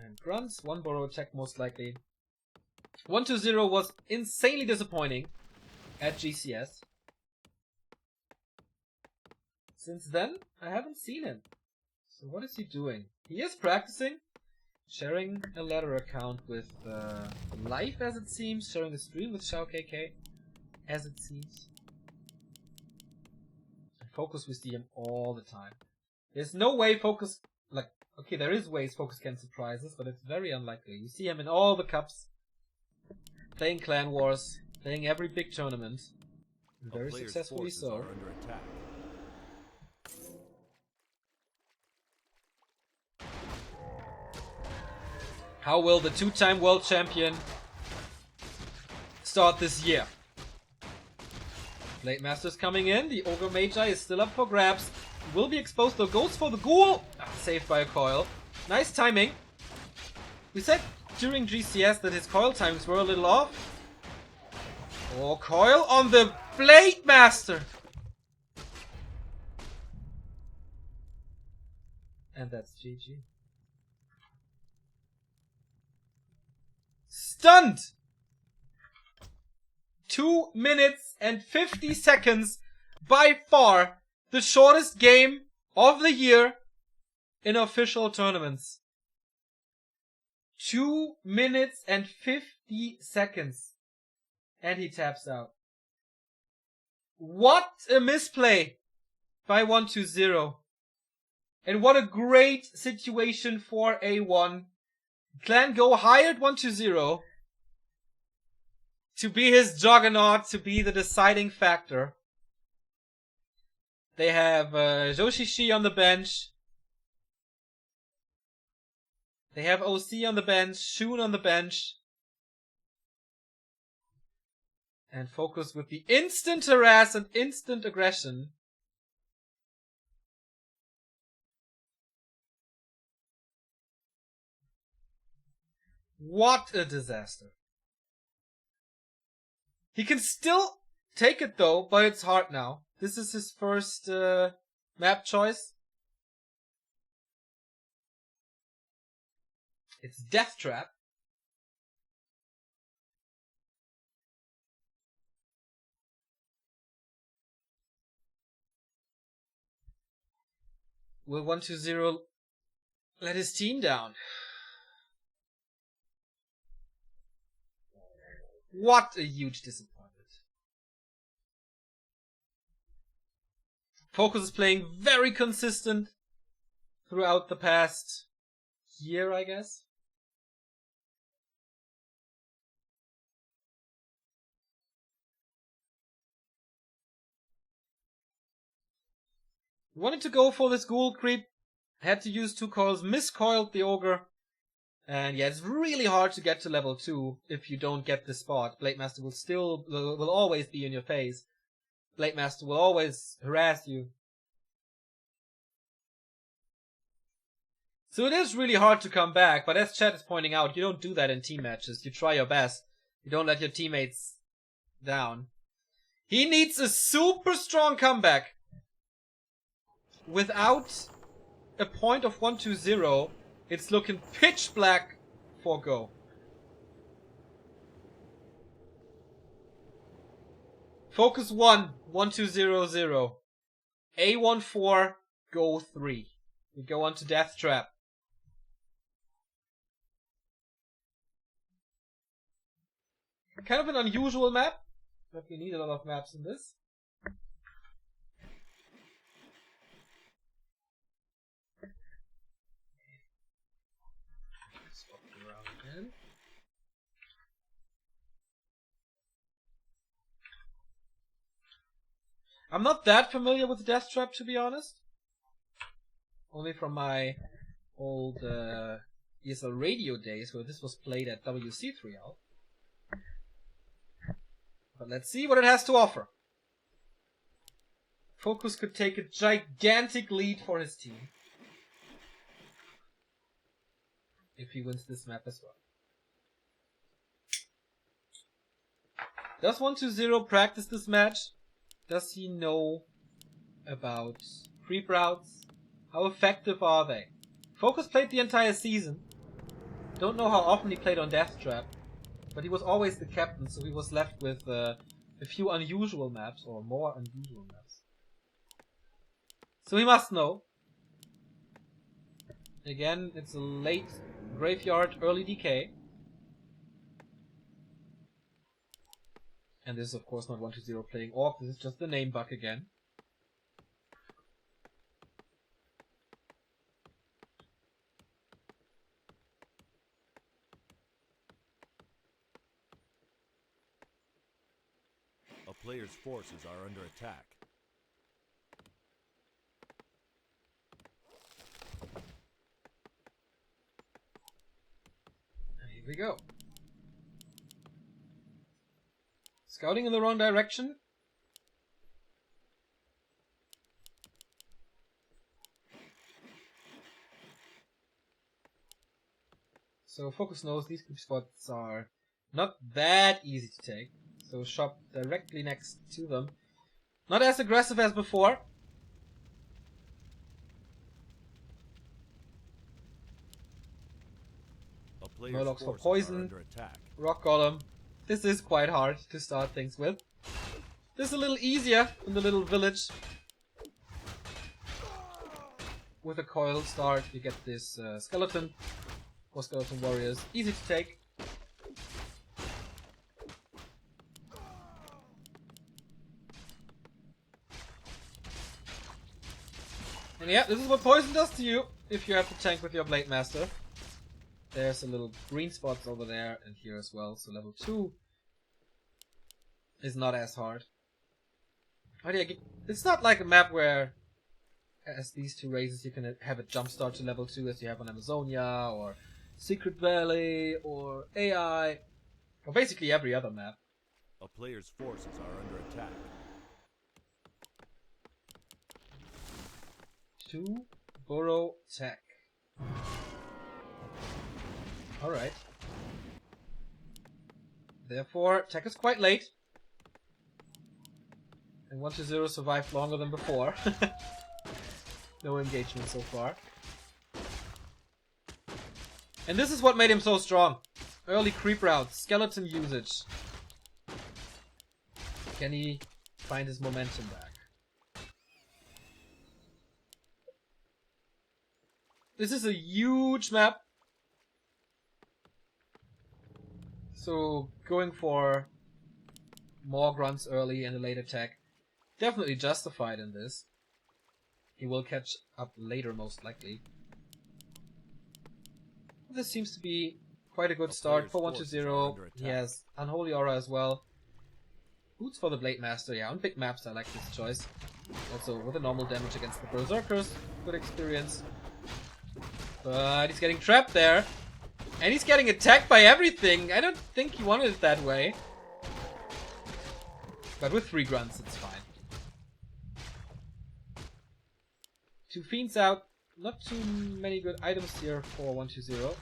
and Grunts. 1 borrow tech most likely. 1-0 was insanely disappointing at GCS. Since then, I haven't seen him. So what is he doing? He is practicing. Sharing a ladder account with Life, as it seems. Sharing a stream with Shao KK, as it seems. And Focus, we see him all the time. There's no way Focus... Like, okay, there is ways Focus can surprise us, but it's very unlikely. You see him in all the cups. Playing Clan Wars. Playing every big tournament. And very successfully so. Are under attack. How will the 2-time world champion start this year? Blade Master's coming in. The Ogre Magi is still up for grabs. Will be exposed though. Goes for the Ghoul. Saved by a coil. Nice timing. We said during GCS that his coil timings were a little off. Oh, coil on the Blade Master. And that's GG. Stunned! 2 minutes and 50 seconds. By far the shortest game of the year in official tournaments. 2 minutes and 50 seconds. And he taps out. What a misplay by 1-0. And what a great situation for A1. Clan Go hired 1-0 to be his juggernaut, to be the deciding factor. They have Joshishi on the bench. They have OC on the bench, Shun on the bench. And Focus with the instant harass and instant aggression. What a disaster. He can still take it though, but it's hard now. This is his first map choice. It's Death Trap. Will 1-0 let his team down? What a huge disappointment. Focus is playing very consistent throughout the past year, I guess. Wanted to go for this ghoul creep. Had to use 2 coils. Miscoiled the ogre. And yeah, it's really hard to get to level 2 if you don't get the spot. Blade Master will always be in your face. Blade Master will always harass you. So it is really hard to come back, but as chat is pointing out, you don't do that in team matches. You try your best. You don't let your teammates down. He needs a super strong comeback. Without a point of 1-0, it's looking pitch black for Go. Focus 1, 1-2-0-0. A1-4, Go 3. We go on to Death Trap. Kind of an unusual map, but we need a lot of maps in this. Swap it around again. I'm not that familiar with Death Trap, to be honest. Only from my old esl-radio days where this was played at EWCL. But let's see what it has to offer. Focus could take a gigantic lead for his team if he wins this map as well. Does 1-2-0 practice this match? Does he know about creep routes? How effective are they? Focus played the entire season. Don't know how often he played on Death Trap, but he was always the captain, so he was left with a few unusual maps, or more unusual maps. So he must know. Again, it's a late graveyard, early decay. And this is of course not 1-2-0 playing Orc, this is just the name bug again. A player's forces are under attack. Here we go. Scouting in the wrong direction. So Focus knows these creep spots are not that easy to take. So shop directly next to them. Not as aggressive as before. Murlocs for poison. Rock Golem. This is quite hard to start things with. This is a little easier in the little village. With a coil start, you get this skeleton. Or skeleton warriors. Easy to take. And yeah, this is what poison does to you if you have to tank with your Blade Master. There's a little green spots over there and here as well, so level 2 is not as hard. But yeah, it's not like a map where, as these two races, you can have a jump start to level 2 as you have on Amazonia, or Secret Valley, or AI, or basically every other map. A player's forces are under attack. 2 Burrow Tech. Alright. Therefore, tech is quite late. And 1-2-0 survived longer than before. No engagement so far. And this is what made him so strong. Early creep routes, skeleton usage. Can he find his momentum back? This is a huge map. So going for more grunts early and a late attack, definitely justified in this. He will catch up later most likely. This seems to be quite a good start for 1-2-0. He has Unholy Aura as well. Boots for the Blade Master, yeah, on big maps I like this choice. Also with a normal damage against the Berserkers, good experience. But he's getting trapped there. And he's getting attacked by everything. I don't think he wanted it that way. But with 3 grunts, it's fine. 2 Fiends out. Not too many good items here for 1-2-0.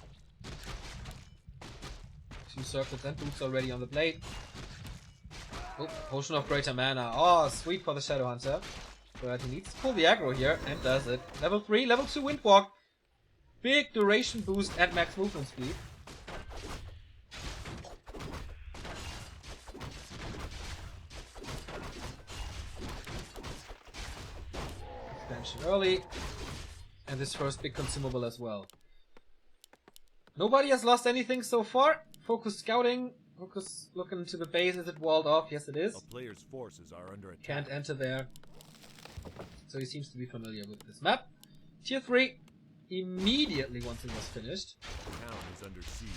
2 Circlets and Boots already on the blade. Oh, Potion of Greater Mana. Oh, sweet for the Shadow Hunter. But he needs to pull the aggro here, and does it. Level 3, level 2 Windwalk. Big duration boost and max movement speed. Expansion early. And this first big consumable as well. Nobody has lost anything so far. Focus scouting. Focus looking into the base. Is it walled off? Yes, it is. A player's forces are under attack. Can't enter there. So he seems to be familiar with this map. Tier 3. Immediately once it was finished. The town is under siege.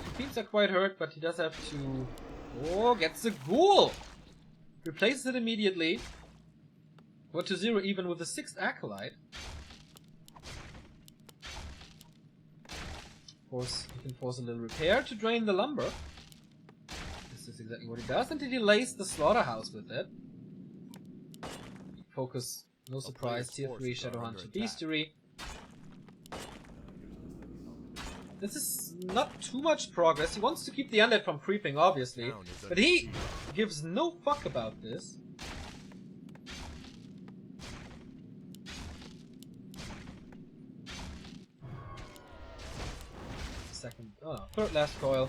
The Fiends are quite hurt, but he does have to... Oh, gets the Ghoul! Replaces it immediately. 1-0 even with the 6th Acolyte. Of course, you can force a little repair to drain the lumber. This is exactly what he does, and he delays the slaughterhouse with it. Focus, no surprise, tier 3 Shadowhunter Bestiary. This is not too much progress. He wants to keep the undead from creeping, obviously, but he gives no fuck about this. Third last coil.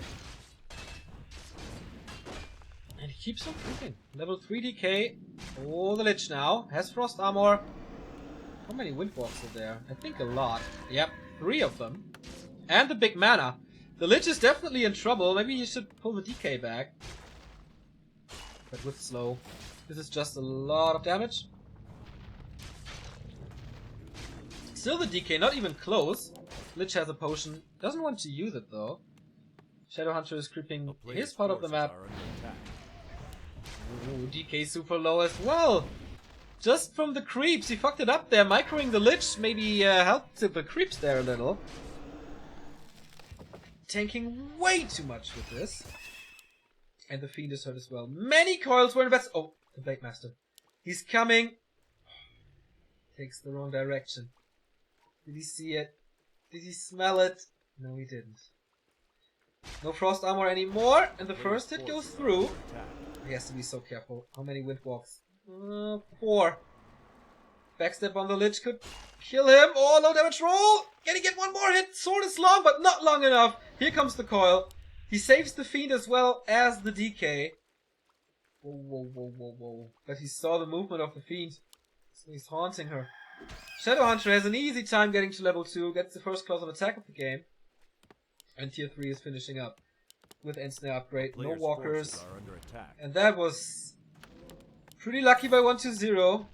And he keeps on creeping. Level 3 DK. Oh, the Lich now. Has Frost Armor. How many Windwalks are there? I think a lot. Yep, 3 of them. And the big mana. The Lich is definitely in trouble. Maybe you should pull the DK back. But with slow. This is just a lot of damage. Still the DK, not even close. Lich has a potion. Doesn't want to use it though. Shadowhunter is creeping his part of the map. Ooh, DK super low as well. Just from the creeps. He fucked it up there. Microing the Lich maybe helped the creeps there a little. Tanking way too much with this. And the Fiend is hurt as well. Many coils were invested. Oh, the Blade Master. He's coming. Takes the wrong direction. Did he see it? Did he smell it? No, he didn't. No Frost Armor anymore. And the first hit goes through. He has to be so careful. How many Windwalks? 4. Backstep on the Lich could kill him. Oh, low damage roll. Can he get one more hit? Sword is long, but not long enough. Here comes the coil. He saves the Fiend as well as the DK. Whoa, whoa, whoa, whoa, whoa. But he saw the movement of the Fiend. So he's haunting her. Shadowhunter has an easy time getting to level 2. Gets the first class of attack of the game. And tier 3 is finishing up. With Ensnare upgrade. No walkers. And that was pretty lucky by 1-0.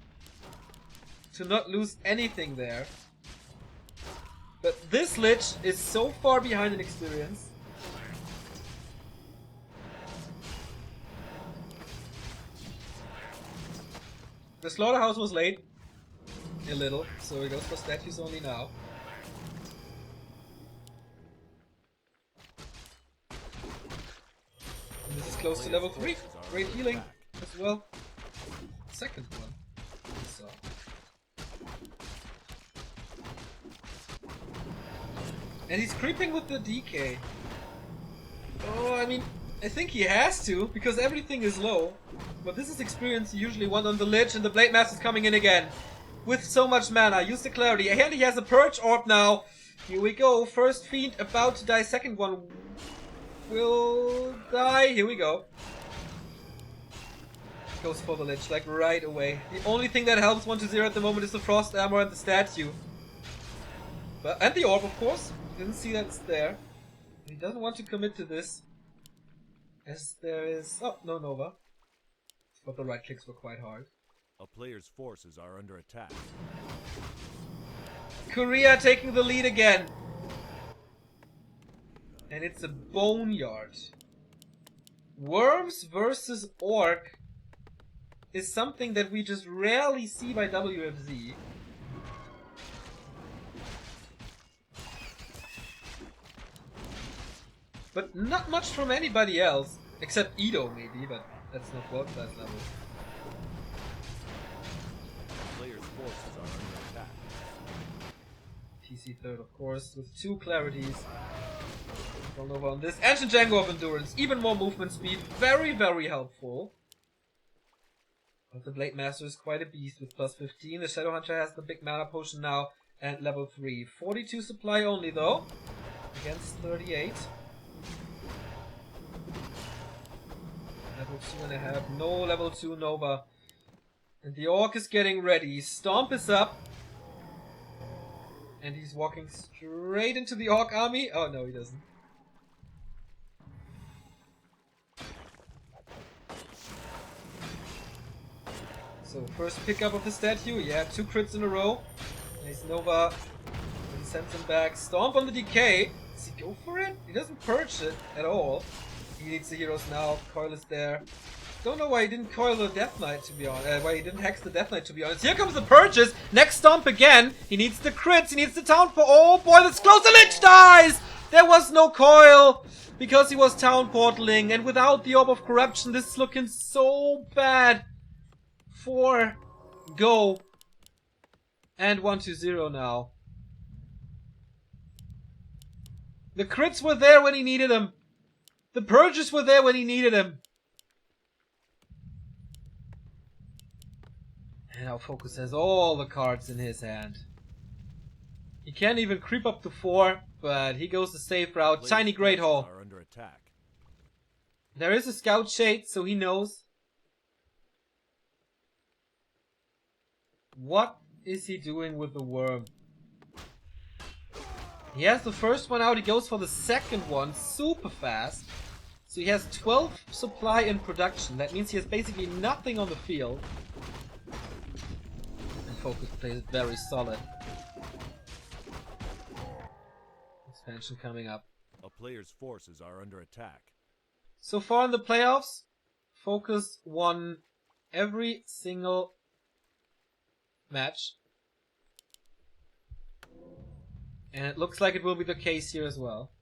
To not lose anything there. But this Lich is so far behind in experience. The slaughterhouse was late. A little. So he goes for statues only now. And this is close to level 3. Great healing as well. Second one. So. And he's creeping with the DK. Oh, I mean, I think he has to, because everything is low. But this is experience you usually want on the Lich, and the Blade Master's coming in again. With so much mana. Use the Clarity. And he has a Purge Orb now. Here we go. First Fiend about to die. Second one will die. Here we go. Goes for the Lich, like right away. The only thing that helps 1-0 at the moment is the Frost Armor and the statue. But, and the Orb, of course. Didn't see that it's there. He doesn't want to commit to this. As there is... Oh, no Nova. But the right clicks were quite hard. A player's forces are under attack. Korea taking the lead again. And it's a boneyard. Worms versus Orc is something that we just rarely see by WFZ. But not much from anybody else, except Edo maybe, but that's not world class level. Players' forces are under attack. TC third, of course, with 2 clarities. Roll over on this. Ancient Django of Endurance, even more movement speed, very, very helpful. But the Blade Master is quite a beast with plus 15. The Shadowhunter has the big mana potion now and level 3. 42 supply only though, against 38. Level 2.5, no level 2 Nova. And the Orc is getting ready. Stomp is up. And he's walking straight into the Orc army. Oh no, he doesn't. So first pickup of the statue. Yeah, 2 crits in a row. Nice Nova. He sends him back. Stomp on the DK. Does he go for it? He doesn't purge it at all. He needs the heroes now. Coil is there. Don't know why he didn't coil the Death Knight, to be honest. Why he didn't hex the Death Knight, to be honest. Here comes the purchase. Next stomp again. He needs the crits. He needs the town for. Oh boy, that's close. The Lich dies. There was no coil because he was town portaling, and without the Orb of Corruption, this is looking so bad for Go. And 1-0 now. The crits were there when he needed them. The purges were there when he needed them. And now Focus has all the cards in his hand. He can't even creep up to 4, but he goes the safe route. Tiny Great Hall. There is a Scout Shade, so he knows. What is he doing with the worm? He has the first one out, he goes for the second one super fast. So he has 12 supply in production. That means he has basically nothing on the field. And Focus plays it very solid. Expansion coming up. A player's forces are under attack. So far in the playoffs, Focus won every single match. And it looks like it will be the case here as well.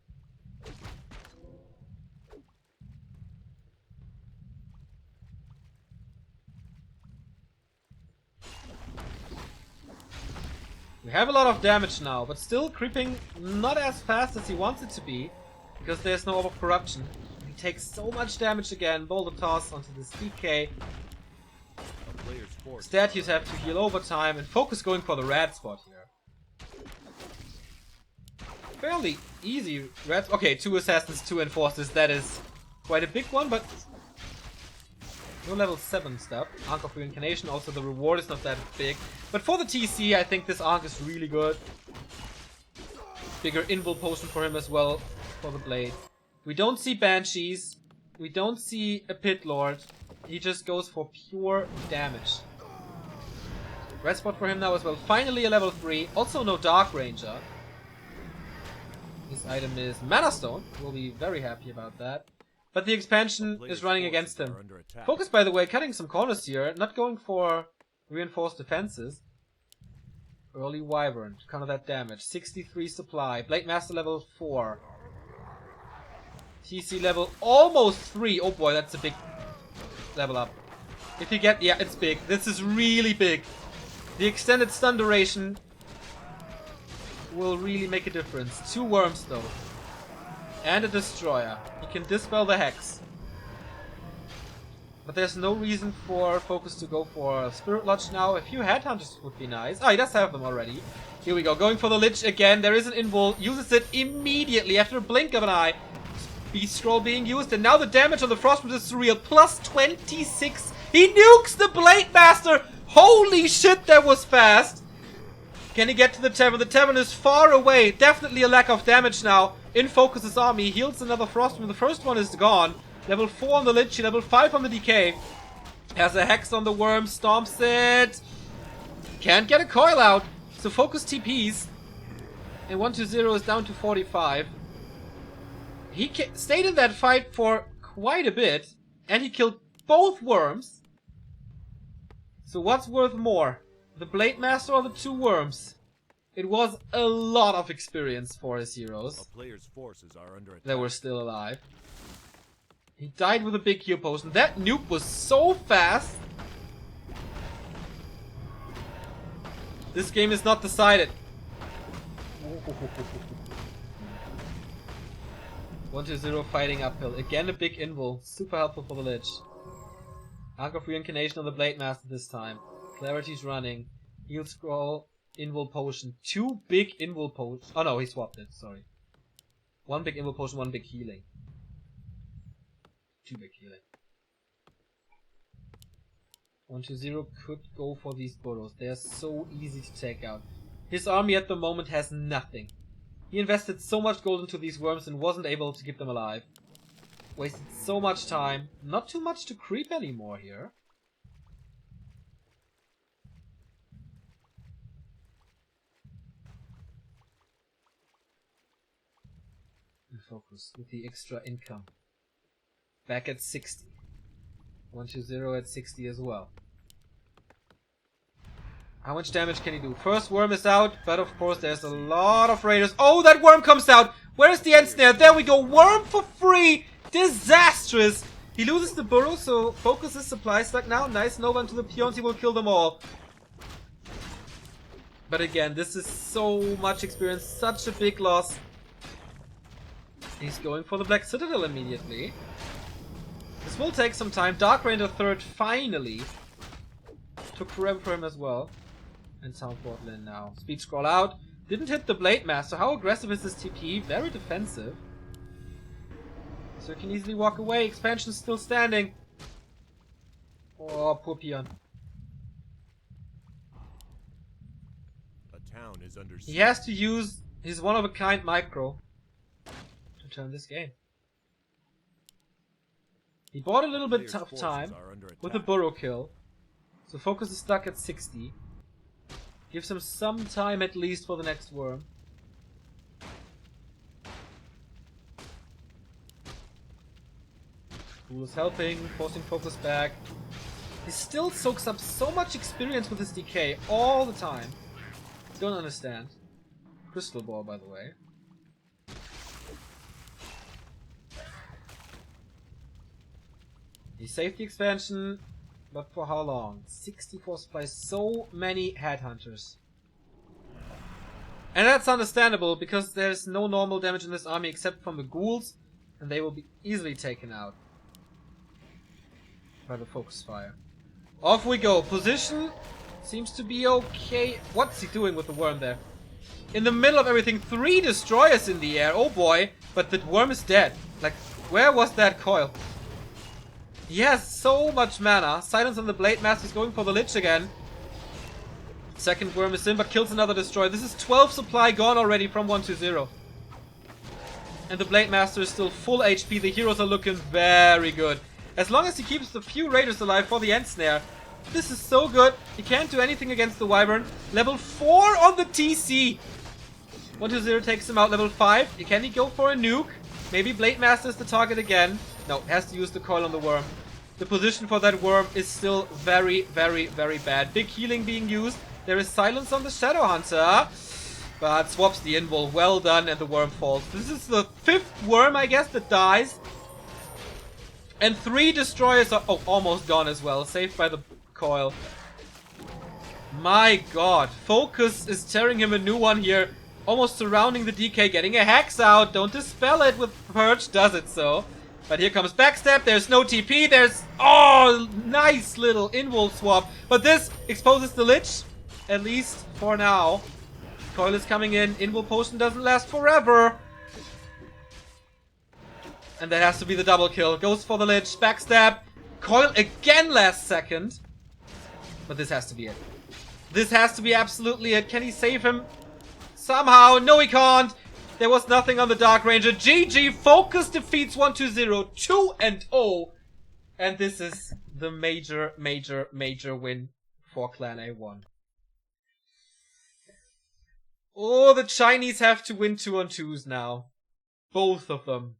We have a lot of damage now, but still creeping not as fast as he wants it to be, because there's no Orb of Corruption. He takes so much damage again. Boulder Toss onto this DK. Statues have to heal over time, and Focus going for the red spot here. Fairly easy red. Okay, 2 assassins, 2 enforcers. That is quite a big one, but no level 7 stuff. Ankh of Reincarnation, also the reward is not that big. But for the TC, I think this Ankh is really good. Bigger invul potion for him as well, for the blade. We don't see Banshees. We don't see a Pit Lord. He just goes for pure damage. Red spot for him now as well. Finally a level 3. Also no Dark Ranger. His item is Mana Stone. We'll be very happy about that. But the expansion is running against him. Focus, by the way, cutting some corners here. Not going for reinforced defenses. Early Wyvern to counter that damage. 63 supply. Blade Master level 4. TC level almost 3. Oh boy, that's a big level up. If you get... Yeah, it's big. This is really big. The extended stun duration will really make a difference. 2 worms though. And a destroyer. He can dispel the hex. But there's no reason for Focus to go for Spirit Lodge now. A few headhunters would be nice. Oh, he does have them already. Here we go. Going for the Lich again. There is an invul. Uses it immediately after a blink of an eye. Beast Scroll being used. And now the damage on the Frostbite is surreal. Plus 26. He nukes the Blade Master. Holy shit, that was fast. Can he get to the Tavern? The Tavern is far away. Definitely a lack of damage now. In Focus's army. Heals another Frostbite. The first one is gone. Level 4 on the Lich, level 5 on the DK. Has a Hex on the Worm, stomps it. Can't get a coil out. So Focus TPs. And 1-0 is down to 45. He stayed in that fight for quite a bit. And he killed both worms. So what's worth more? The Blade Master or the 2 worms? It was a lot of experience for his heroes. A player's forces are under attack. That were still alive. He died with a big heal potion. That nuke was so fast. This game is not decided. 1-0 fighting uphill. Again a big invul. Super helpful for the Lich. Ankh of Reincarnation on the Blade Master this time. Clarity's running. Heal Scroll. Invul Potion. 2 big invul potions. Oh no, he swapped it. Sorry. 1 big invul potion, 1 big healing. 2 big healing. 1-0 could go for these Boros. They are so easy to take out. His army at the moment has nothing. He invested so much gold into these worms and wasn't able to keep them alive. Wasted so much time. Not too much to creep anymore here. Focus with the extra income. Back at 60. 120 at 60 as well. How much damage can he do? First worm is out, but of course there's a lot of raiders. Oh, that worm comes out! Where's the end snare? There we go! Worm for free! Disastrous! He loses the burrow, so focus is supply stuck now. Nice Nova into the peons, he will kill them all. But again, this is so much experience, such a big loss. He's going for the Black Citadel immediately. This will take some time. Dark Ranger third, finally. Took forever for him as well. And Sound Portal in now. Speed scroll out. Didn't hit the Blade Master. How aggressive is this TP? Very defensive. So he can easily walk away. Expansion's still standing. Oh, poor peon. A town is under He has to use his one-of-a-kind micro to turn this game. He bought a little bit of time with a burrow kill. So focus is stuck at 60. Gives him some time at least for the next worm. Cool is helping, forcing focus back. He still soaks up so much experience with his decay all the time. Don't understand. Crystal ball, by the way. He saved the expansion. But for how long? 64 supplies, so many headhunters. And that's understandable, because there's no normal damage in this army except from the ghouls, and they will be easily taken out by the focus fire. Off we go. Position seems to be okay. What's he doing with the worm there? In the middle of everything, 3 destroyers in the air. Oh boy, but the worm is dead. Like, where was that coil? He has so much mana. Silence on the Blade Master is going for the Lich again. Second worm is in, but kills another destroyer. This is 12 supply gone already from 120. And the Blade Master is still full HP. The heroes are looking very good. As long as he keeps the few raiders alive for the end snare. This is so good. He can't do anything against the Wyvern. Level 4 on the TC. 120 takes him out. Level 5. Can he go for a nuke? Maybe Blade Master is the target again. No, has to use the coil on the worm. The position for that worm is still very, very, very bad. Big healing being used. There is silence on the Shadow Hunter. But swaps the invul. Well done, and the worm falls. This is the 5th worm, I guess, that dies. And 3 destroyers are almost gone as well. Saved by the coil. My god. Focus is tearing him a new one here. Almost surrounding the DK. Getting a Hex out. Don't dispel it with Purge. Does it so. But here comes Backstab, there's no TP, there's... Oh, nice little invul swap. But this exposes the Lich, at least for now. Coil is coming in, invul potion doesn't last forever. And that has to be the double kill. Goes for the Lich, Backstab. Coil again last second. But this has to be it. This has to be absolutely it. Can he save him? Somehow. No, he can't. There was nothing on the Dark Ranger. GG. Focus defeats 120. 2-0. And this is the major, major, major win for Clan A1. Oh, the Chinese have to win 2-on-2s now. Both of them.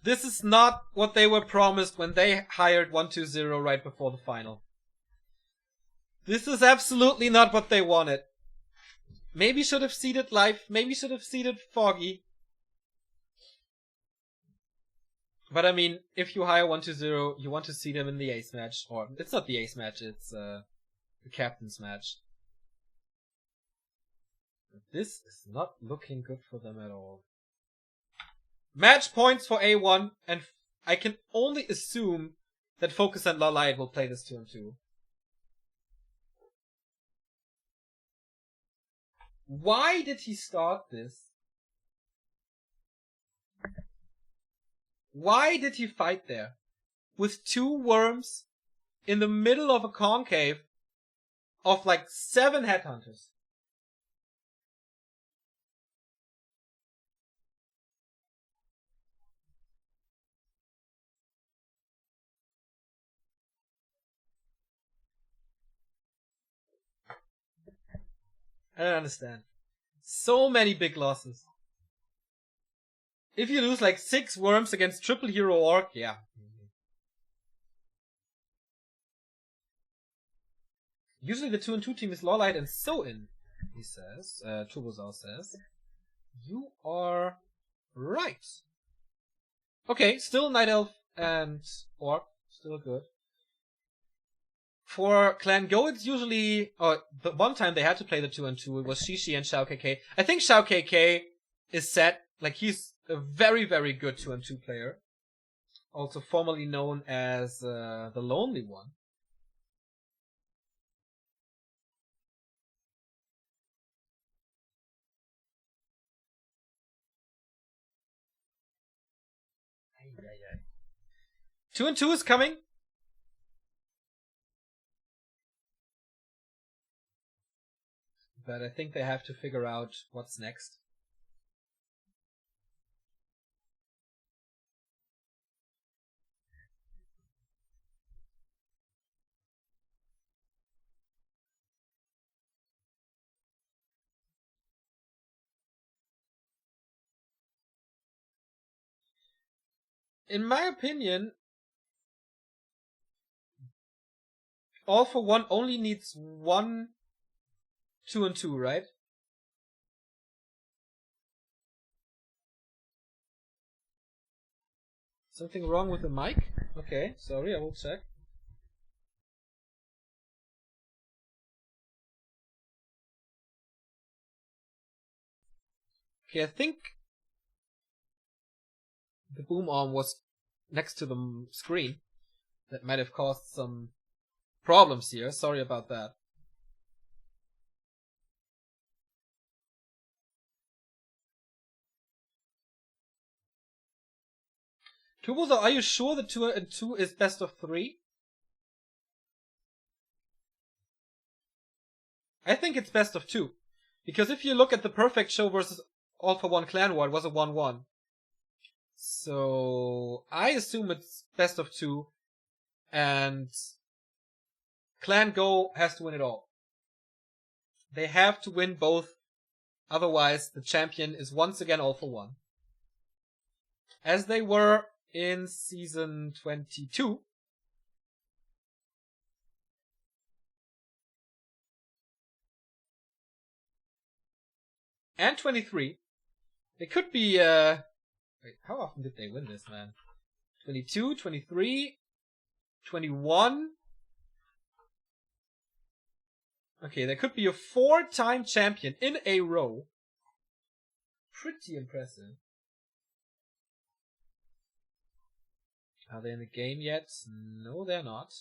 This is not what they were promised when they hired 120 right before the final. This is absolutely not what they wanted. Maybe should have seeded Life. Maybe should have seeded Foggy. But I mean, if you hire 120, you want to seed him in the ace match. Or, it's not the ace match, it's the captain's match. But this is not looking good for them at all. Match points for A1, and I can only assume that Focus and Lalight will play this 2-on-2. Why did he start this? Why did he fight there? With 2 worms in the middle of a concave of like 7 headhunters. I don't understand. So many big losses. if you lose like 6 worms against triple hero orc, yeah. Usually the 2-2 team is Lawlight and So-In, he says. Turbozar says. You are right. Okay, still Night Elf and Orc. Still good. For Clan Go, it's usually... the one time they had to play the 2-2, it was Shishi and Xiao KK. I think Xiao KK is set. Like, he's a very, very good 2-2 player. Also formerly known as the Lonely One. Ay, ay, ay. 2-2 is coming. But I think they have to figure out what's next. In my opinion, All for One only needs one 2-2, right? Something wrong with the mic? Okay, sorry, I will check. Okay, I think the boom arm was next to the screen. That might have caused some problems here. Sorry about that. Tubozo, are you sure the 2-2 is best of 3? I think it's best of 2. Because if you look at the Perfect Show versus All for One Clan War, it was a 1-1. So I assume it's best of 2. And Clan Go has to win it all. They have to win both. Otherwise, the champion is once again All for One. As they were in Season 22. And 23. They could be, wait, how often did they win this, man? 22, 23, 21. Okay, there could be a 4-time champion in a row. Pretty impressive. Are they in the game yet? No, they're not.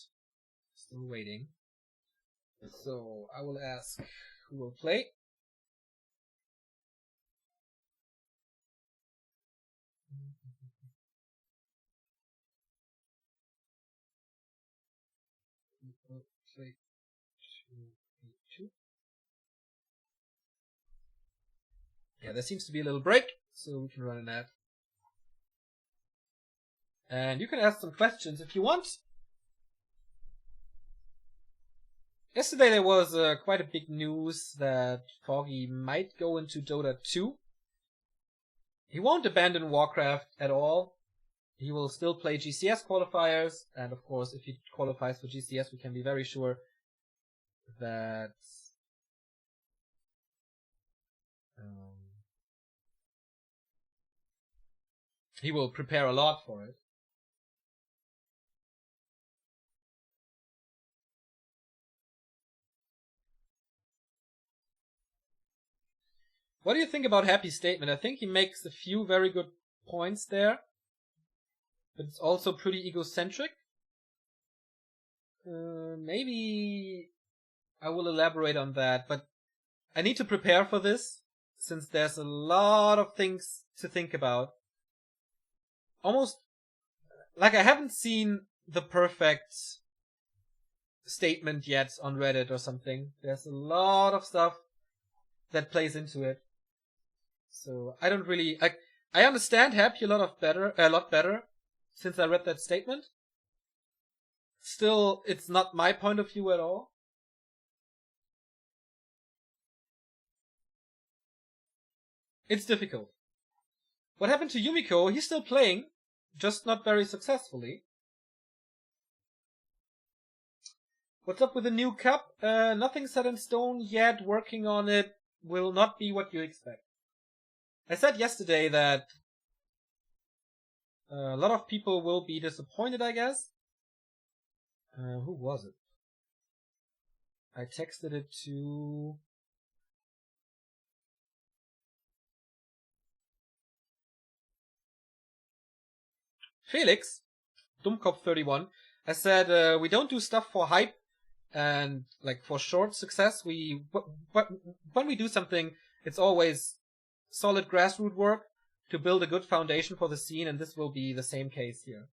Still waiting. So, I will ask who will play. Play 2-8-2. Yeah, there seems to be a little break, so we can run an ad. And you can ask some questions if you want. Yesterday there was quite a big news that Foggy might go into Dota 2. He won't abandon Warcraft at all. He will still play GCS qualifiers, and of course if he qualifies for GCS we can be very sure that he will prepare a lot for it. What do you think about Happy's statement? I think he makes a few very good points there, but it's also pretty egocentric. Maybe I will elaborate on that, but I need to prepare for this, since there's a lot of things to think about. Almost, like I haven't seen the perfect statement yet on Reddit or something. There's a lot of stuff that plays into it. So I don't really, I understand Happy a lot better since I read that statement. Still, it's not my point of view at all. It's difficult. What happened to Yumiko? He's still playing, just not very successfully. What's up with the new cup? Nothing set in stone yet. Working on it. Will not be what you expect. I said yesterday that a lot of people will be disappointed, I guess. Who was it? I texted it to... Felix, Dummkopf31. I said, we don't do stuff for hype and like for short success. But when we do something, it's always solid grassroots work to build a good foundation for the scene, and this will be the same case here.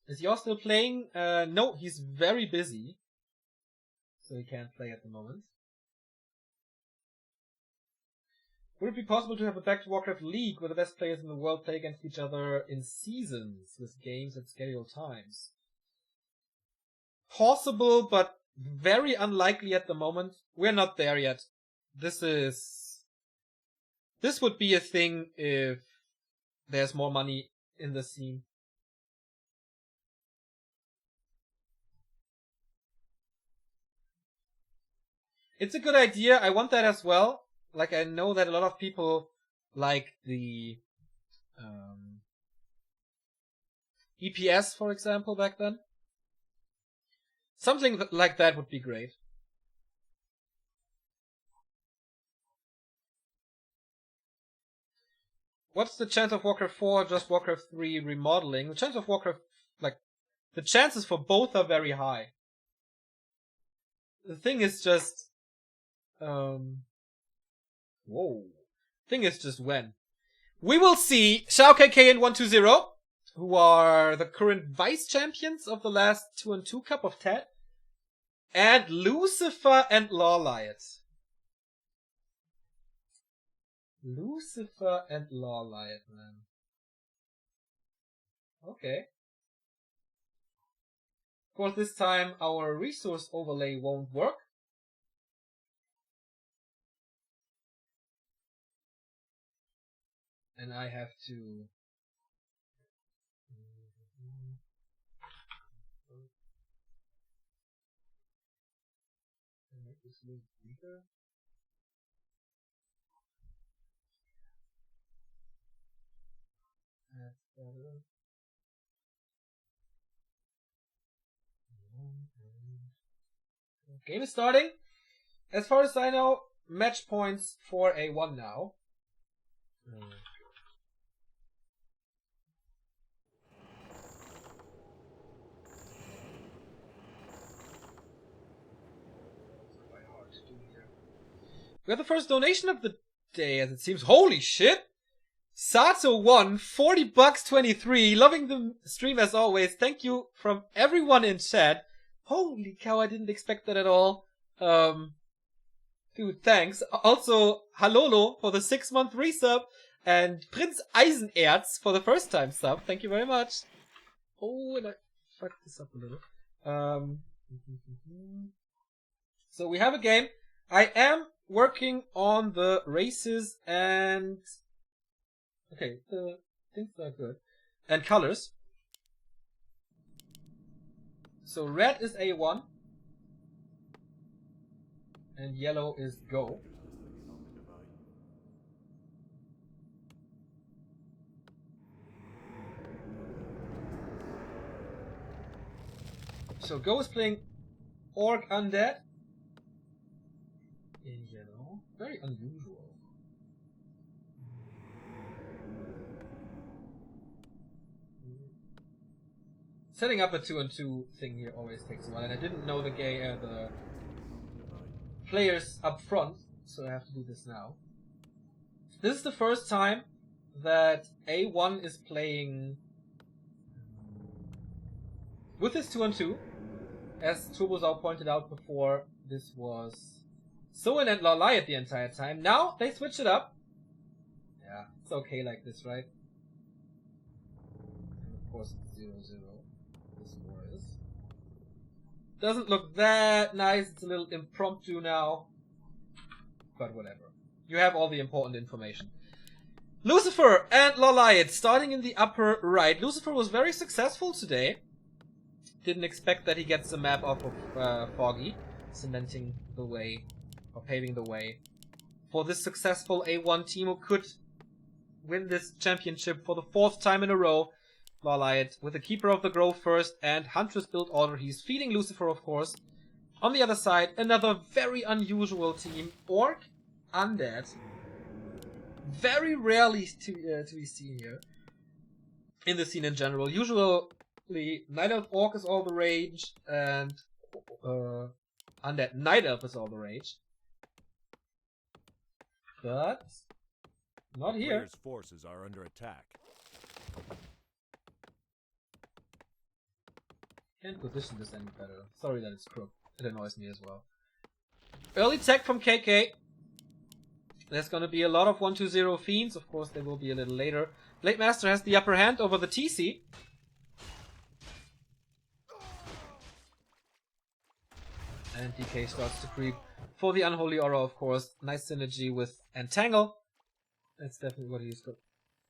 Is Yor still playing? No, he's very busy, so he can't play at the moment. Would it be possible to have a back to Warcraft League where the best players in the world play against each other in seasons with games at scheduled times? Possible, but very unlikely at the moment. We're not there yet. This would be a thing if there's more money in the scene. It's a good idea. I want that as well. Like, I know that a lot of people like the EPS, for example, back then. Something like that would be great. What's the chance of Warcraft 4 or just Warcraft 3 remodeling? The chance of Warcraft, the chances for both are very high. The thing is just, Thing is just when. We will see Shao KK and 120, who are the current vice champions of the last 2-2 Cup of Tet, and Lucifer and Lawliot. Lucifer and Lawliot, man. Okay. Of course, this time our resource overlay won't work. And I have to... make this a little bigger. That's better. Game is starting. As far as I know, match points for A1 now. We have the first donation of the day, as it seems. Holy shit! Sato1, 40 bucks 23. Loving the stream as always. Thank you from everyone in chat. Holy cow, I didn't expect that at all. Dude, thanks. Also, Halolo for the 6-month resub. And Prinz Eisenerz for the first time sub. Thank you very much. Oh, and I fucked this up a little. So we have a game. I am working on the races and... Okay, the things are good. And colors. So red is A1. And yellow is go. So go is playing Orc Undead. In yellow. Very unusual. Setting up a 2-2 thing here always takes a while, and I didn't know the players up front, so I have to do this now. This is the first time that A1 is playing with this 2-2. As Turbozau pointed out before, this was Soen and Lawliot the entire time. Now they switch it up. Yeah, it's okay like this, right? And of course it's 0-0. This war is. Doesn't look that nice. It's a little impromptu now. But whatever. You have all the important information. Lucifer and Loliot starting in the upper right. Lucifer was very successful today. Didn't expect that he gets the map off of Foggy. Cementing the way, or paving the way, for this successful A1 team who could win this championship for the 4th time in a row. Loliot with the Keeper of the Grove first and Huntress build order. He's feeding Lucifer, of course. On the other side, another very unusual team. Orc, Undead. Very rarely to be seen here. In the scene in general. Usually, Night Elf Orc is all the rage, and Undead Night Elf is all the rage. But not here. Players' forces are under attack. Can't position this any better. Sorry that it's crooked. It annoys me as well. Early tech from KK. There's gonna be a lot of 1-2-0 fiends. Of course, they will be a little later. Blade Master has the upper hand over the TC. And DK starts to creep for the Unholy Aura, of course. Nice synergy with Entangle. That's definitely what he's got.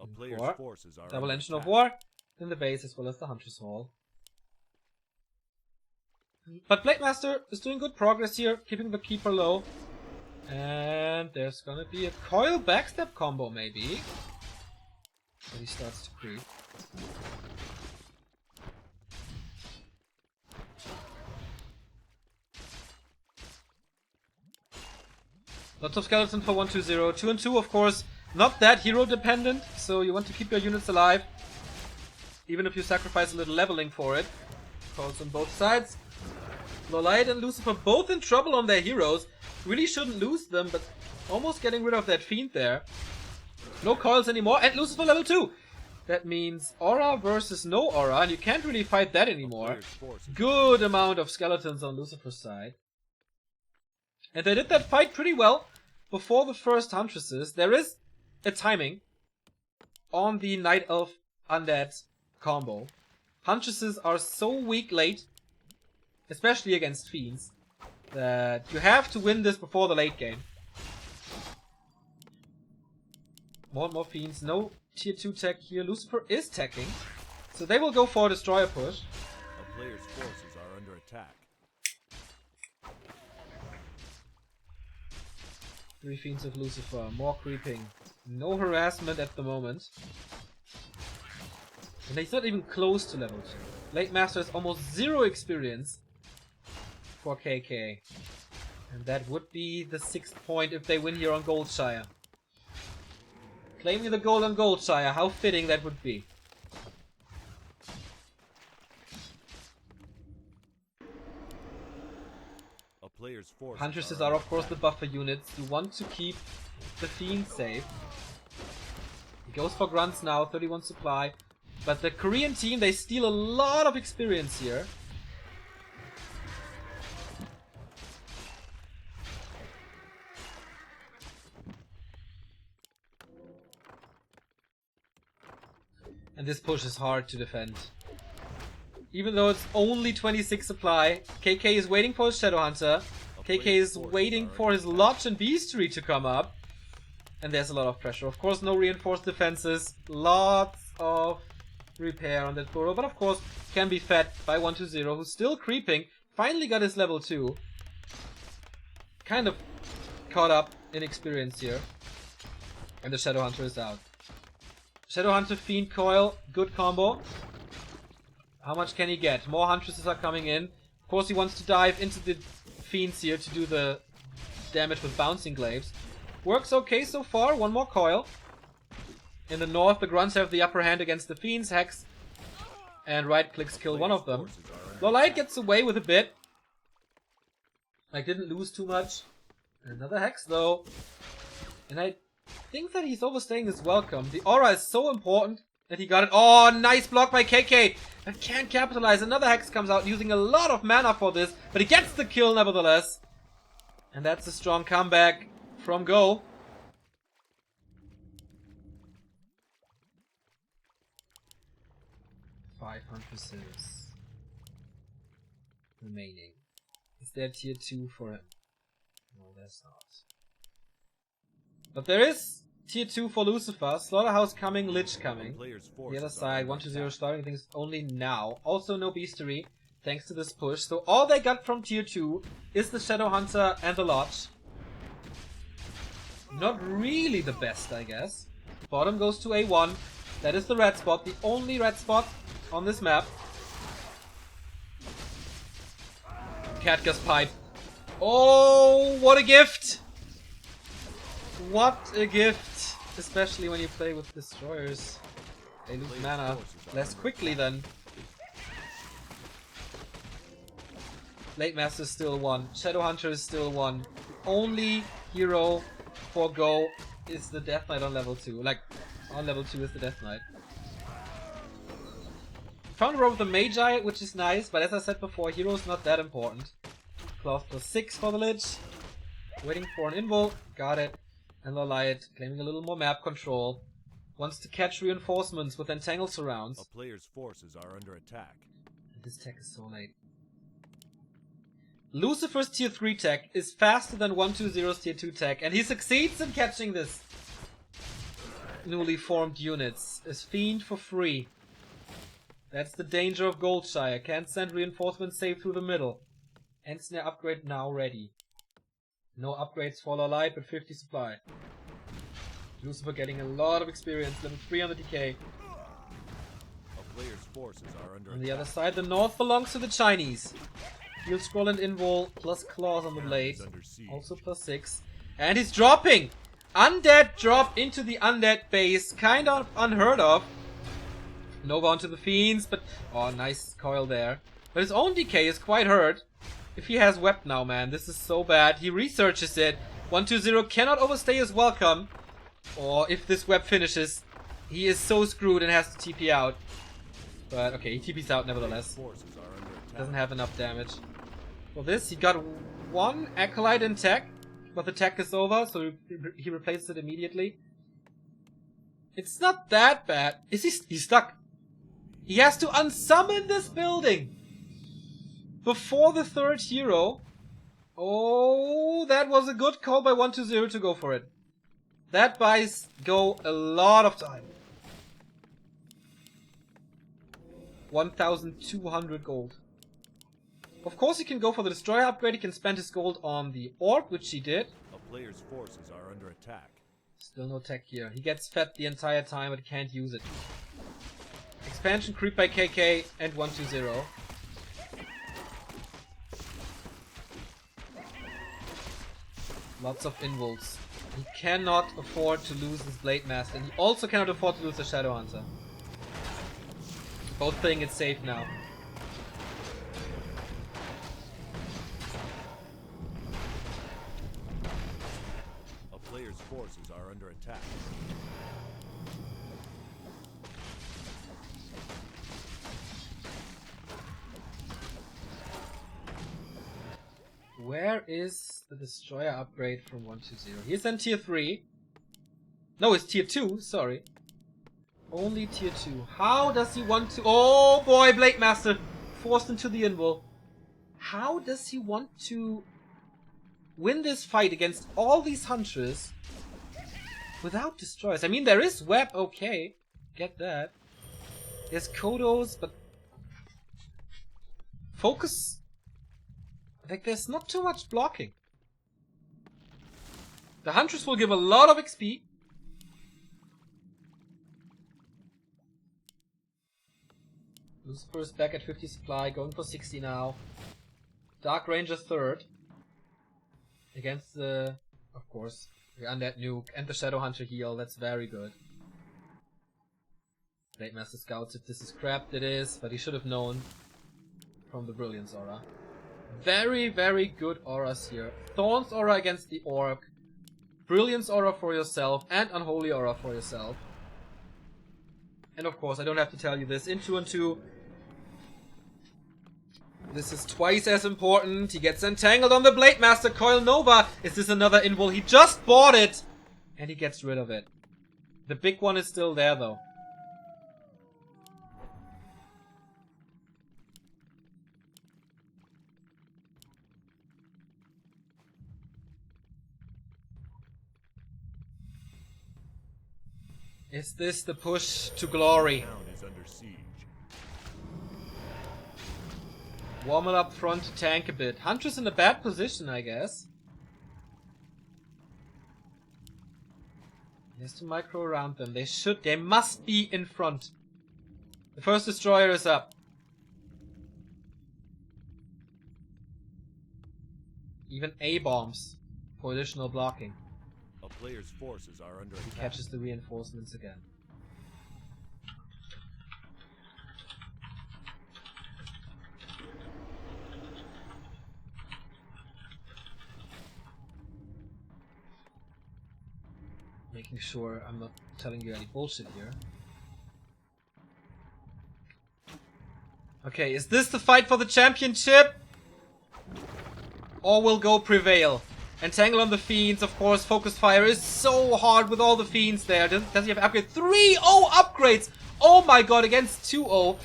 A player's forces are Double under Engine attack. of War in the base as well as the Huntress Hall. But Blade Master is doing good progress here, keeping the Keeper low. And there's gonna be a coil backstep combo maybe. But he starts to creep. Lots of skeletons for 1-2-0. 2 and 2, of course, not that hero dependent, so you want to keep your units alive. Even if you sacrifice a little leveling for it. Calls on both sides. Loliot and Lucifer both in trouble on their heroes. Really shouldn't lose them, but almost getting rid of that fiend there. No coils anymore, and Lucifer level 2! That means aura versus no aura, and you can't really fight that anymore. Good amount of skeletons on Lucifer's side. And they did that fight pretty well before the first Huntresses. There is a timing on the Night Elf Undead combo. Huntresses are so weak late, especially against Fiends, that you have to win this before the late game. More and more Fiends, no tier 2 tech here. Lucifer is teching, so they will go for a Destroyer push. A player's forces are under attack. 3 Fiends of Lucifer, more creeping. No harassment at the moment. And he's not even close to level 2. Blade Master has almost 0 experience for KK. And that would be the 6th point if they win here on Goldshire. Claiming the gold on Goldshire, how fitting that would be. A player's forces Huntresses are of course the buffer units. You want to keep the Fiend safe. He goes for grunts now, 31 supply. But the Korean team, they steal a lot of experience here. And this push is hard to defend. Even though it's only 26 supply, KK is waiting for his Shadowhunter. KK is waiting for his Lodge and Beastery to come up. And there's a lot of pressure. Of course, no reinforced defenses. Lots of repair on that burrow. But of course, can be fed by 1-2-0, who's still creeping. Finally got his level 2. Kind of caught up in experience here. And the Shadowhunter is out. Shadowhunter, Fiend, Coil, good combo. How much can he get? More Huntresses are coming in. Of course he wants to dive into the Fiends here to do the damage with Bouncing Glaives. Works okay so far, one more Coil. In the north, the Grunts have the upper hand against the Fiends. Hex and right clicks kill one of them. Loliot gets away with a bit. Like, didn't lose too much. Another Hex though. And I think that he's overstaying his welcome. The aura is so important that he got it. Oh, nice block by KK. And can't capitalize. Another Hex comes out using a lot of mana for this. But he gets the kill nevertheless. And that's a strong comeback from Go. Huntresses remaining. there tier 2 for it? No, there's not. But there is tier 2 for Lucifer. Slaughterhouse coming, Lich coming. The other side, 1-2-0 starting things only now. Also no Beastery, thanks to this push. So all they got from tier 2 is the Shadowhunter and the Lodge. Not really the best, I guess. Bottom goes to A1. That is the red spot, the only red spot on this map. Catgus Pipe. Oh, what a gift! What a gift! Especially when you play with destroyers. They lose mana less quickly then. Blade Master is still 1. Shadowhunter is still 1. Only hero for Go is the Death Knight on level 2. Like, on level 2 is the Death Knight. Found a row of the Magi, which is nice, but as I said before, hero is not that important. Cloth +6 for the Lich. Waiting for an invul. Got it. And Loliot, claiming a little more map control. Wants to catch reinforcements with Entangled Surrounds. A player's forces are under attack. This tech is so late. Lucifer's tier 3 tech is faster than 1-2-0's tier 2 tech, and he succeeds in catching this newly formed units. Is Fiend for free. That's the danger of Goldshire. Can't send reinforcements safe through the middle. End snare upgrade now ready. No upgrades for Lolight, but 50 supply. Lucifer getting a lot of experience. Level 3 on the DK. A player's forces are under On the other side, the north belongs to the Chinese. Field scroll and invul, plus claws on the blade. Also +6. And he's dropping! Undead drop into the undead base. Kind of unheard of. Nova onto the Fiends, but... Oh, nice coil there. But his own DK is quite hurt. If he has Web now, man, this is so bad. He researches it. 1-2-0 cannot overstay his welcome. Or if this Web finishes, he is so screwed and has to TP out. But okay, he TPs out nevertheless. Doesn't have enough damage. For this, he got 1 Acolyte in tech, but the tech is over, so he replaces it immediately. It's not that bad. He's stuck. He has to unsummon this building before the 3rd hero. Oh, that was a good call by 1-2-0 to go for it. That buys Go a lot of time. 1,200 gold. Of course he can go for the Destroyer upgrade, he can spend his gold on the Orb, which he did. A player's forces are under attack. Still no tech here. He gets fed the entire time, but can't use it. Expansion creep by KK and 1-2-0. Lots of invuls. He cannot afford to lose his Blade Master, and he also cannot afford to lose the Shadowhunter. Both playing it safe now. A player's forces are under attack. Where is the Destroyer upgrade from 1-2-0? He's in tier 3. No, it's tier 2, sorry. Only tier 2. How does he want to... Oh boy, Blade Master forced into the invul. How does he want to win this fight against all these Hunters without Destroyers? I mean, there is Web, okay. Get that. There's Kodos, but... Focus... Like, there's not too much blocking. The Huntress will give a lot of XP. Lucifer is back at 50 supply, going for 60 now. Dark Ranger 3rd. Against the, of course, the Undead Nuke and the Shadowhunter heal. That's very good. Blade Master scouts if this is crap. It is, but he should have known from the Brilliance Aura. Very, very good auras here. Thorns Aura against the Orc. Brilliance Aura for yourself. And Unholy Aura for yourself. And of course, I don't have to tell you this. In 2-2. This is twice as important. He gets entangled on the Blade Master. Coil Nova. Is this another invul? He just bought it. And he gets rid of it. The big one is still there though. Is this the push to glory? Town is under siege. Warm it up front to tank a bit. Huntress in a bad position, I guess. He has to micro around them. They must be in front. The first destroyer is up. Even A-bombs for additional blocking. A player's forces are under He attack. catches the reinforcements again. Making sure I'm not telling you any bullshit here. Okay, is this the fight for the championship? Or will Go prevail? Entangle on the Fiends, of course. Focus Fire is so hard with all the Fiends there. Does he have upgrade? 3-0 upgrades! Oh my god, against 2-0.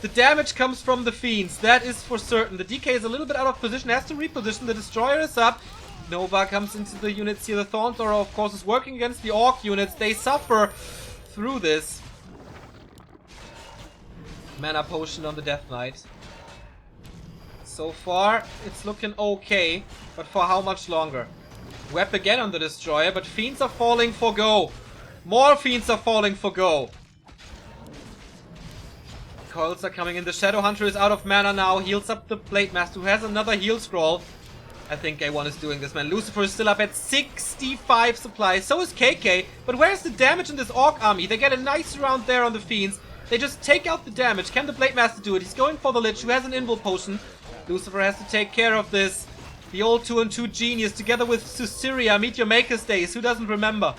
The damage comes from the Fiends, that is for certain. The DK is a little bit out of position, has to reposition. The Destroyer is up. Nova comes into the units here. The Thorn Thrower, of course, is working against the Orc units. They suffer through this. Mana Potion on the Death Knight. So far, it's looking okay, but for how much longer? Web again on the Destroyer, but Fiends are falling for Go. More Fiends are falling for Go. Coils are coming in. The Shadow Hunter is out of mana now. Heals up the Blade Master, who has another heal scroll. I think A1 is doing this, man. Lucifer is still up at 65 supplies. So is KK. But where's the damage in this Orc army? They get a nice round there on the Fiends. They just take out the damage. Can the Blade Master do it? He's going for the Lich, who has an Invul Potion. Lucifer has to take care of this. The old 2-2 genius, together with Susiria. Meet your Maker's Days. Who doesn't remember?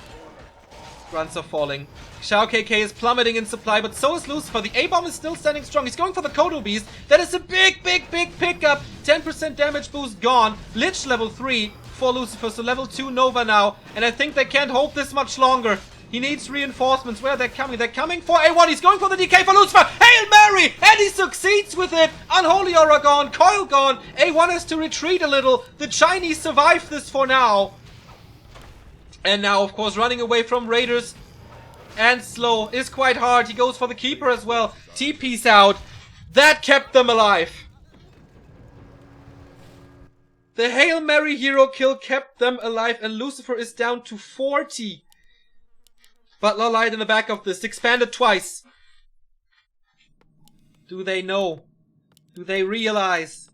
Grunts are falling. Shao KK is plummeting in supply, but so is Lucifer. The A-bomb is still standing strong. He's going for the Kodo Beast. That is a big pickup. 10% damage boost gone. Lich level 3 for Lucifer, so level 2 Nova now. And I think they can't hold this much longer. He needs reinforcements. Where are they coming? They're coming for A1. He's going for the DK for Lucifer. Hail Mary! And he succeeds with it. Unholy Aura gone. Coil gone. A1 has to retreat a little. The Chinese survive this for now. And now, of course, running away from Raiders and slow is quite hard. He goes for the Keeper as well. TP's out. That kept them alive. The Hail Mary hero kill kept them alive, and Lucifer is down to 40. Butler Light in the back of this. Expanded twice. Do they know? Do they realize?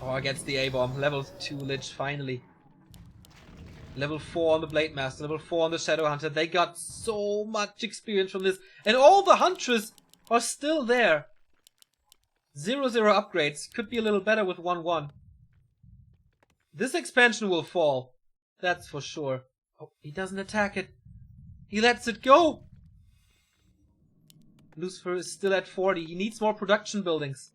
Oh, against the A-bomb. Level 2 Lich, finally. Level 4 on the Blade Master. Level 4 on the Shadow Hunter. They got so much experience from this. And all the Huntress are still there. 0-0 upgrades. Could be a little better with 1-1. This expansion will fall. That's for sure. Oh, he doesn't attack it. He lets it go. Lucifer is still at 40. He needs more production buildings.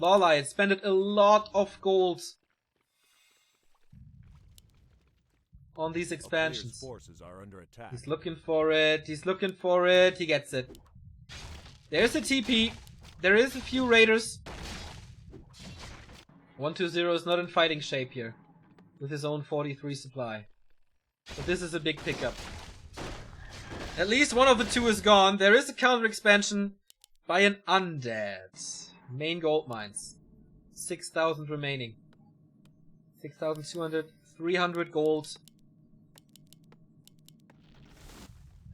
Lawlight spent a lot of gold on these expansions. Forces are under attack. He's looking for it. He's looking for it. He gets it. There's a TP. There is a few raiders. 1-2-0 is not in fighting shape here, with his own 43 supply. But this is a big pickup. At least one of the two is gone. There is a counter expansion by an undead. Main gold mines. 6,000 remaining. 6,200, 300 gold.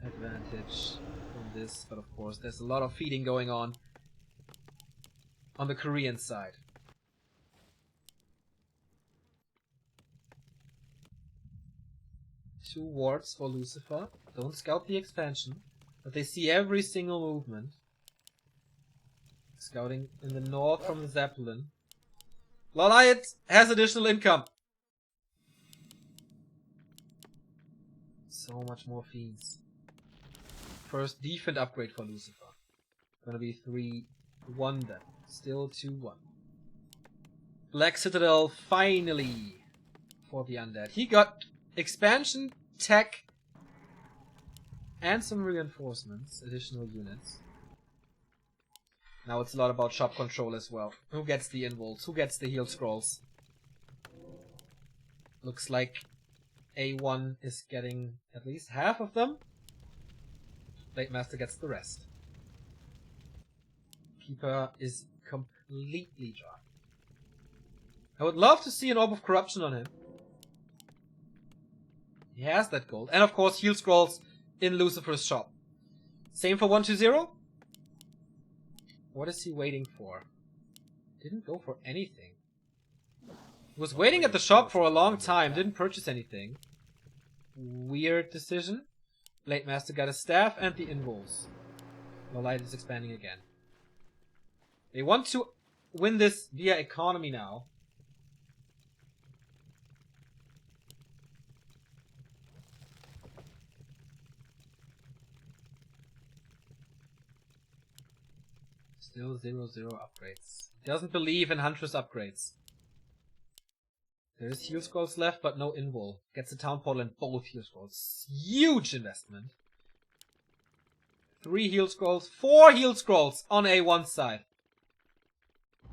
Advantage from this, but of course there's a lot of feeding going on the Korean side. Two wards for Lucifer. Don't scout the expansion, but they see every single movement. Scouting in the north from the Zeppelin. Laliat has additional income. So much more Fiends. First defend upgrade for Lucifer. Gonna be 3-1 then. Still 2-1. Black Citadel finally for the undead. He got expansion, tech, and some reinforcements, additional units. Now it's a lot about shop control as well. Who gets the involts? Who gets the heal scrolls? Looks like A1 is getting at least half of them. Blade Master gets the rest. Keeper is completely dry. I would love to see an Orb of Corruption on him. He has that gold. And of course, heal scrolls in Lucifer's shop. Same for 120. What is he waiting for? Didn't go for anything. He was waiting at the shop for a long time. Didn't purchase anything. Weird decision. Blade Master got a staff and the involves. The light is expanding again. They want to win this via economy now. Still 0-0 upgrades. Doesn't believe in Huntress upgrades. There's heal scrolls left, but no invul. Gets a town portal and both heal scrolls. Huge investment. 3 heal scrolls, 4 heal scrolls on A1 side.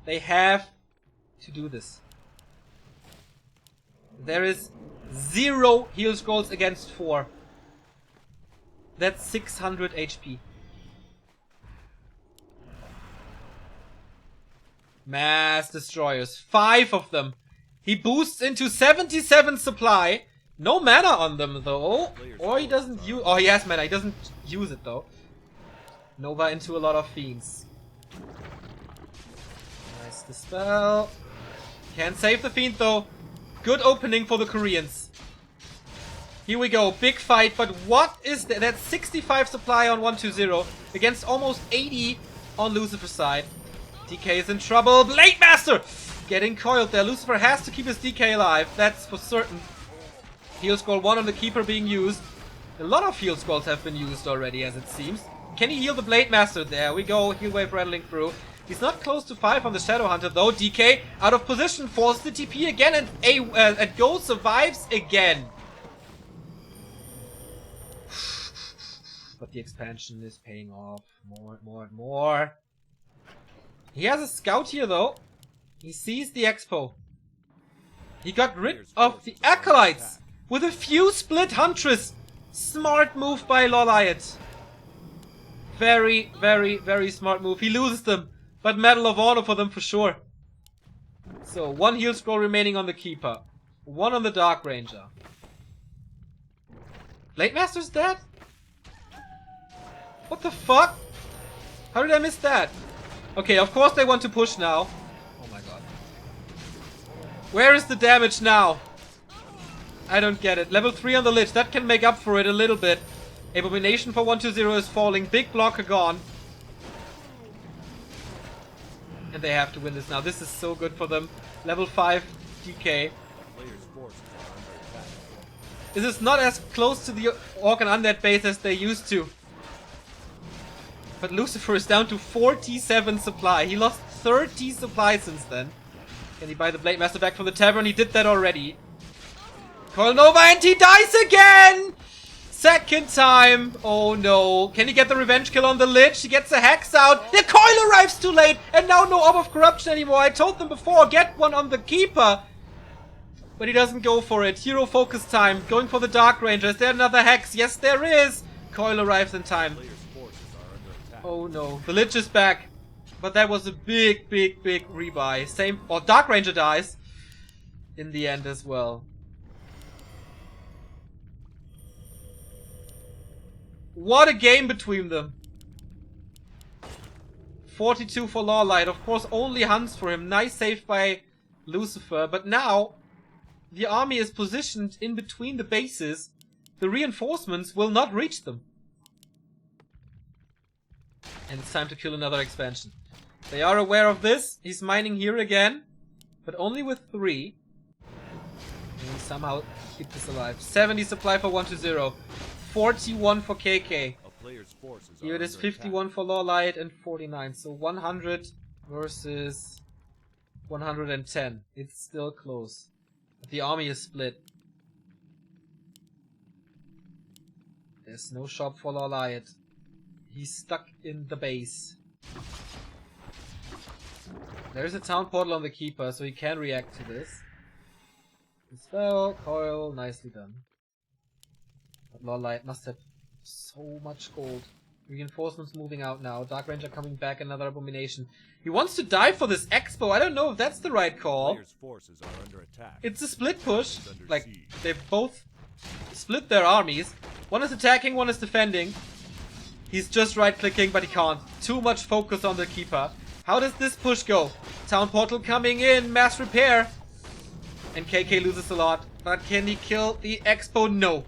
They have to do this. There is 0 heal scrolls against 4. That's 600 HP. Mass destroyers. 5 of them. He boosts into 77 supply. No mana on them though. Or he doesn't use... Oh, he has mana. He doesn't use it though. Nova into a lot of fiends. Nice dispel. Can't save the fiend though. Good opening for the Koreans. Here we go. Big fight. But what is that? That's 65 supply on 120 against almost 80 on Lucifer's side. DK is in trouble. Blade Master getting coiled there. Lucifer has to keep his DK alive. That's for certain. Heal scroll 1 on the Keeper being used. A lot of heal scrolls have been used already, as it seems. Can he heal the Blade Master? There we go. Heal wave rattling through. He's not close to 5 on the Shadow Hunter though. DK out of position. Forces the TP again and Go survives again. But the expansion is paying off more and more and more. He has a scout here though. He sees the expo. He got rid of the acolytes with a few split Huntress. Smart move by Loliot. Very, very, very smart move. He loses them, but Medal of Honor for them for sure. So 1 heal scroll remaining on the Keeper. 1 on the Dark Ranger. Blade Master's dead? What the fuck? How did I miss that? Okay, of course they want to push now. Oh my god. Where is the damage now? I don't get it. Level 3 on the Lich. That can make up for it a little bit. Abomination for 120 is falling. Big blocker gone. And they have to win this now. This is so good for them. Level 5 DK. This is not as close to the Orc and Undead base as they used to. But Lucifer is down to 47 supply. He lost 30 supply since then. Can he buy the Blade Master back from the tavern? He did that already. Coil Nova and he dies again! Second time. Oh no. Can he get the revenge kill on the Lich? He gets a Hex out. The Coil arrives too late. And now no Orb of Corruption anymore. I told them before, get one on the Keeper. But he doesn't go for it. Hero focus time. Going for the Dark Ranger. Is there another Hex? Yes, there is. Coil arrives in time. Oh no, the Lich is back. But that was a big, big, big rebuy. Same, or Dark Ranger dies in the end as well. What a game between them. 42 for Lawlight. Of course, only hunts for him. Nice save by Lucifer. But now, the army is positioned in between the bases. The reinforcements will not reach them. And it's time to kill another expansion. They are aware of this. He's mining here again. But only with 3. And somehow keep this alive. 70 supply for 120. 41 for KK. Here it is 51 for Lawlight and 49. So 100 versus 110. It's still close. But the army is split. There's no shop for Lawlight. He's stuck in the base. There's a town portal on the Keeper, so he can react to this. Spell, coil, nicely done. But Lawlight must have so much gold. Reinforcements moving out now. Dark Ranger coming back, another abomination. He wants to die for this expo. I don't know if that's the right call. Players' forces are under attack. It's a split push. Under Like, siege. they've both split their armies. One is attacking, one is defending. He's just right-clicking, but he can't. Too much focus on the Keeper. How does this push go? Town Portal coming in. Mass repair. And KK loses a lot. But can he kill the expo? No.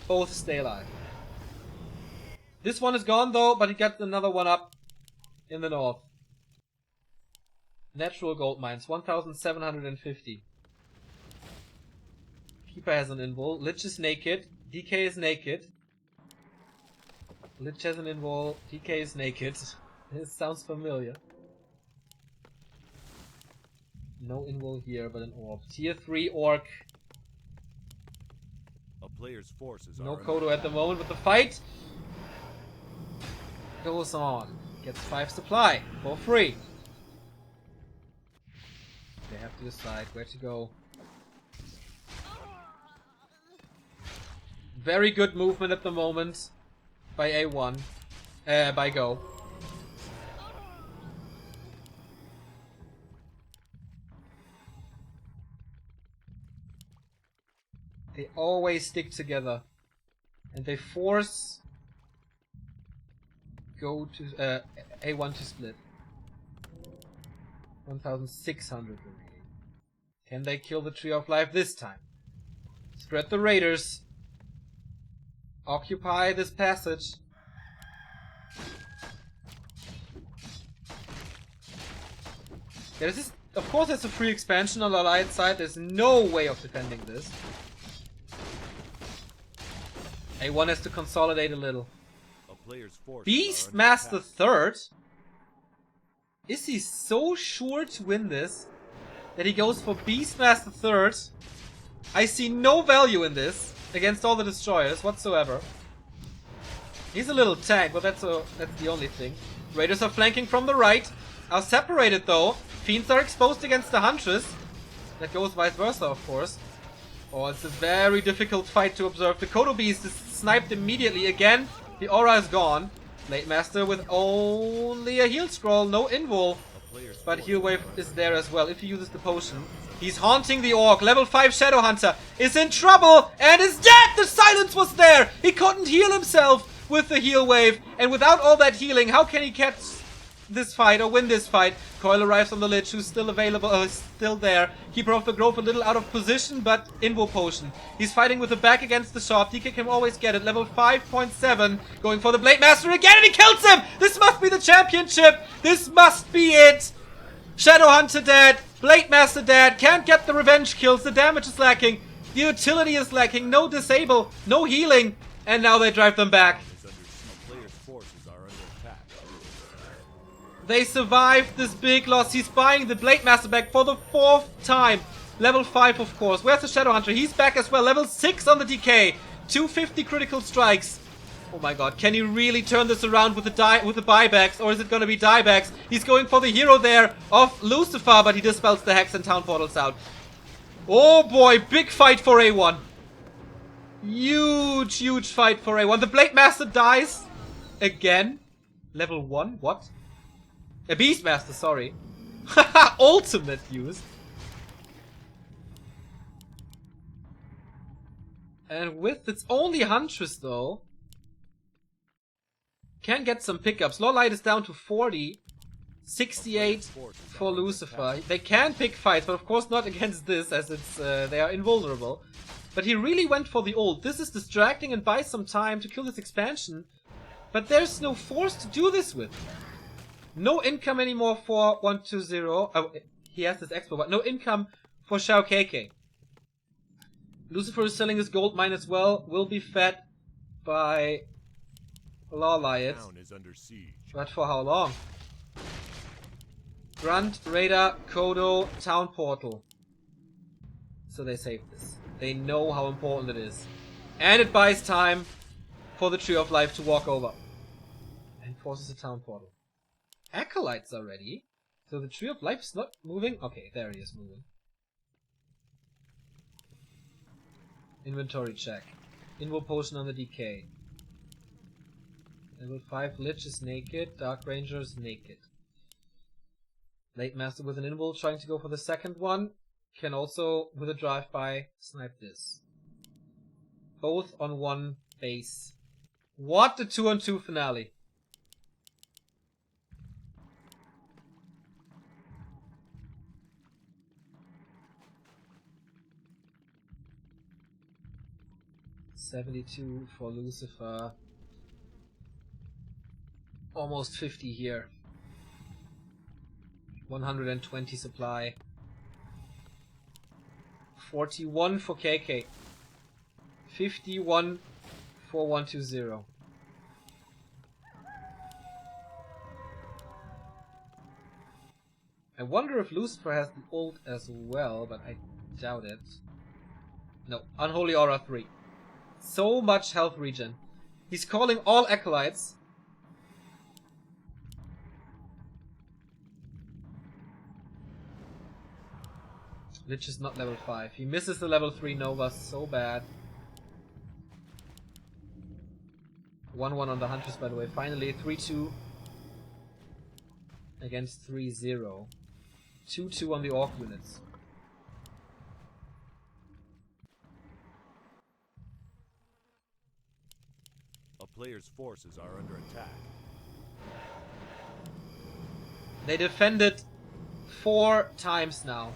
Both stay alive. This one is gone though, but he got another one up in the north. Natural gold mines, 1,750. Keeper has an invul. Lich is naked. DK is naked. Lich has an invul. DK is naked. This sounds familiar. No invul here, but an orb. Tier 3 orc. A player's forces No are Kodo at the moment, but the fight goes on. Gets 5 supply for free. They have to decide where to go. Very good movement at the moment by A1. By Go. They always stick together. And they force Go to A1 to split. 1,600 remaining. Can they kill the Tree of Life this time? Spread the raiders. Occupy this passage. Yeah, this is, of course, there's a free expansion on the Alliance side. There's no way of defending this. A1 has to consolidate a little. Beastmaster third? Is he so sure to win this that he goes for Beastmaster third? I see no value in this against all the destroyers whatsoever. He's a little tank, but that's the only thing. Raiders are flanking from the right. Are separated though. Fiends are exposed against the Huntress. That goes vice versa, of course. Oh, it's a very difficult fight to observe. The Kodo Beast is sniped immediately again. The aura is gone. Blade Master with only a heal scroll, no invul. But heal wave is there as well if he uses the potion. He's haunting the orc. Level 5 Shadow Hunter is in trouble and is dead! The silence was there! He couldn't heal himself with the heal wave. And without all that healing, how can he catch this fight or win this fight? Coil arrives on the Lich, who's still available, still there. Keeper of the Grove a little out of position, but invul potion. He's fighting with the back against the shop. DK can always get it. Level 5.7, going for the Blade Master again, and he kills him! This must be the championship! This must be it! Shadow Hunter dead, Blade Master dead, can't get the revenge kills, the damage is lacking, the utility is lacking, no disable, no healing, and now they drive them back. They survived this big loss. He's buying the Blade Master back for the 4th time. Level 5, of course. Where's the Shadow Hunter? He's back as well. Level 6 on the DK. 250 critical strikes. Oh my god. Can he really turn this around with the buybacks? Or is it going to be diebacks? He's going for the hero there of Lucifer, but he dispels the Hex and Town Portals out. Oh boy. Big fight for A1. Huge, huge fight for A1. The Blade Master dies again. Level 1? What? A Beastmaster, sorry. Ultimate use. And with its only Huntress though, can get some pickups. Lawlight is down to 40. 68 for Lucifer. They can pick fights, but of course not against this, as it's they are invulnerable. But he really went for the ult. This is distracting and buys some time to kill this expansion. But there's no force to do this with. No income anymore for 120. Oh, he has this expo, but no income for Shao KK. Lucifer is selling his gold mine as well. Will be fed by Lawlight. But for how long? Grunt, Raider, Kodo, Town Portal. So they saved this. They know how important it is. And it buys time for the Tree of Life to walk over. And forces a Town Portal. Acolytes are ready. So the Tree of Life is not moving. Okay, there he is moving. Inventory check. Invul potion on the DK. Level 5 Lich is naked. Dark Ranger is naked. Late Master with an invul trying to go for the second one. Can also, with a drive-by, snipe this. Both on one base. What a 2-on-2 finale. $72 for Lucifer. Almost 50 here. 120 supply. 41 for KK. 51 for 120. I wonder if Lucifer has the ult as well, but I doubt it. No, Unholy Aura 3. So much health regen. He's calling all acolytes. Lich is not level 5. He misses the level 3 Nova so bad. 1-1 on the Huntress, by the way. Finally, 3-2 against 3-0. 2-2 on the Orc units. A player's forces are under attack. They defended 4 times now.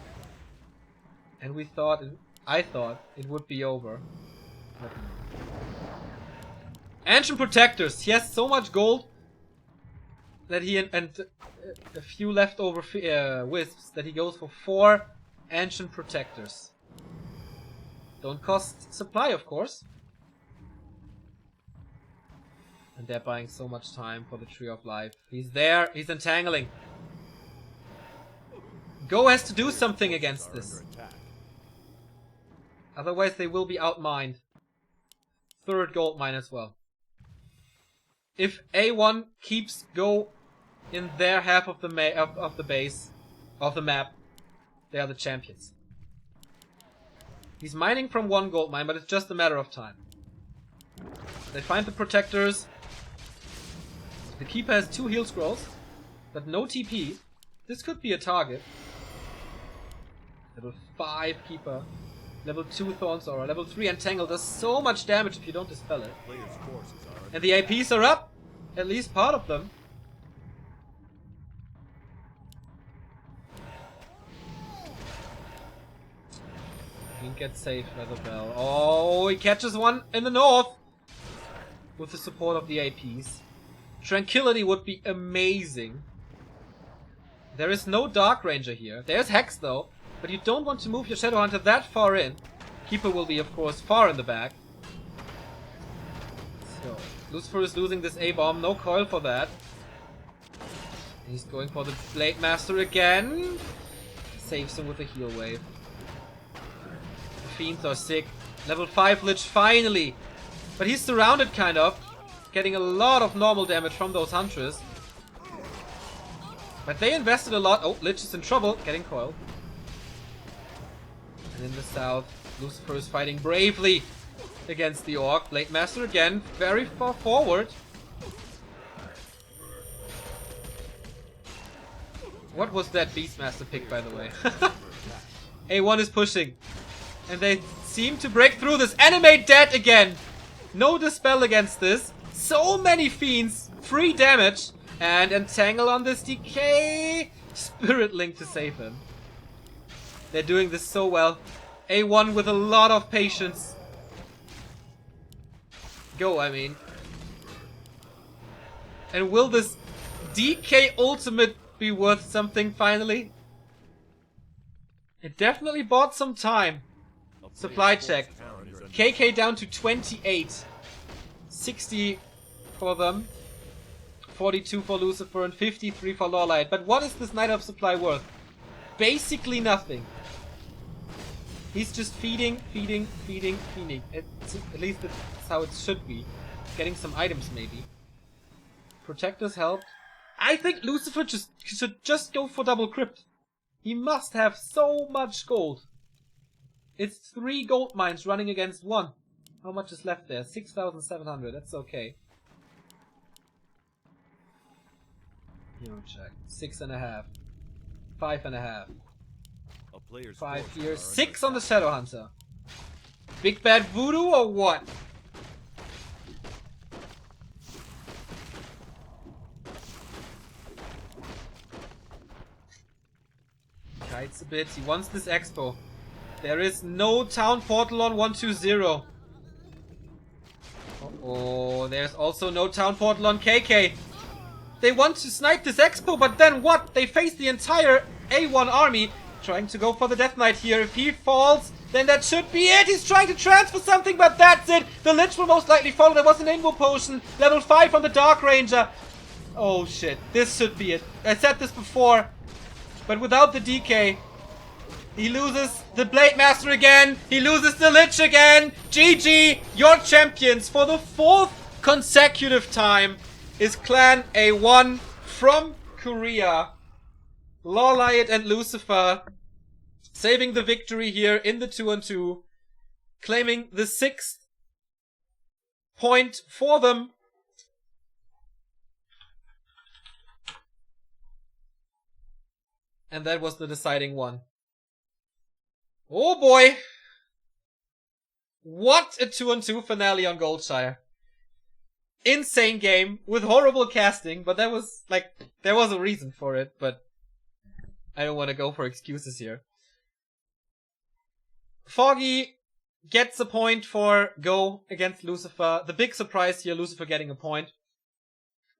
And we thought, I thought it would be over. But no. Ancient Protectors. He has so much gold that he and a few leftover wisps that he goes for 4 Ancient Protectors. Don't cost supply, of course. And they're buying so much time for the Tree of Life. He's there. He's entangling. Go has to do something against this. Otherwise they will be outmined. 3rd gold mine as well. If A1 keeps Go in their half of the base, of the map, they are the champions. He's mining from 1 gold mine, but it's just a matter of time. They find the protectors. The Keeper has 2 heal scrolls, but no TP. This could be a target. Level 5 Keeper. Level 2 Thorns Aura. Level 3 Entangle does so much damage if you don't dispel it. And the APs are up. At least part of them. He gets saved by the bell. Oh, he catches one in the north. With the support of the APs. Tranquility would be amazing. There is no Dark Ranger here. There's Hex though. But you don't want to move your Shadowhunter that far in. Keeper will be, of course, far in the back. So, Lucifer is losing this A-bomb. No coil for that. He's going for the Blade Master again. Saves him with a heal wave. The Fiends are sick. Level 5 Lich finally. But he's surrounded, kind of. Getting a lot of normal damage from those Huntress. But they invested a lot. Oh, Lich is in trouble. Getting coiled. And in the south, Lucifer is fighting bravely against the Orc. Blade Master again, very far forward. What was that Beastmaster pick, by the way? A1 is pushing. And they seem to break through this. Animate dead again! No dispel against this. So many Fiends. Free damage. And Entangle on this DK. Spirit Link to save him. They're doing this so well. A1 with a lot of patience. Go, I mean. And will this DK ultimate be worth something finally? It definitely bought some time. Supply check. KK down to 28. 60 for them. 42 for Lucifer and 53 for Lawlight. But what is this Night of Supply worth? Basically nothing. He's just feeding. At least that's how it should be. Getting some items maybe. Protectors helped. I think Lucifer should just go for double crypt. He must have so much gold. It's 3 gold mines running against 1. How much is left there? 6,700. That's okay. Hero check. 6.5. 5.5. A player's 5 forces here. are 6 under on the attack. Shadow Hunter. Big bad voodoo or what? Kites a bit. He wants this expo. There is no town portal on 120. Oh, there's also no town portal on KK. They want to snipe this expo, but then what? They face the entire A1 army trying to go for the Death Knight here. If he falls, then that should be it. He's trying to transfer something, but that's it. The Lich will most likely follow. There was an Invo Potion. Level 5 on the Dark Ranger. Oh shit, this should be it. I said this before, but without the DK, he loses the Blade Master again. He loses the Lich again. GG, your champions for the 4th consecutive time is Clan A1 from Korea. Lawliot and Lucifer saving the victory here in the 2-on-2, claiming the 6th point for them. And that was the deciding one. Oh boy! What a 2-on-2 finale on Goldshire. Insane game with horrible casting, but that was like, there was a reason for it, but I don't want to go for excuses here. Foggy gets a point for Go against Lucifer. The big surprise here, Lucifer getting a point.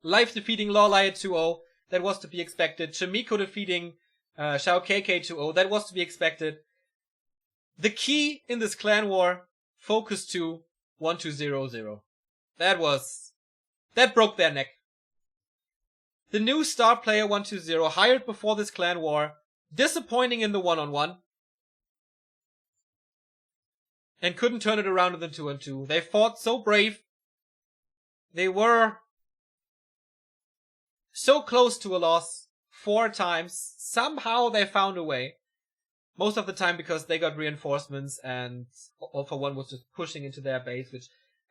Life defeating Lawliot 2-0. That was to be expected. Chimiko defeating Shao KK 2-0. That was to be expected. The key in this clan war, focus to 1200. That broke their neck. The new star player 120, hired before this clan war, disappointing in the 1-on-1. And couldn't turn it around in the 2-on-2. They fought so brave. They were so close to a loss 4 times. Somehow they found a way. Most of the time because they got reinforcements and All for One was just pushing into their base, which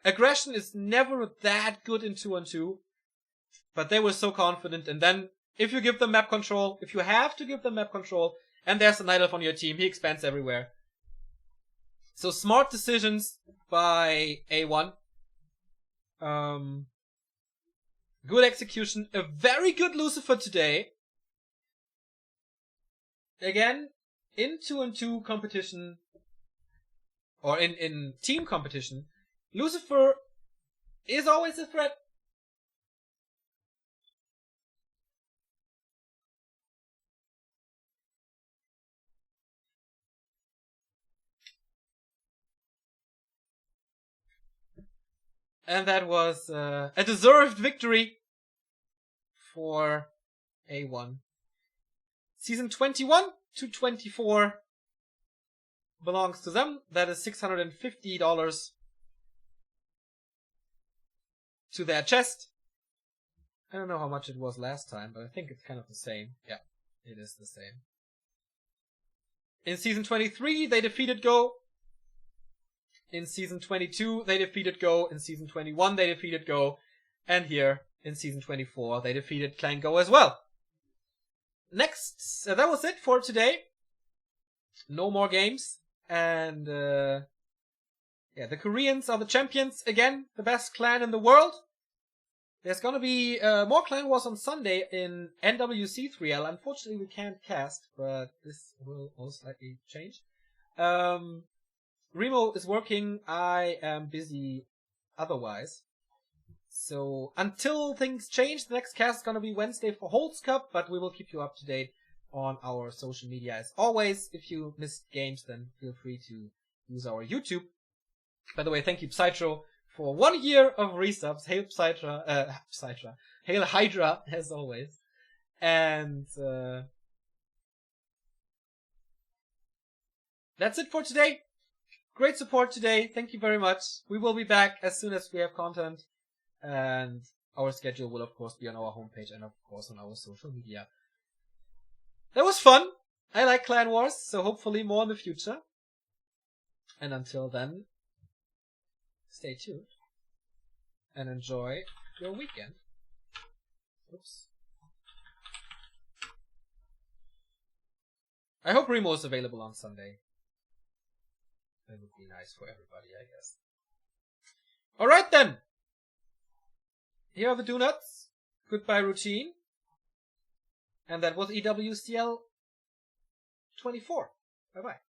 aggression is never that good in 2-on-2. But they were so confident, and then if you give them map control, if you have to give them map control, and there's a Night Elf on your team, he expands everywhere. So smart decisions by A1. Good execution. A very good Lucifer today. Again, in 2-on-2 competition, or in team competition, Lucifer is always a threat. And that was a deserved victory for A1. Season 21 to 24 belongs to them. That is $650 to their chest. I don't know how much it was last time, but I think it's kind of the same. Yeah, it is the same. In Season 23, they defeated Go. In Season 22, they defeated Go. In Season 21, they defeated Go. And here, in Season 24, they defeated Clan Go as well. Next, that was it for today. No more games. And, yeah, the Koreans are the champions. Again, the best clan in the world. There's gonna be more Clan Wars on Sunday in NWC3L. Unfortunately, we can't cast, but this will most likely change. Remo is working. I am busy otherwise. So until things change, the next cast is going to be Wednesday for Holtz Cup, but we will keep you up to date on our social media as always. If you missed games, then feel free to use our YouTube. By the way, thank you Psytro for 1 year of resubs. Hail Psytra. Hail Hydra, as always. And that's it for today. Great support today. Thank you very much. We will be back as soon as we have content. And our schedule will of course be on our homepage and of course on our social media. That was fun. I like Clan Wars, so hopefully more in the future. And until then, stay tuned and enjoy your weekend. Oops. I hope Remo is available on Sunday. That would be nice for everybody, I guess. Alright then! Here are the donuts. Goodbye routine. And that was EWCL 24. Bye bye.